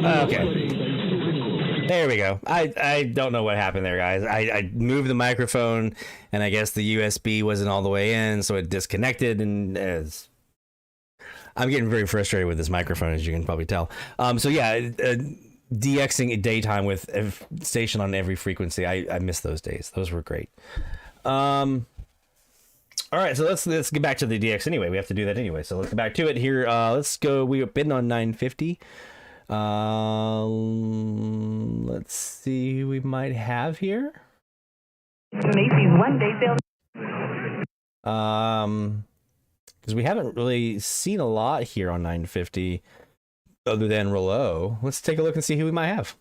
Okay. There we go. I don't know what happened there, guys. I moved the microphone, and I guess the USB wasn't all the way in, so it disconnected, and I'm getting very frustrated with this microphone, as you can probably tell. So yeah, DXing daytime with a station on every frequency. I miss those days. Those were great. All right, so let's get back to the DX anyway. We have to do that anyway. So let's get back to it here. Let's go. We've been on 950. Let's see who we might have here.
Macy's one-day sale.
Because we haven't really seen a lot here on 950 other than Rouleau. Let's take a look and see who we might have.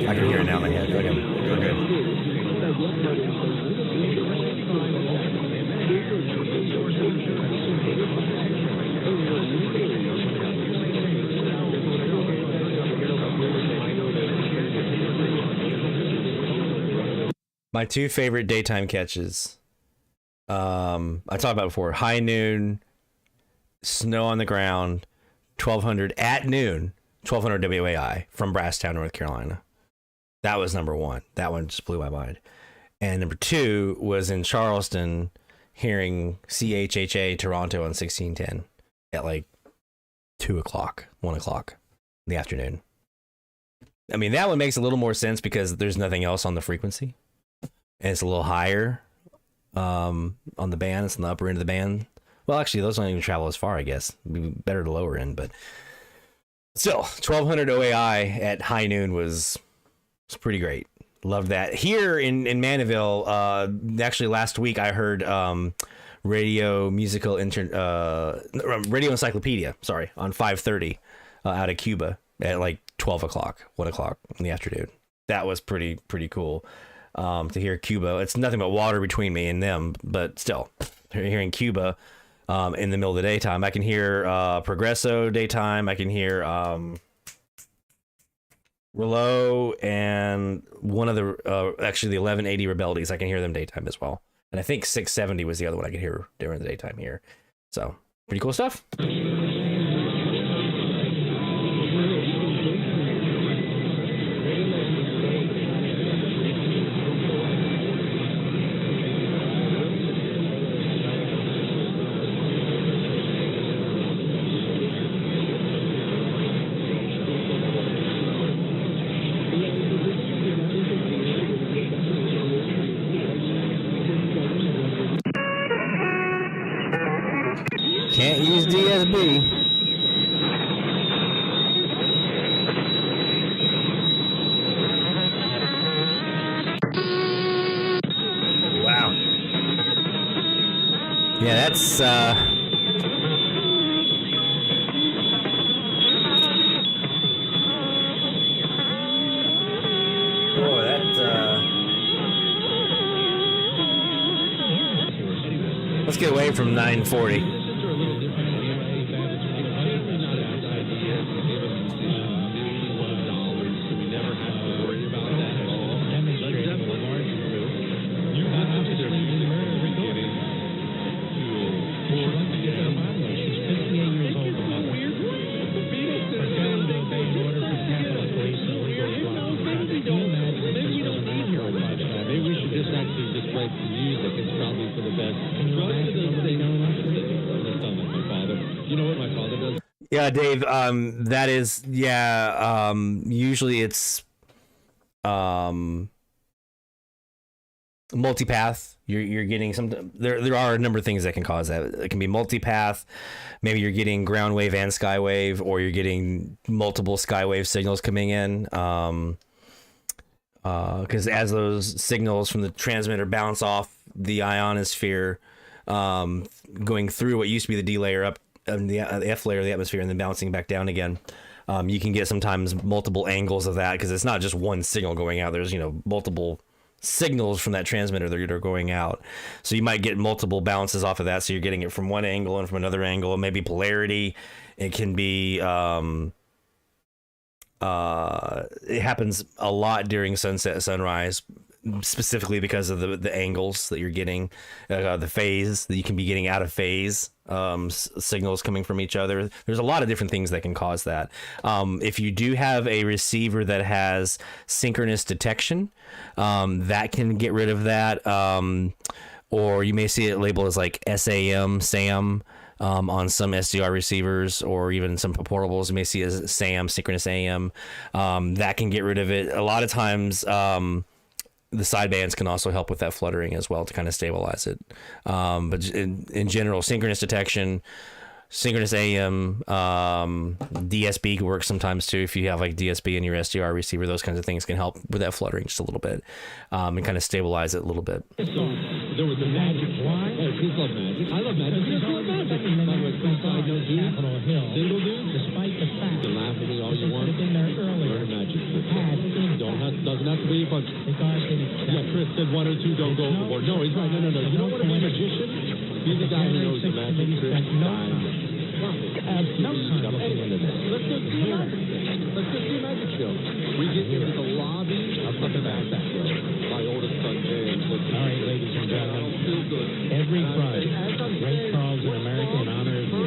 I can hear it now in my head. Okay, we're good. My two favorite daytime catches. I talked about before. High noon, snow on the ground, 1200 at noon, 1200 WAI from Brasstown, North Carolina. That was number one. That one just blew my mind. And number two was in Charleston, hearing CHHA Toronto on 1610 at like 2 o'clock, 1 o'clock in the afternoon. I mean, that one makes a little more sense because there's nothing else on the frequency. And it's a little higher on the band. It's on the upper end of the band. Well, actually, those don't even travel as far, I guess. It'd be better to lower end, but still, 1200 OAI at high noon was pretty great. Love that. Here in Mandeville, actually last week I heard Radio Encyclopedia, sorry, on 5:30 out of Cuba at like 12 o'clock, 1 o'clock in the afternoon. That was pretty cool to hear Cuba. It's nothing but water between me and them, but still, hearing Cuba in the middle of the daytime. I can hear Progresso daytime. I can hear Rouleau and one of the actually the 1180 Rebeldes. I can hear them daytime as well. And I think 670 was the other one I could hear during the daytime here. So pretty cool stuff. Can't use DSB. Wow. Yeah, that's boy, that let's get away from 940. Yeah, Dave, that is, usually it's multipath. You're getting some, there are a number of things that can cause that. It can be multipath. Maybe you're getting ground wave and skywave, or you're getting multiple skywave signals coming in. Because as those signals from the transmitter bounce off the ionosphere, going through what used to be the D layer up the F layer of the atmosphere and then bouncing back down again, You can get sometimes multiple angles of that because it's not just one signal going out. There's, multiple signals from that transmitter that are going out. So you might get multiple bounces off of that. So you're getting it from one angle and from another angle, and maybe polarity. It can be, it happens a lot during sunset, sunrise, specifically because of the angles that you're getting, the phase that you can be getting out of phase, signals coming from each other. There's a lot of different things that can cause that. If you do have a receiver that has synchronous detection, that can get rid of that. Or you may see it labeled as like SAM, on some SDR receivers, or even some portables. You may see it as SAM, synchronous AM. That can get rid of it. A lot of times, the sidebands can also help with that fluttering as well to kind of stabilize it. But in general, synchronous detection, synchronous AM, DSB can work sometimes too. If you have like DSB in your SDR receiver, those kinds of things can help with that fluttering just a little bit, and kind of stabilize it a little bit.
There was a magic why? Oh, kids love magic. I love magic. You love magic. By the way, Capitol Hill. Single dude? Despite the fact. You can laugh at me all you want. Been there earlier. Learn magic. Doesn't have to be, but yeah, Chris said one or two don't go overboard. No, he's right. No. You don't want to be a magician? Be the guy who knows the magic, Chris. Absolutely. Let's go see a magic. Let's go see a magic show. We get into the lobby of the back show. My oldest son, James. All right, ladies and gentlemen. Feel good. Every Friday, Ray Charles in America in honor of you.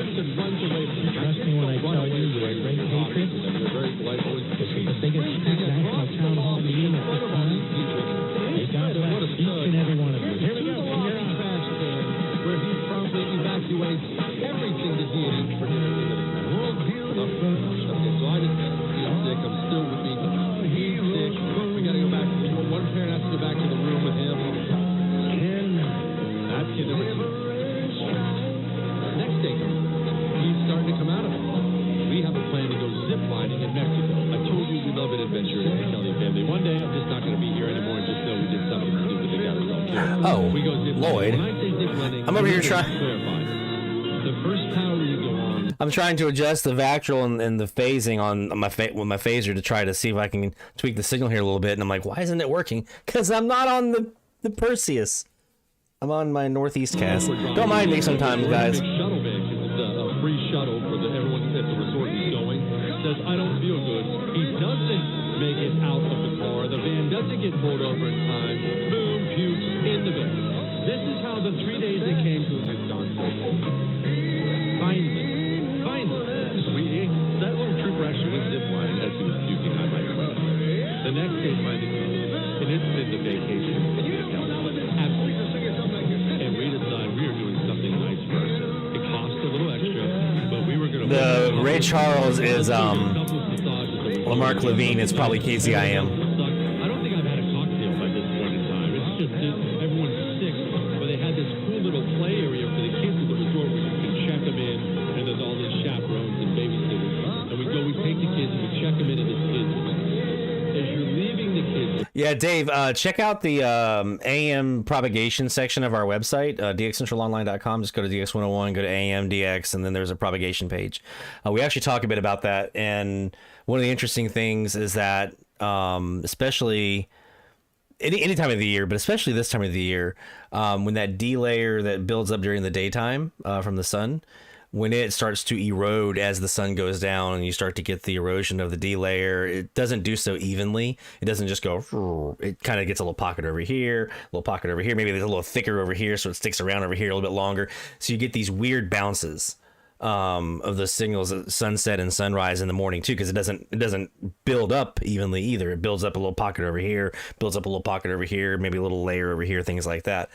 Trust me when I tell you, you're a great patriot. You're very delightful. This is the biggest national town hall meeting at this time. May God bless each and every one of you. Here we go. Here on where he promptly evacuates everything that he had eaten for dinner. Okay, so I just he's sick. I'm still with me. He's sick. We got to go back. One parent has to go back to the room with him. That's kid number 2. Next day, he's starting to come out of it. We have a plan to go zip lining in Mexico. I told you we love an adventure in the Kelly family. One day I'm just not going to be here anymore and just know we did something stupid that got ourselves killed.
Oh,
we go zip
Lloyd.
When I say zip lining,
I'm over here trying.
The first tower you go on.
I'm trying to adjust the vactrol and the phasing on my with my phaser to try to see if I can tweak the signal here a little bit. And I'm like, why isn't it working? Because I'm not on the Perseus. I'm on my Northeast cast. Don't mind me sometimes, guys.
Shuttle van, a free shuttle for everyone at the resort is going. Says, I don't feel good. He doesn't make it out of the car. The van doesn't get pulled over in time. Boom, puke, in the van. This is how the 3 days it came to have gone. Finally, that little trooper actually went zip lining as he was puking on my phone. The next day finally comes, and it's been the vacation. And we decided we were doing something nice first. It cost a little extra, but we were going to...
The Ray Charles is Lamarck Levine. It's probably KZIM.
I don't think I've had a cocktail by this point in time. It's just everyone's sick, but they had this cool little play area for the kids at the resort where you can check them in, and there's all these chaperones and babysitters. And we take the kids and we check them into this kids. As you're leaving the kids...
Yeah, Dave, check out the AM propagation section of our website, dxcentralonline.com. Just go to DX101, go to AM, DX, and then there's a propagation page. We actually talk a bit about that, and one of the interesting things is that, especially any time of the year, but especially this time of the year, when that D layer that builds up during the daytime from the sun, when it starts to erode as the sun goes down and you start to get the erosion of the D layer, it doesn't do so evenly. It doesn't just go, it kind of gets a little pocket over here, a little pocket over here. Maybe it's a little thicker over here, so it sticks around over here a little bit longer. So you get these weird bounces of the signals at sunset and sunrise in the morning too, because it doesn't build up evenly either. It builds up a little pocket over here, builds up a little pocket over here, maybe a little layer over here, things like that.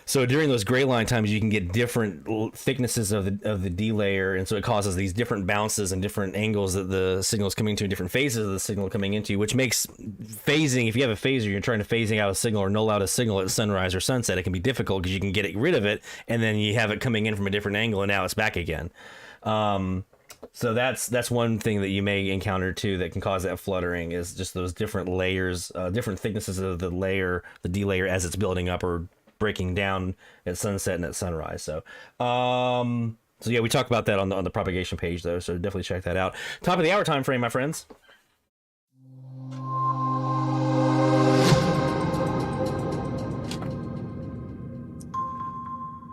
So during those gray line times, you can get different thicknesses of the D layer, and so it causes these different bounces and different angles that the signal is coming to, different phases of the signal coming into, which makes phasing, if you have a phaser, you're trying to phasing out a signal or null out a signal at sunrise or sunset, it can be difficult because you can get rid of it, and then you have it coming in from a different angle, and now it's back again. So that's one thing that you may encounter too that can cause that fluttering, is just those different layers, different thicknesses of the layer, the D layer as it's building up or breaking down at sunset and at sunrise. So So yeah, we talk about that on the propagation page though, so definitely check that out. Top of the hour time frame, my friends.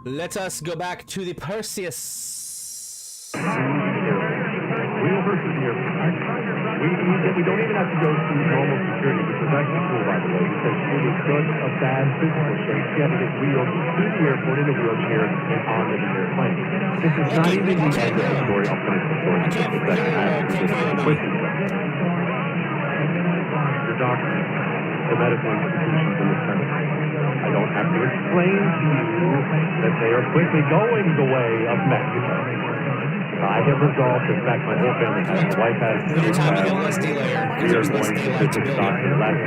Let us go back to the Perseus.
Real persevere. We don't even have to go through normal security, which is actually cool, by the way, because she was such a bad physical shape. She had to get wheeled to the airport in a wheelchair and onto the airplane. This is not even the end of the story. I'll finish the story in just a second. I have to just quickly. Your doctors, the medical institutions in this country. I don't have to explain to you that they are quickly going the way of Mexico. I have resolved, in fact, my whole family has. My wife has.
Anytime you get less delay,
we are going to visit the doctor less.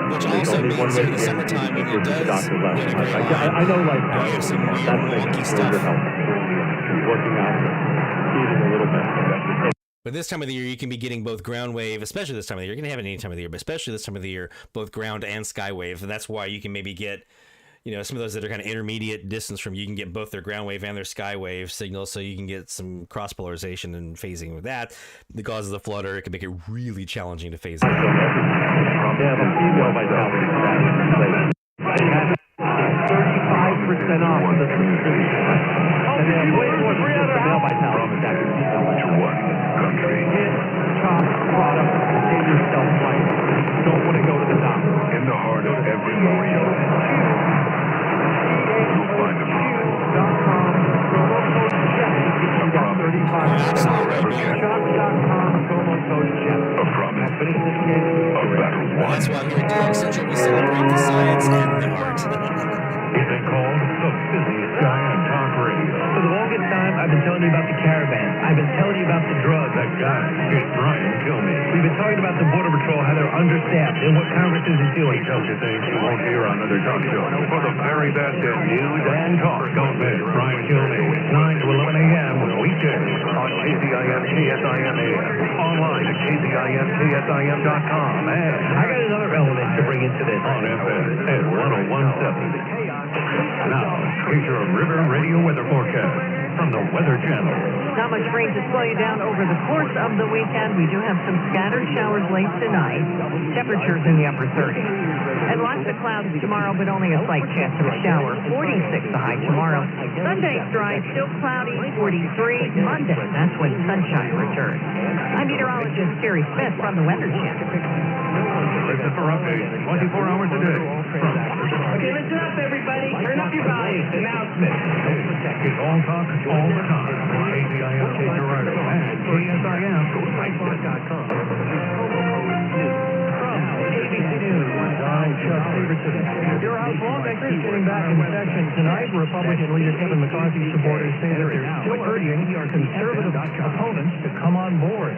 Which also means in the summertime when it does
I know life happens. That's making sure your health. She's working out, eating a little bit.
But this time of the year, you can be getting both ground wave, especially this time of the year. You're going to have it any time of the year, but especially this time of the year, both ground and sky wave. And that's why you can maybe get, you know, some of those that are kind of intermediate distance from you can get both their ground wave and their sky wave signals, so you can get some cross polarization and phasing with that. The cause of the flutter, it can make it really challenging to phase out.
Yeah, the female vitality is 35% off of the season. And then the male vitality is actually female. Hit, chop, product, save yourself life. Don't want to go to the doctor.
In the heart of every warrior, you'll find a
Shop.com, promo code JET. You got 35%. Shop.com, promo code JET.
A promise.
Finish this game.
A battle won.
That's why here at DX Central we celebrate the science and the art.
We've been called the busiest guy on talk radio.
For the longest time, I've been telling you about the caravan. I've been telling you about the drugs.
That guy is Brian Kilmeade.
We've been talking about the Border Patrol, how they're understaffed, and what Congress isn't doing.
He tells you things you won't hear on other talk shows. For the very best in news and talk, don't miss Brian Kilmeade, 9 to 11 a.m. weekdays on KZIM KSIM AM, online at KZIM-KSIM.com, and
I got another element to bring into this.
on FM at 101.7. Now, here's your River Radio weather forecast from the Weather Channel.
Not much rain to slow you down over the course of the weekend. We do have some scattered showers late tonight. Temperatures in the upper 30s. And lots of clouds tomorrow, but only a slight chance of a shower. 46 the high tomorrow. Sunday dry, still cloudy, 43. Monday, that's when sunshine returns. I'm meteorologist Terry Smith from the Weather Channel.
Listen for updates 24 hours a day.
Okay, listen up, everybody. Turn up your volume. Announcement.
It's all talk all the time. KZIM Colorado and KSIM.
From ABC News, I'm Chuck Davidson. Your House lawmakers getting back in session tonight. Republican leader Kevin McCarthy's supporters say that they're still urging conservative opponents to come on board.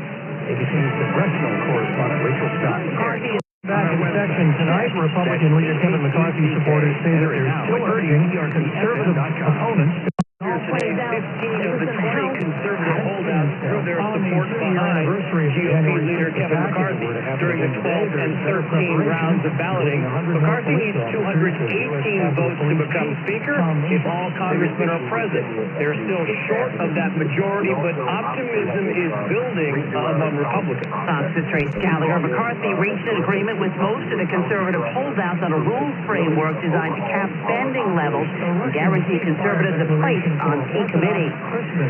ABC's congressional correspondent Rachel Scott. McCarthy is back in session tonight. Republican leader Kevin McCarthy's supporters say that they're still urging conservative opponents to
15
of the 20 conservative holdouts threw their support behind GOP leader Kevin McCarthy during the 12 and 13 rounds of balloting. McCarthy needs 218 votes to become Speaker if all congressmen are present. They're still short of that majority, but optimism is building among Republicans.
Fox 's Trace Gallagher. McCarthy reached an agreement with most of the conservative holdouts on a rules framework designed to cap spending levels and guarantee conservatives a place on key committees.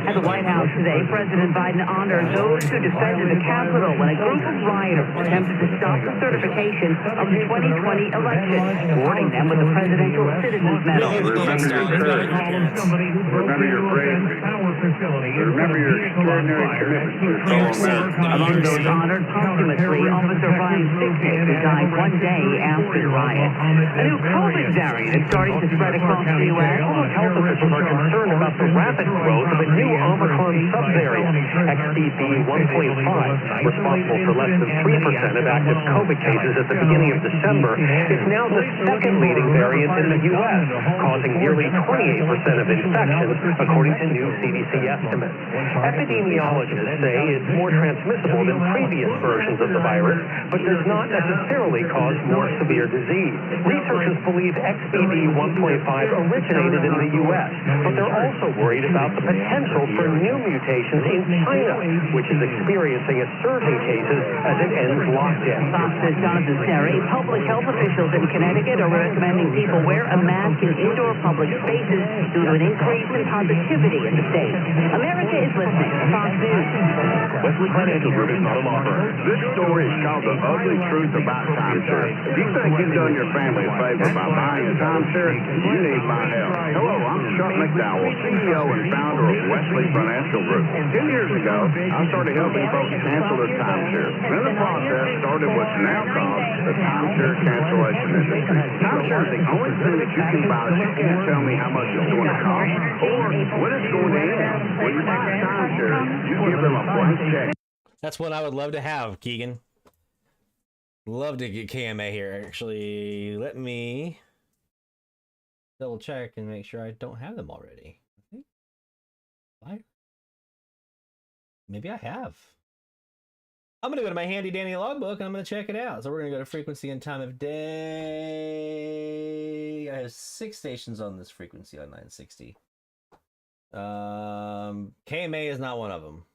At the White House today, President Biden honored those who defended the Capitol when a group of rioters attempted to stop the certification of the 2020 election, awarding them with the Presidential Citizens Medal.
Remember your bravery. Remember your extraordinary commitment to your fellow man.
Among those honored posthumously, Officer Brian Sicknick, who died one day after the riot. A new COVID variant is starting to spread across the U.S.
Health officials are concerned about the rapid growth of a new Omicron subvariant, XBB 1.5, responsible for less
than 3% of active COVID cases at the beginning of December, is now the second leading variant in the U.S., causing nearly 28% of infections, according to new CDC estimates. Epidemiologists say it's more transmissible than previous versions of the virus, but does not necessarily cause more severe disease. Researchers believe XBB 1.5 originated in the U.S., but they're also worried about the potential for new mutations in China, which is experiencing a surge in cases as it ends lockdown.
Fox says Jonathan Terry, public health officials in Connecticut are recommending people wear a mask in indoor public spaces due to an increase in positivity in the state. America is listening to Fox News.
Westwood Financial Group is not a law firm. This story is called The Ugly Truth About Timeshare. If you think you've done your family a favor by buying a timeshare, you need my help. Hello, I'm Chuck McDowell, CEO and founder of Wesley Financial Group. 10 years ago, I started helping folks cancel their timeshare. In the process, started what's now called the timeshare cancellation industry. Timeshare is the only thing that you can buy that you can't tell me how much it's going to cost or when it's going to end. When you buy a timeshare, you give them a blank check.
That's what I would love to have, Keegan. Love to get KMA here. Actually, let me double check and make sure I don't have them already. Why? Maybe I have. I'm going to go to my handy dandy logbook and I'm going to check it out. So we're going to go to frequency and time of day. I have 6 stations on this frequency on 960. KMA is not one of them.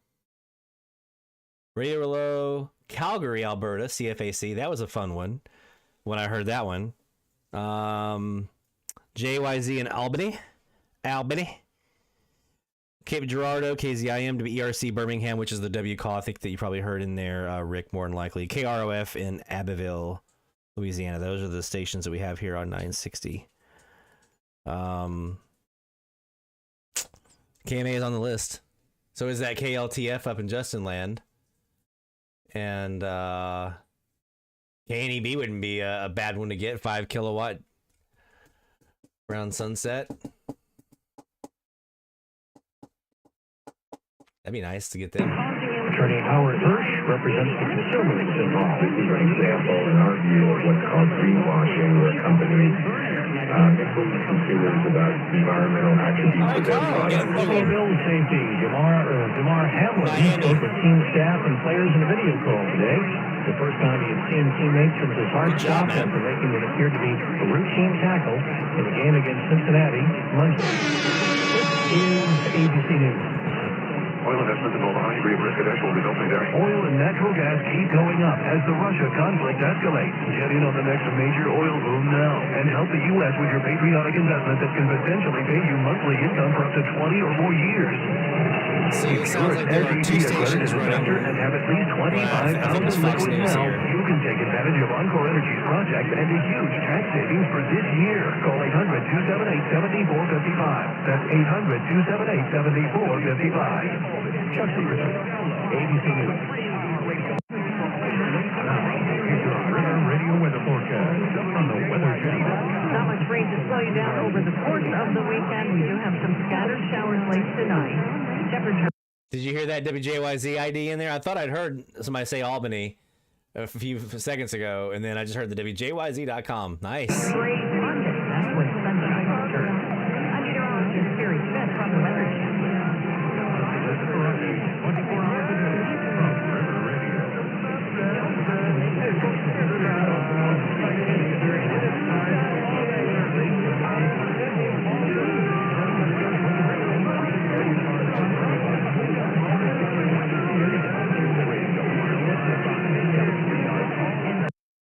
Radio Relow, Calgary, Alberta, CFAC. That was a fun one when I heard that one. JYZ in Albany. Cape Girardeau, KZIM, ERC Birmingham, which is the W call I think that you probably heard in there, Rick, more than likely. KROF in Abbeville, Louisiana. Those are the stations that we have here on 960. KMA is on the list. So is that KLTF up in Justin Land. And KNEB wouldn't be a bad one to get. 5 kilowatt around sunset. That'd be nice to get them.
Attorney Howard Hirsch represents the consumers involved.
This is an example, in our view, of what's called greenwashing, where companies inform consumers about environmental attributes of their products.
Automobile safety. Jamar Hamlin spoke with team staff and players in a video call today. The first time he had seen teammates from his hard stop after making what appeared to be a routine tackle in the game against Cincinnati Monday. This is ABC News.
Oil investments involve a high degree of risk potential resulting there.
Oil and natural gas keep going up as the Russia conflict escalates. Get in on the next major oil boom now and help the U.S. with your patriotic investment that can potentially pay you monthly income for up to 20 or more years.
See, it sounds like there are 2 stations running.
And have at least 25,000 liquids now. You can take advantage of Encore Energy's project and a huge tax savings for this year. Call 800-278-7455. That's 800-278-7455. Chuck Severson, ABC News.
Radio weather forecast from the Weather Channel.
Not much rain to slow you down over the course of the weekend. We do have some scattered showers late tonight. Temperature.
Did you hear that WJYZ ID in there? I thought I'd heard somebody say Albany a few seconds ago, and then I just heard the WJYZ.com. Nice.
Great Monday. That's when sunshine returns. I'm meteorologist Barry Smith from the Weather Channel.
24 hours a day from River Radio.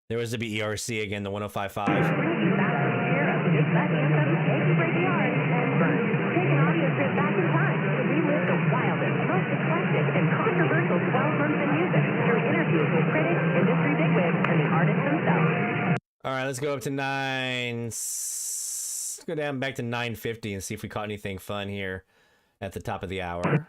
There was the BERC again, the 105.5. All right, let's go up to 9. Let's go down back to 950 and see if we caught anything fun here at the top of the hour.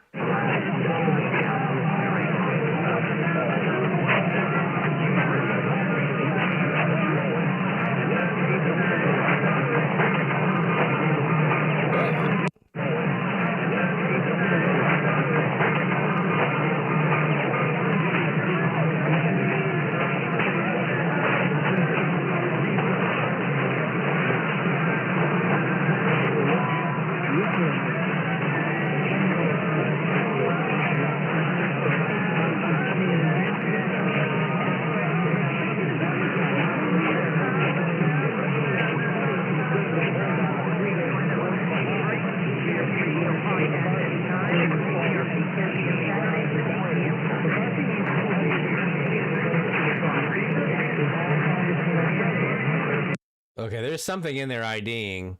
there's something in there IDing.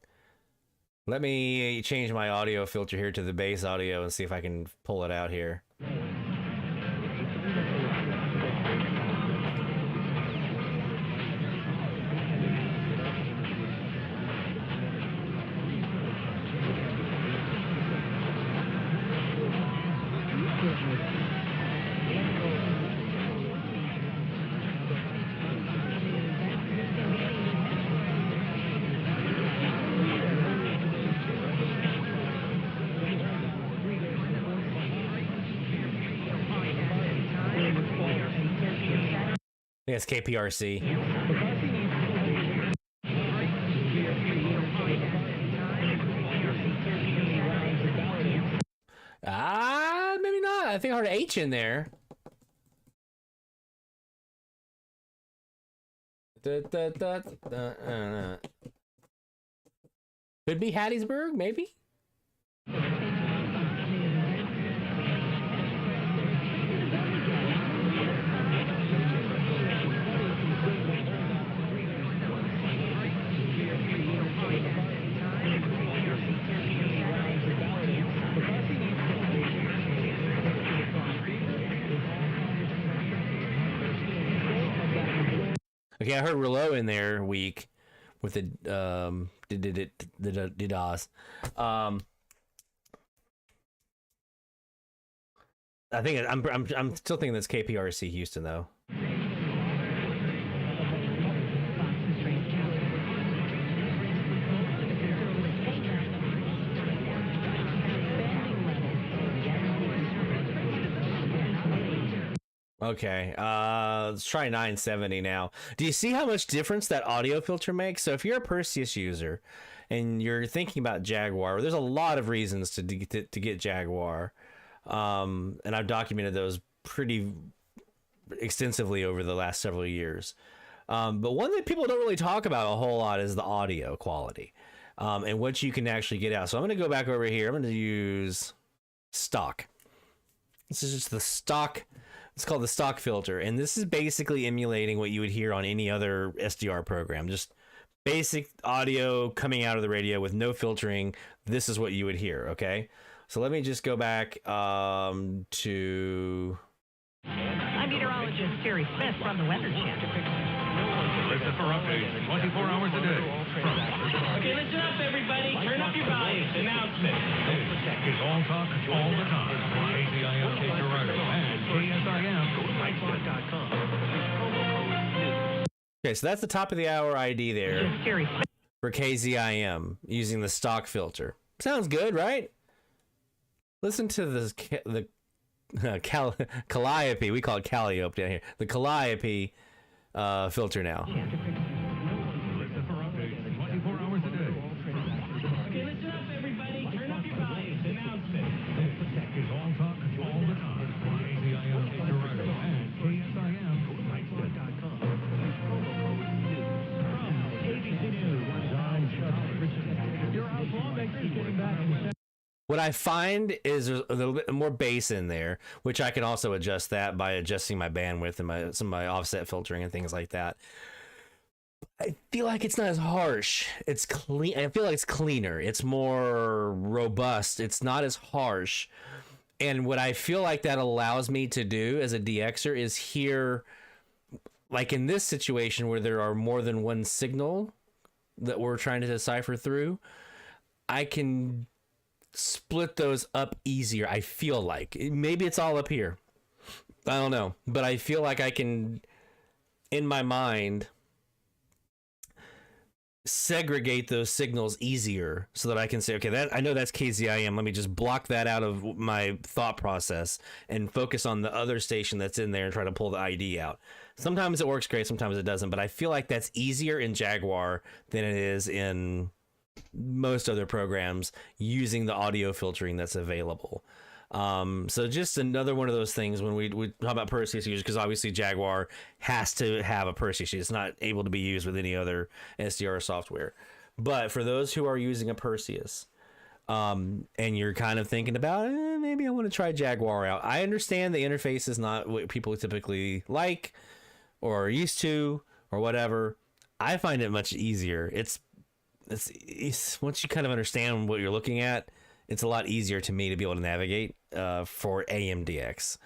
Let me change my audio filter here to the bass audio and see if I can pull it out here. It's KPRC. Maybe not. I think I heard an H in there. Could be Hattiesburg, maybe? Okay, I heard Rouleau in there weak with the DDoS. I think I'm still thinking that's KPRC Houston though. Okay, let's try 970 now. Do you see how much difference that audio filter makes? So if you're a Perseus user and you're thinking about Jaguar, there's a lot of reasons to get Jaguar. And I've documented those pretty extensively over the last several years. But one that people don't really talk about a whole lot is the audio quality and what you can actually get out. So I'm going to go back over here. I'm going to use stock. This is just the stock. It's called the stock filter, and this is basically emulating what you would hear on any other SDR program. Just basic audio coming out of the radio with no filtering. This is what you would hear, okay? So let me just go back to...
I'm meteorologist Terry Smith from the Weather Channel.
Listen for updates 24 hours a day.
Okay, listen up, everybody. Turn up your volume. Announcement.
This is All Talk All the Time. KZIM Cape Girardeau and KSIM.
Okay, so that's the top of the hour ID there for KZIM using the stock filter. Sounds good, right? Listen to this, the Calliope. We call it Calliope down here. The Calliope filter now.
Listen for updates 24 hours a day.
Okay, listen up, everybody. Turn up your volume. Announcement.
This is All Talk All the Time. KZIM Cape Girardeau and KSIM.
What I find is there's a little bit more bass in there, which I can also adjust that by adjusting my bandwidth and some of my offset filtering and things like that. I feel like it's not as harsh. It's clean. I feel like it's cleaner. It's more robust. It's not as harsh. And what I feel like that allows me to do as a DXer is hear, like in this situation where there are more than one signal that we're trying to decipher through, I can split those up easier. I feel like maybe it's all up here. I don't know, but I feel like I can, in my mind, segregate those signals easier so that I can say, okay, that I know that's KZIM. Let me just block that out of my thought process and focus on the other station that's in there and try to pull the ID out. Sometimes it works great, sometimes it doesn't, but I feel like that's easier in Jaguar than it is in most other programs using the audio filtering that's available. So just another one of those things when we talk about Perseus users, because obviously Jaguar has to have a Perseus. It's not able to be used with any other SDR software. But for those who are using a Perseus, and you're kind of thinking about, maybe I want to try Jaguar out. I understand the interface is not what people typically like or are used to or whatever. I find it much easier. It's it's once you kind of understand what you're looking at, it's a lot easier to me to be able to navigate for AMDX.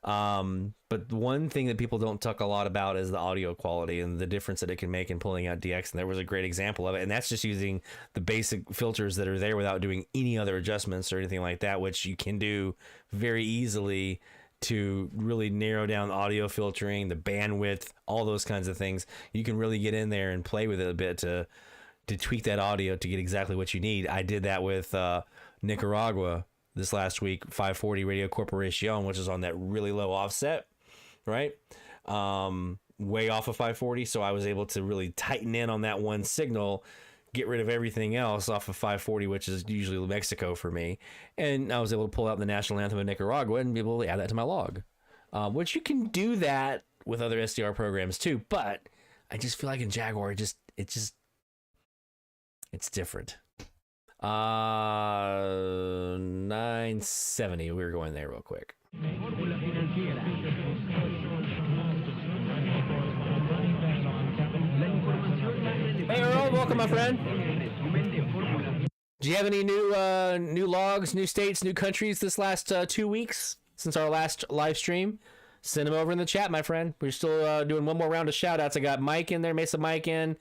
But one thing that people don't talk a lot about is the audio quality and the difference that it can make in pulling out DX. And there was a great example of it. And that's just using the basic filters that are there without doing any other adjustments or anything like that, which you can do very easily to really narrow down audio filtering, the bandwidth, all those kinds of things. You can really get in there and play with it a bit to tweak that audio to get exactly what you need. I did that with Nicaragua this last week, 540 Radio Corporation, which is on that really low offset, right? Way off of 540. So I was able to really tighten in on that one signal, get rid of everything else off of 540, which is usually Mexico for me. And I was able to pull out the national anthem of Nicaragua and be able to add that to my log, which you can do that with other SDR programs too. But I just feel like in Jaguar, it's different. 970. We were going there real quick. Hey Earl, welcome my friend. Do you have any new logs, new states, new countries this last 2 weeks since our last live stream? Send them over in the chat, my friend. We're still doing one more round of shout outs. I got Mike in there, Mesa Mike in.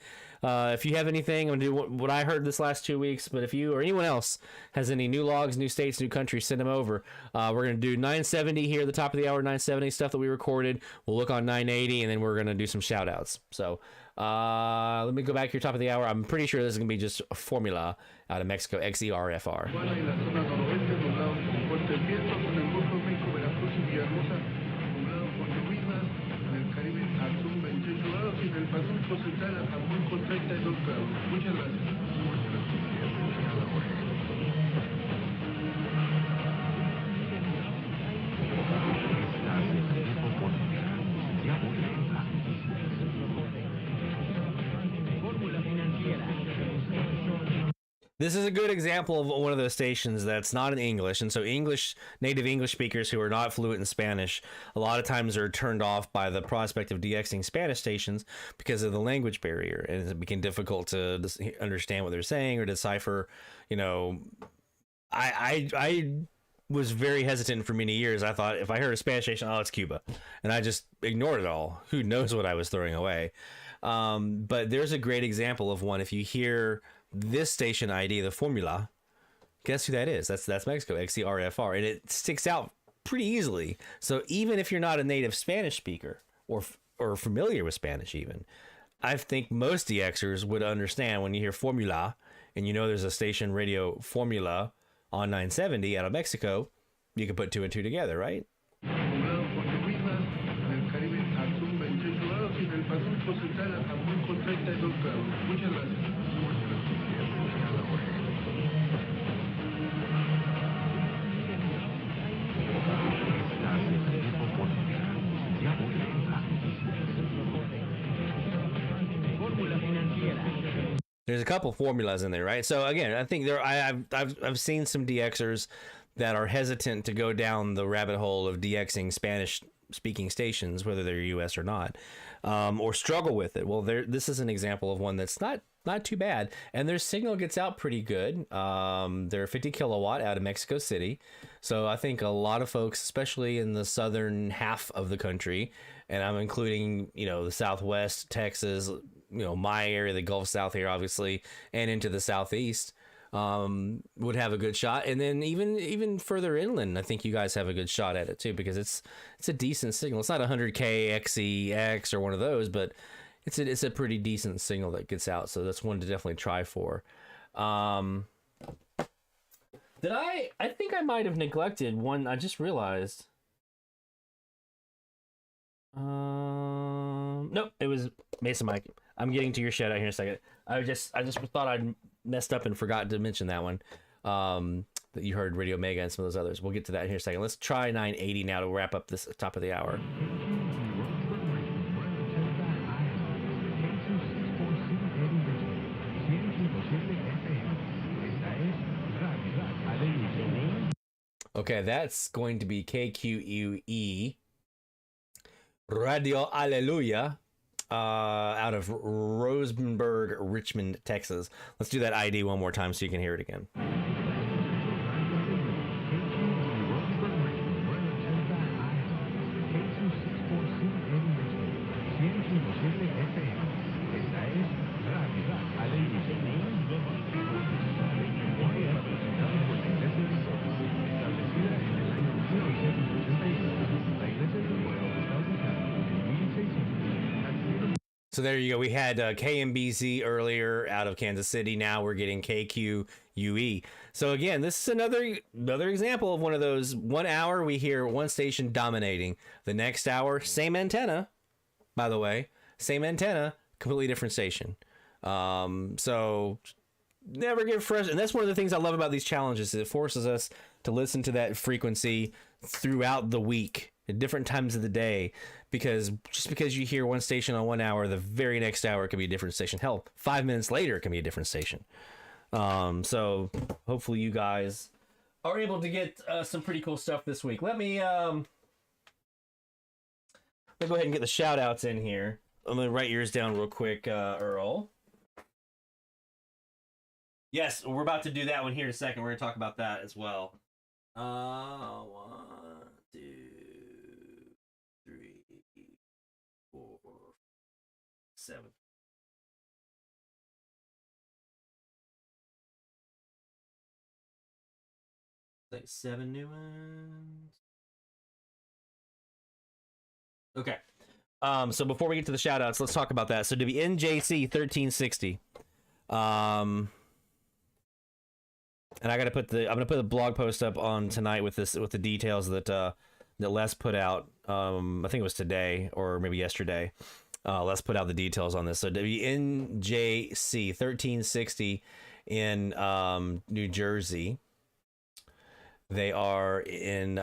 If you have anything, I'm going to do what I heard this last 2 weeks. But if you or anyone else has any new logs, new states, new countries, send them over. We're going to do 970 here at the top of the hour, 970 stuff that we recorded. We'll look on 980, and then we're going to do some shout outs. So let me go back here top of the hour. I'm pretty sure this is going to be just a formula out of Mexico, XERFR. This is a good example of one of those stations that's not in English, and so native English speakers who are not fluent in Spanish a lot of times are turned off by the prospect of DXing Spanish stations because of the language barrier, and it became difficult to understand what they're saying or decipher. You know, I was very hesitant for many years. I thought if I heard a Spanish station, oh, it's Cuba, and I just ignored it all. Who knows what I was throwing away? But there's a great example of one. If you hear this station ID, the formula, guess who that is? That's Mexico, XERFR, and it sticks out pretty easily. So even if you're not a native Spanish speaker or familiar with Spanish even, I think most DXers would understand when you hear formula and you know there's a station radio formula on 970 out of Mexico, you can put two and two together, right? There's a couple formulas in there, right? So again, I think I've seen some DXers that are hesitant to go down the rabbit hole of DXing Spanish-speaking stations, whether they're US or not, or struggle with it. Well, this is an example of one that's not too bad, and their signal gets out pretty good. They're 50 kilowatt out of Mexico City, so I think a lot of folks, especially in the southern half of the country, and I'm including the Southwest, Texas, my area, the Gulf South here, obviously, and into the Southeast, would have a good shot. And then even further inland, I think you guys have a good shot at it too, because it's a decent signal. It's not 100K XEX or one of those, but it's a pretty decent signal that gets out. So that's one to definitely try for. I think I might have neglected one. I just realized. Nope, it was Mesa Mike. I'm getting to your shout out here in a second. I just thought I'd messed up and forgot to mention that one. That you heard Radio Mega and some of those others. We'll get to that here in a second. Let's try 980 now to wrap up this top of the hour. Okay, that's going to be KQUE Radio Alleluia out of Rosenberg, Richmond, Texas. Let's do that ID one more time so you can hear it again. So there you go. We had KMBZ earlier out of Kansas City. Now we're getting KQUE. So again, this is another example of one of those 1 hour we hear one station dominating. The next hour, same antenna, by the way, same antenna, completely different station. So never get frustrated. And that's one of the things I love about these challenges. It forces us to listen to that frequency throughout the week at different times of the day, because just because you hear one station on 1 hour, the very next hour it can be a different station. Hell, 5 minutes later it can be a different station. So hopefully you guys are able to get some pretty cool stuff this week. Let me go ahead and get the shout outs in here. I'm gonna write yours down real quick, Earl. Yes, we're about to do that one here in a second. We're gonna talk about that as well. 1, 2, 3, 4, 7. Like 7 new ones. Okay. So before we get to the shout outs, let's talk about that. So to be NJC1360. And I'm gonna put a blog post up on tonight with the details that Les put out. I think it was today or maybe yesterday. Les put out the details on this. So WNJC 1360 in New Jersey. They are in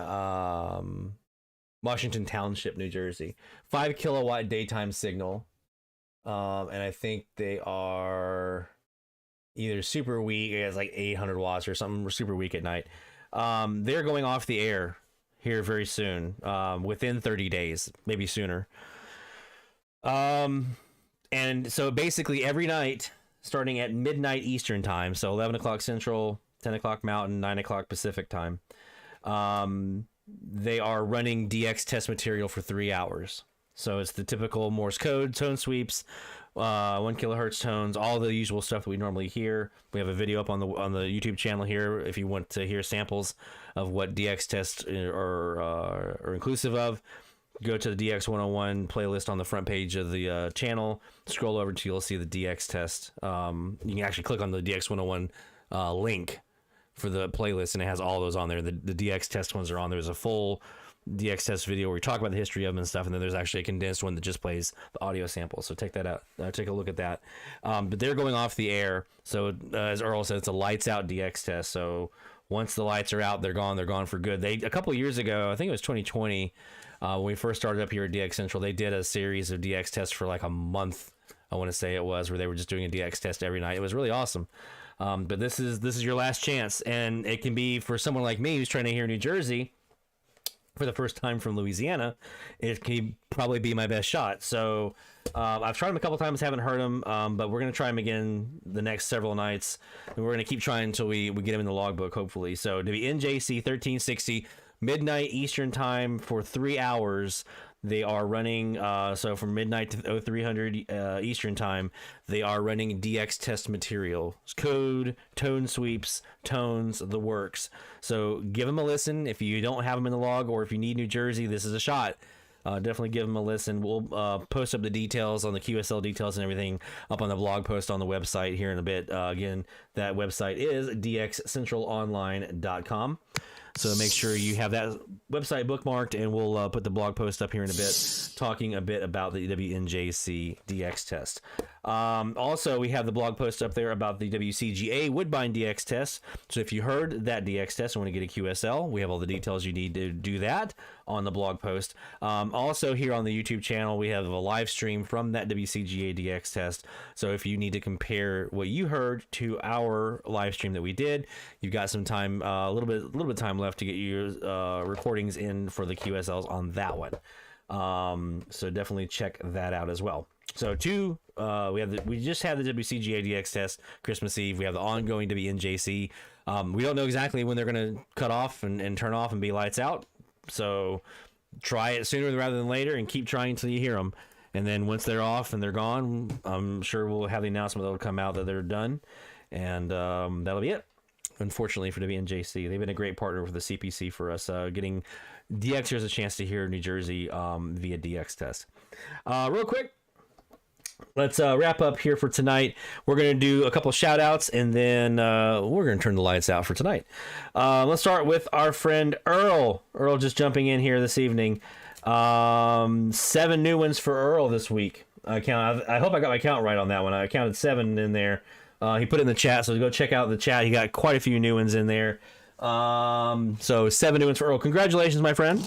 Washington Township, New Jersey. 5 kilowatt daytime signal. And I think they are either super weak, it's like 800 watts or something, super weak at night. They're going off the air here very soon, within 30 days, maybe sooner. And so basically every night, starting at midnight Eastern time, so 11 o'clock Central, 10 o'clock Mountain, 9 o'clock Pacific time, they are running DX test material for 3 hours. So it's the typical Morse code, tone sweeps, 1 kilohertz tones, all the usual stuff that we normally hear. We have a video up on the YouTube channel here if you want to hear samples of what DX tests are inclusive of. Go to the DX 101 playlist on the front page of the channel. Scroll over till you'll see the DX test. You can actually click on the DX 101 link for the playlist, and it has all those on there. The DX test ones are on there. There's a full DX test video where we talk about the history of them and stuff, and then there's actually a condensed one that just plays the audio sample. So take that out. Take a look at that. But they're going off the air. So as Earl said, it's a lights out DX test. So once the lights are out, they're gone. They're gone for good. A couple of years ago, I think it was 2020, when we first started up here at DX Central, they did a series of DX tests for like a month. I want to say it was, where they were just doing a DX test every night. It was really awesome. But this is your last chance, and it can be for someone like me who's trying to hear New Jersey for the first time from Louisiana. It can probably be my best shot. So I've tried them a couple times, haven't heard them, but we're going to try them again the next several nights, and we're going to keep trying until we get them in the logbook, hopefully. So to be NJC 1360, midnight Eastern time for 3 hours. They are running, so from midnight to 0300 Eastern time, they are running DX test material. Code, tone sweeps, tones, the works. So give them a listen. If you don't have them in the log, or if you need New Jersey, this is a shot. Definitely give them a listen. We'll post up the details on the QSL details and everything up on the blog post on the website here in a bit. Again, that website is dxcentralonline.com. So make sure you have that website bookmarked, and we'll put the blog post up here in a bit, talking a bit about the WNJC DX test. Also, we have the blog post up there about the WCGA Woodbine DX test. So if you heard that DX test and want to get a QSL, we have all the details you need to do that on the blog post. Also, here on the YouTube channel, we have a live stream from that WCGA DX test. So if you need to compare what you heard to our live stream that we did, you've got some time, a little bit of time left to get your recordings in for the QSLs on that one. So definitely check that out as well. So we just had the WCGA DX test Christmas Eve. We have the ongoing WNJC. We don't know exactly when they're going to cut off and turn off and be lights out. So try it sooner rather than later and keep trying until you hear them. And then once they're off and they're gone, I'm sure we'll have the announcement that'll come out that they're done. And that'll be it. Unfortunately for WNJC, they've been a great partner with the CPC for us, getting DXers a chance to hear New Jersey via DX test. Real quick, let's wrap up here for tonight. We're going to do a couple shout outs and then we're going to turn the lights out for tonight. Let's start with our friend Earl. Earl just jumping in here this evening. 7 new ones for Earl this week. I hope I got my count right on that one. I counted 7 in there. He put it in the chat, so go check out the chat. He got quite a few new ones in there. So 7 new ones for Earl. Congratulations, my friend.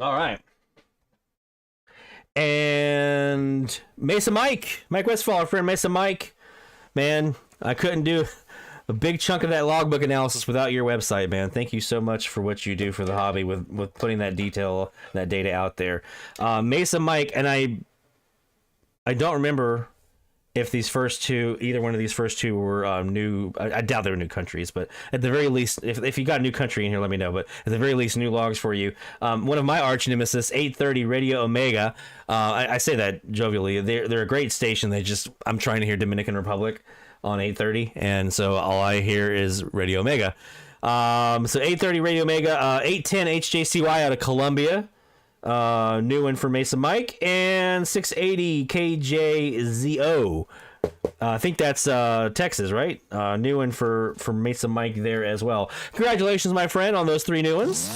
All right. And Mesa Mike Westfall, our friend Mesa Mike. Man, I couldn't do a big chunk of that logbook analysis without your website, man. Thank you so much for what you do for the hobby with putting that data out there. Mesa Mike, and I don't remember if either one of these first two were new. I doubt they were new countries, but at the very least, if you got a new country in here, let me know. But at the very least, new logs for you. One of my arch nemesis, 830 Radio Omega. I say that jovially. They're a great station. I'm trying to hear Dominican Republic on 830, and so all I hear is Radio Omega. So 830 Radio Omega, 810 HJCY out of Columbia. New one for Mesa Mike, and 680 KJZO. I think that's Texas, right? New one for Mesa Mike there as well. Congratulations, my friend, on those 3 new ones.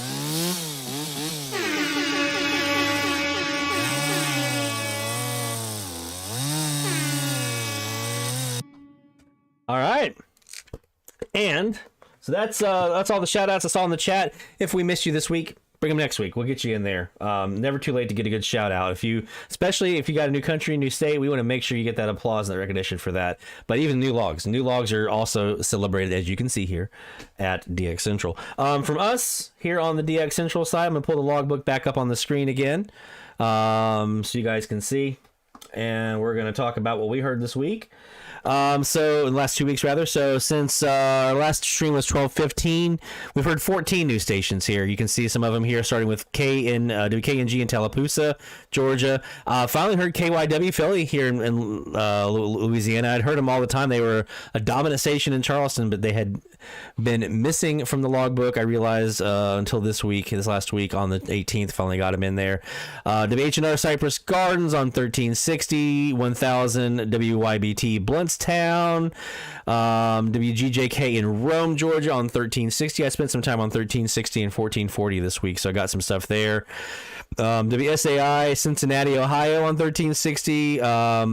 All right. And so that's all the shout outs. That's all in the chat. If we missed you this week, bring them next week. We'll get you in there. Never too late to get a good shout out. Especially if you got a new country, new state, we want to make sure you get that applause and that recognition for that. But even new logs are also celebrated, as you can see here at DX Central. From us here on the DX Central side, I'm gonna pull the logbook back up on the screen again, so you guys can see. And we're gonna talk about what we heard this week. So in the last 2 weeks, rather. So since our last stream was 12:15, we've heard 14 new stations here. You can see some of them here, starting with WKNG in Tallapoosa, Georgia. Finally heard KYW Philly here in Louisiana. I'd heard them all the time. They were a dominant station in Charleston, but they had been missing from the logbook. I realized until this last week on the 18th, finally got them in there. WHNR Cypress Gardens on 1360, 1000 WYBT Bluntstown, WGJK in Rome, Georgia on 1360. I spent some time on 1360 and 1440 this week, so I got some stuff there. WSAI Cincinnati, Ohio on 1360. I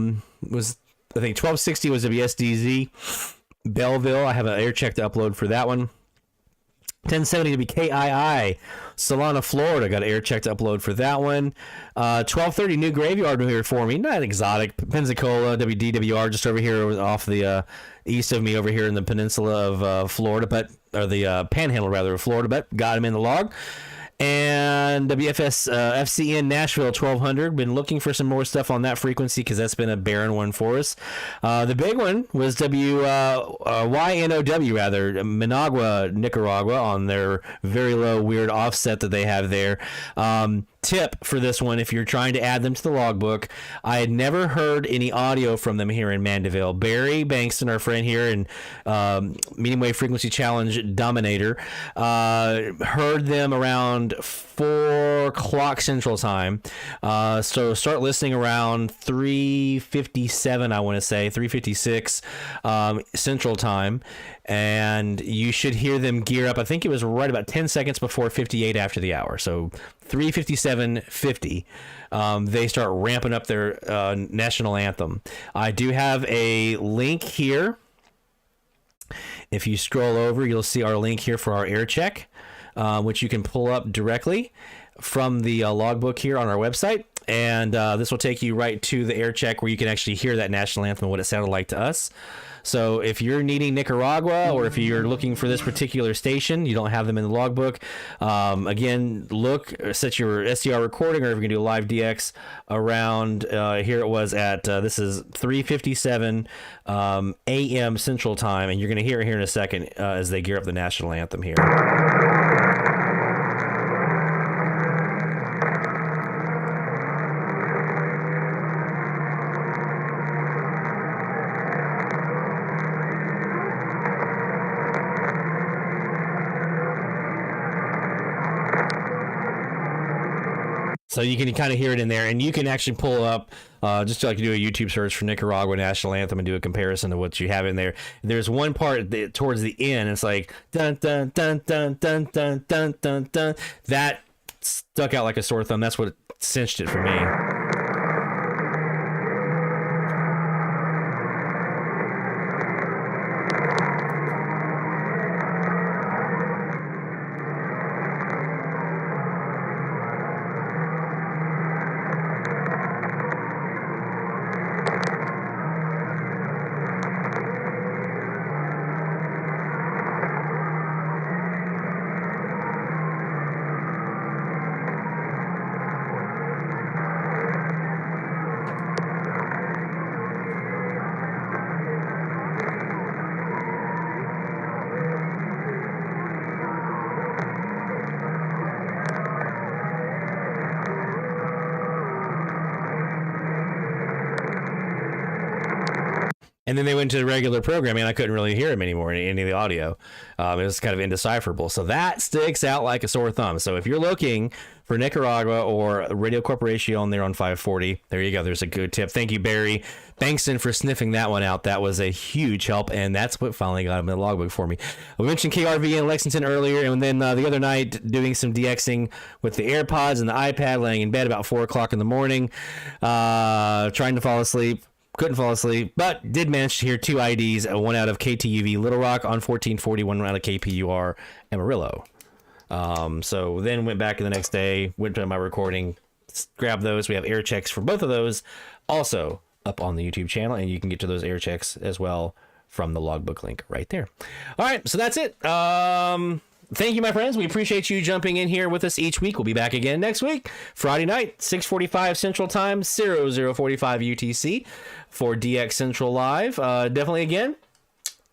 think 1260 was WSDZ Belleville. I have an air check to upload for that one. 1070 WKII Solana, Florida. Got an air check to upload for that one. 1230 New Graveyard here for me. Not exotic. Pensacola, WDWR just over here off the east of me over here in the peninsula of Florida, or the panhandle rather of Florida, but got him in the log. And WFS FCN Nashville 1200. Been looking for some more stuff on that frequency because that's been a barren one for us. The big one was YNOW rather, Managua, Nicaragua, on their very low weird offset that they have there. Tip for this one, if you're trying to add them to the logbook, I had never heard any audio from them here in Mandeville. Barry Bankston, our friend here, and Medium Wave Frequency Challenge Dominator, heard them around 4 o'clock Central Time. So start listening around 3:57, I want to say, 3:56 Central Time. And you should hear them gear up. I think it was right about 10 seconds before 58 after the hour. So 3:57:50, they start ramping up their national anthem. I do have a link here. If you scroll over, you'll see our link here for our air check, which you can pull up directly from the logbook here on our website. And this will take you right to the air check where you can actually hear that national anthem and what it sounded like to us. So if you're needing Nicaragua, or if you're looking for this particular station, you don't have them in the logbook, again, set your SDR recording, or if you can do a live DX around, here it was at, this is 3:57 a.m. Central Time, and you're going to hear it here in a second as they gear up the national anthem here. So you can kind of hear it in there, and you can actually pull up, just like you do a YouTube search for Nicaragua national anthem and do a comparison to what you have in there. There's one part that, towards the end, it's like dun dun dun dun dun dun dun dun dun. That stuck out like a sore thumb. That's what cinched it for me. And then they went to the regular programming, and I couldn't really hear him anymore in any of the audio. It was kind of indecipherable. So that sticks out like a sore thumb. So if you're looking for Nicaragua or Radio Corporation on there on 540, there you go. There's a good tip. Thank you, Barry Bankston, for sniffing that one out. That was a huge help, and that's what finally got him in the logbook for me. We mentioned KRV in Lexington earlier, and then the other night doing some DXing with the AirPods and the iPad, laying in bed about 4 o'clock in the morning, trying to fall asleep. Couldn't fall asleep, but did manage to hear 2 IDs, one out of KTUV Little Rock on 1440, one out of KPUR Amarillo. So then went back the next day, went to my recording, grabbed those. We have air checks for both of those also up on the YouTube channel, and you can get to those air checks as well from the logbook link right there. All right, so that's it. Thank you, my friends. We appreciate you jumping in here with us each week. We'll be back again next week, Friday night, 6:45 Central Time, 00:45 UTC for DX Central Live. Definitely, again,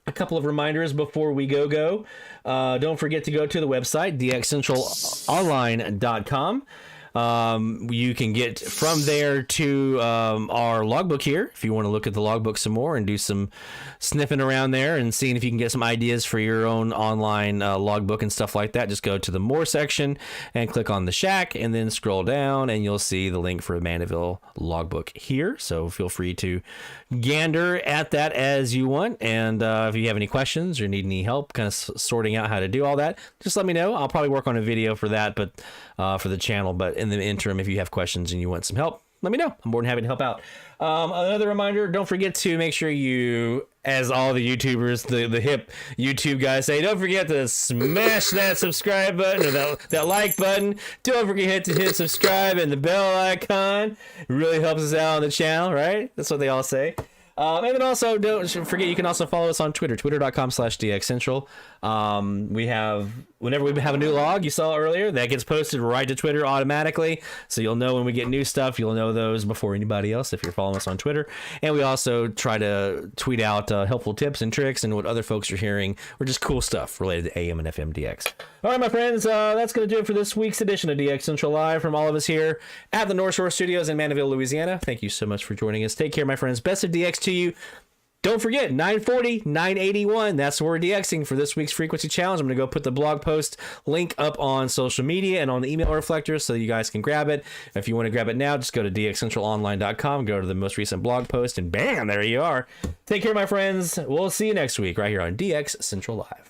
a couple of reminders before we go. Don't forget to go to the website, dxcentralonline.com. You can get from there to our logbook here if you want to look at the logbook some more and do some sniffing around there and seeing if you can get some ideas for your own online logbook and stuff like that. Just go to the more section and click on the shack, and then scroll down and you'll see the link for the Mandeville logbook here. So feel free to gander at that as you want, and if you have any questions or need any help kind of sorting out how to do all that, just let me know. I'll probably work on a video for that, but for the channel. But in the interim, if you have questions and you want some help, let me know. I'm more than happy to help out. Another reminder, don't forget to make sure you, as all the YouTubers, the hip YouTube guys say, don't forget to smash that subscribe button or that like button. Don't forget to hit subscribe and the bell icon. It really helps us out on the channel, right? That's what they all say. And then also, don't forget, you can also follow us on Twitter, twitter.com/DXCentral. Whenever we have a new log, you saw earlier, that gets posted right to Twitter automatically. So you'll know when we get new stuff. You'll know those before anybody else if you're following us on Twitter. And we also try to tweet out helpful tips and tricks and what other folks are hearing, or just cool stuff related to AM and FM DX. All right, my friends, that's going to do it for this week's edition of DX Central Live from all of us here at the North Shore Studios in Mandeville, Louisiana. Thank you so much for joining us. Take care, my friends. Best of DX to you. Don't forget, 940, 981. That's where we're DXing for this week's Frequency Challenge. I'm going to go put the blog post link up on social media and on the email reflector so you guys can grab it. If you want to grab it now, just go to dxcentralonline.com, go to the most recent blog post, and bam, there you are. Take care, my friends. We'll see you next week right here on DX Central Live.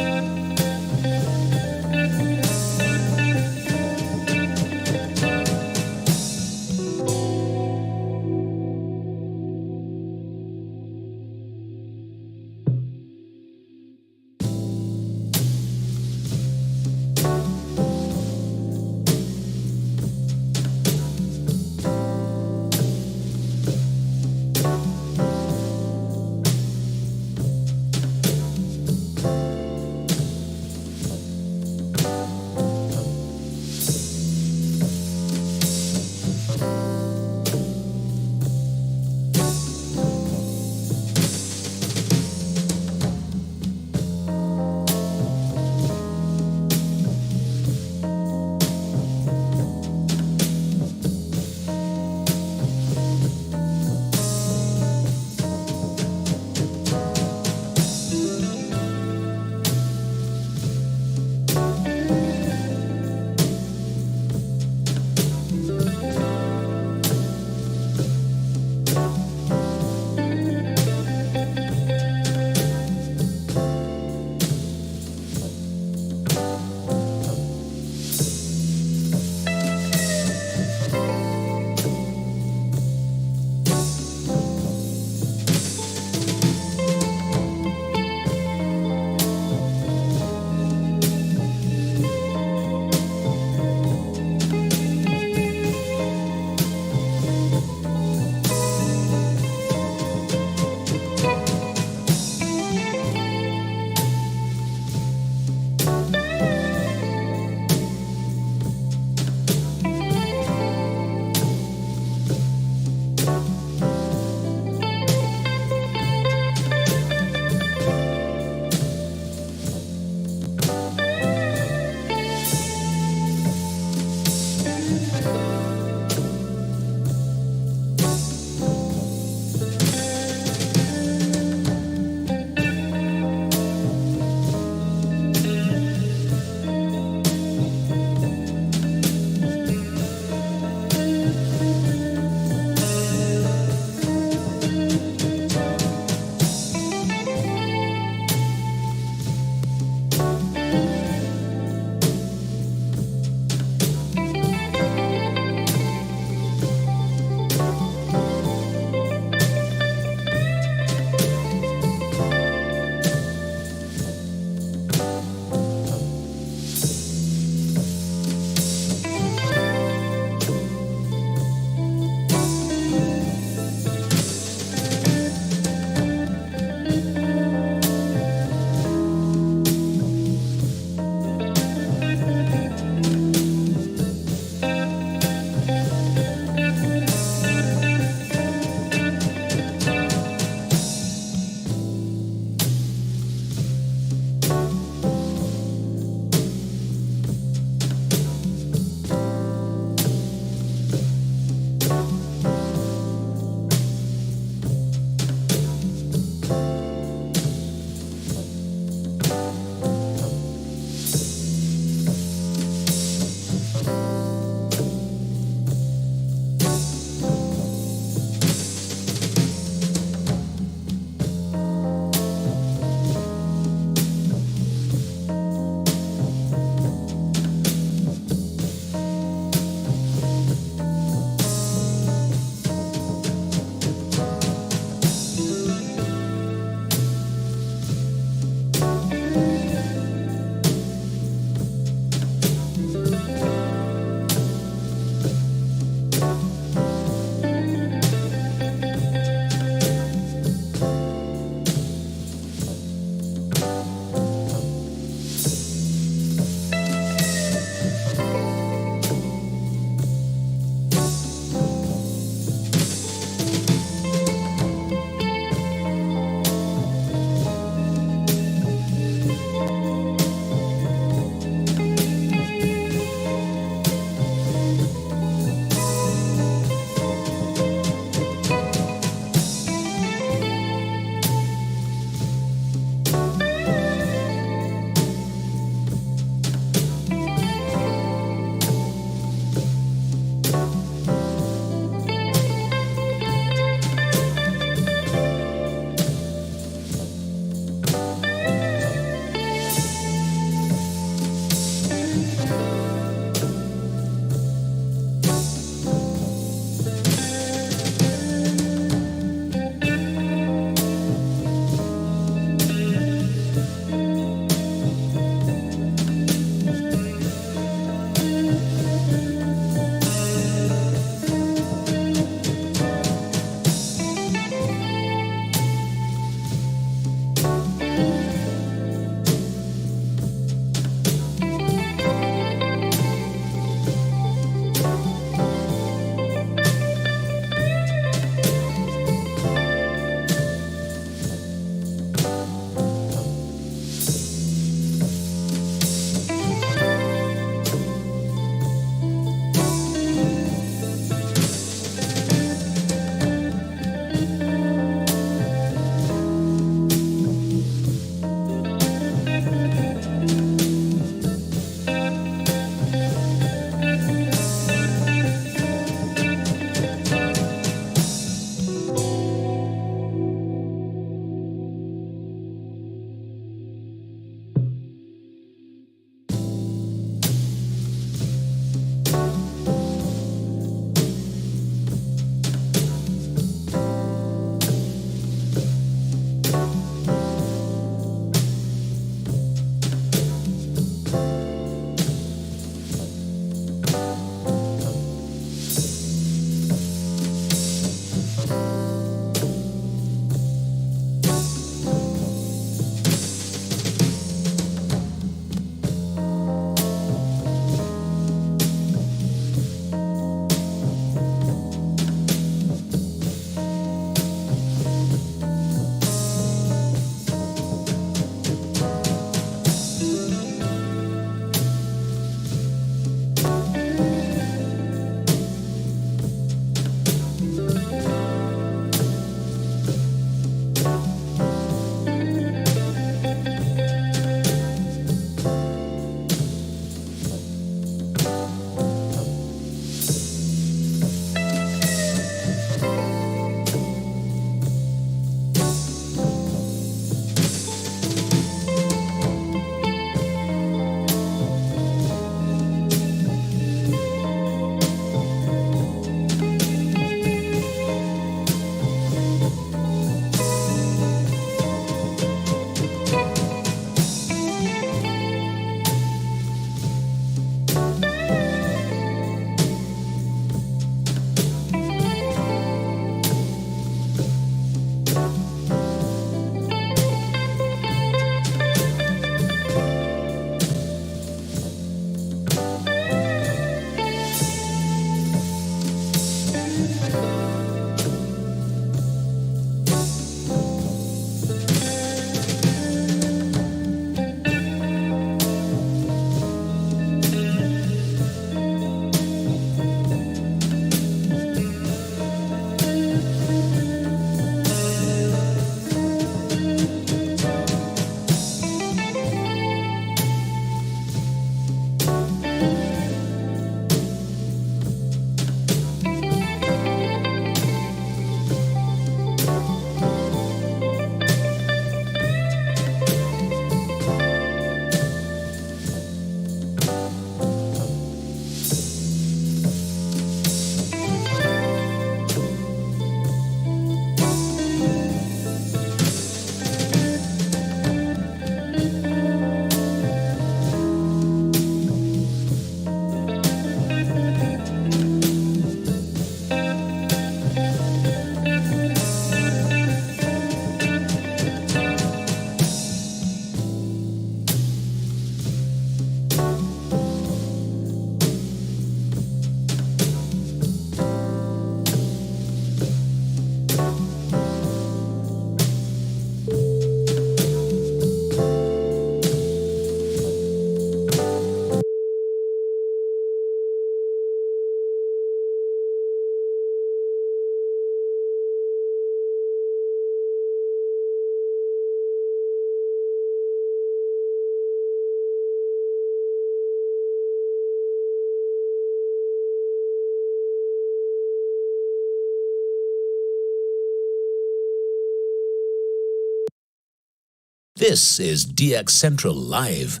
This is DX Central Live.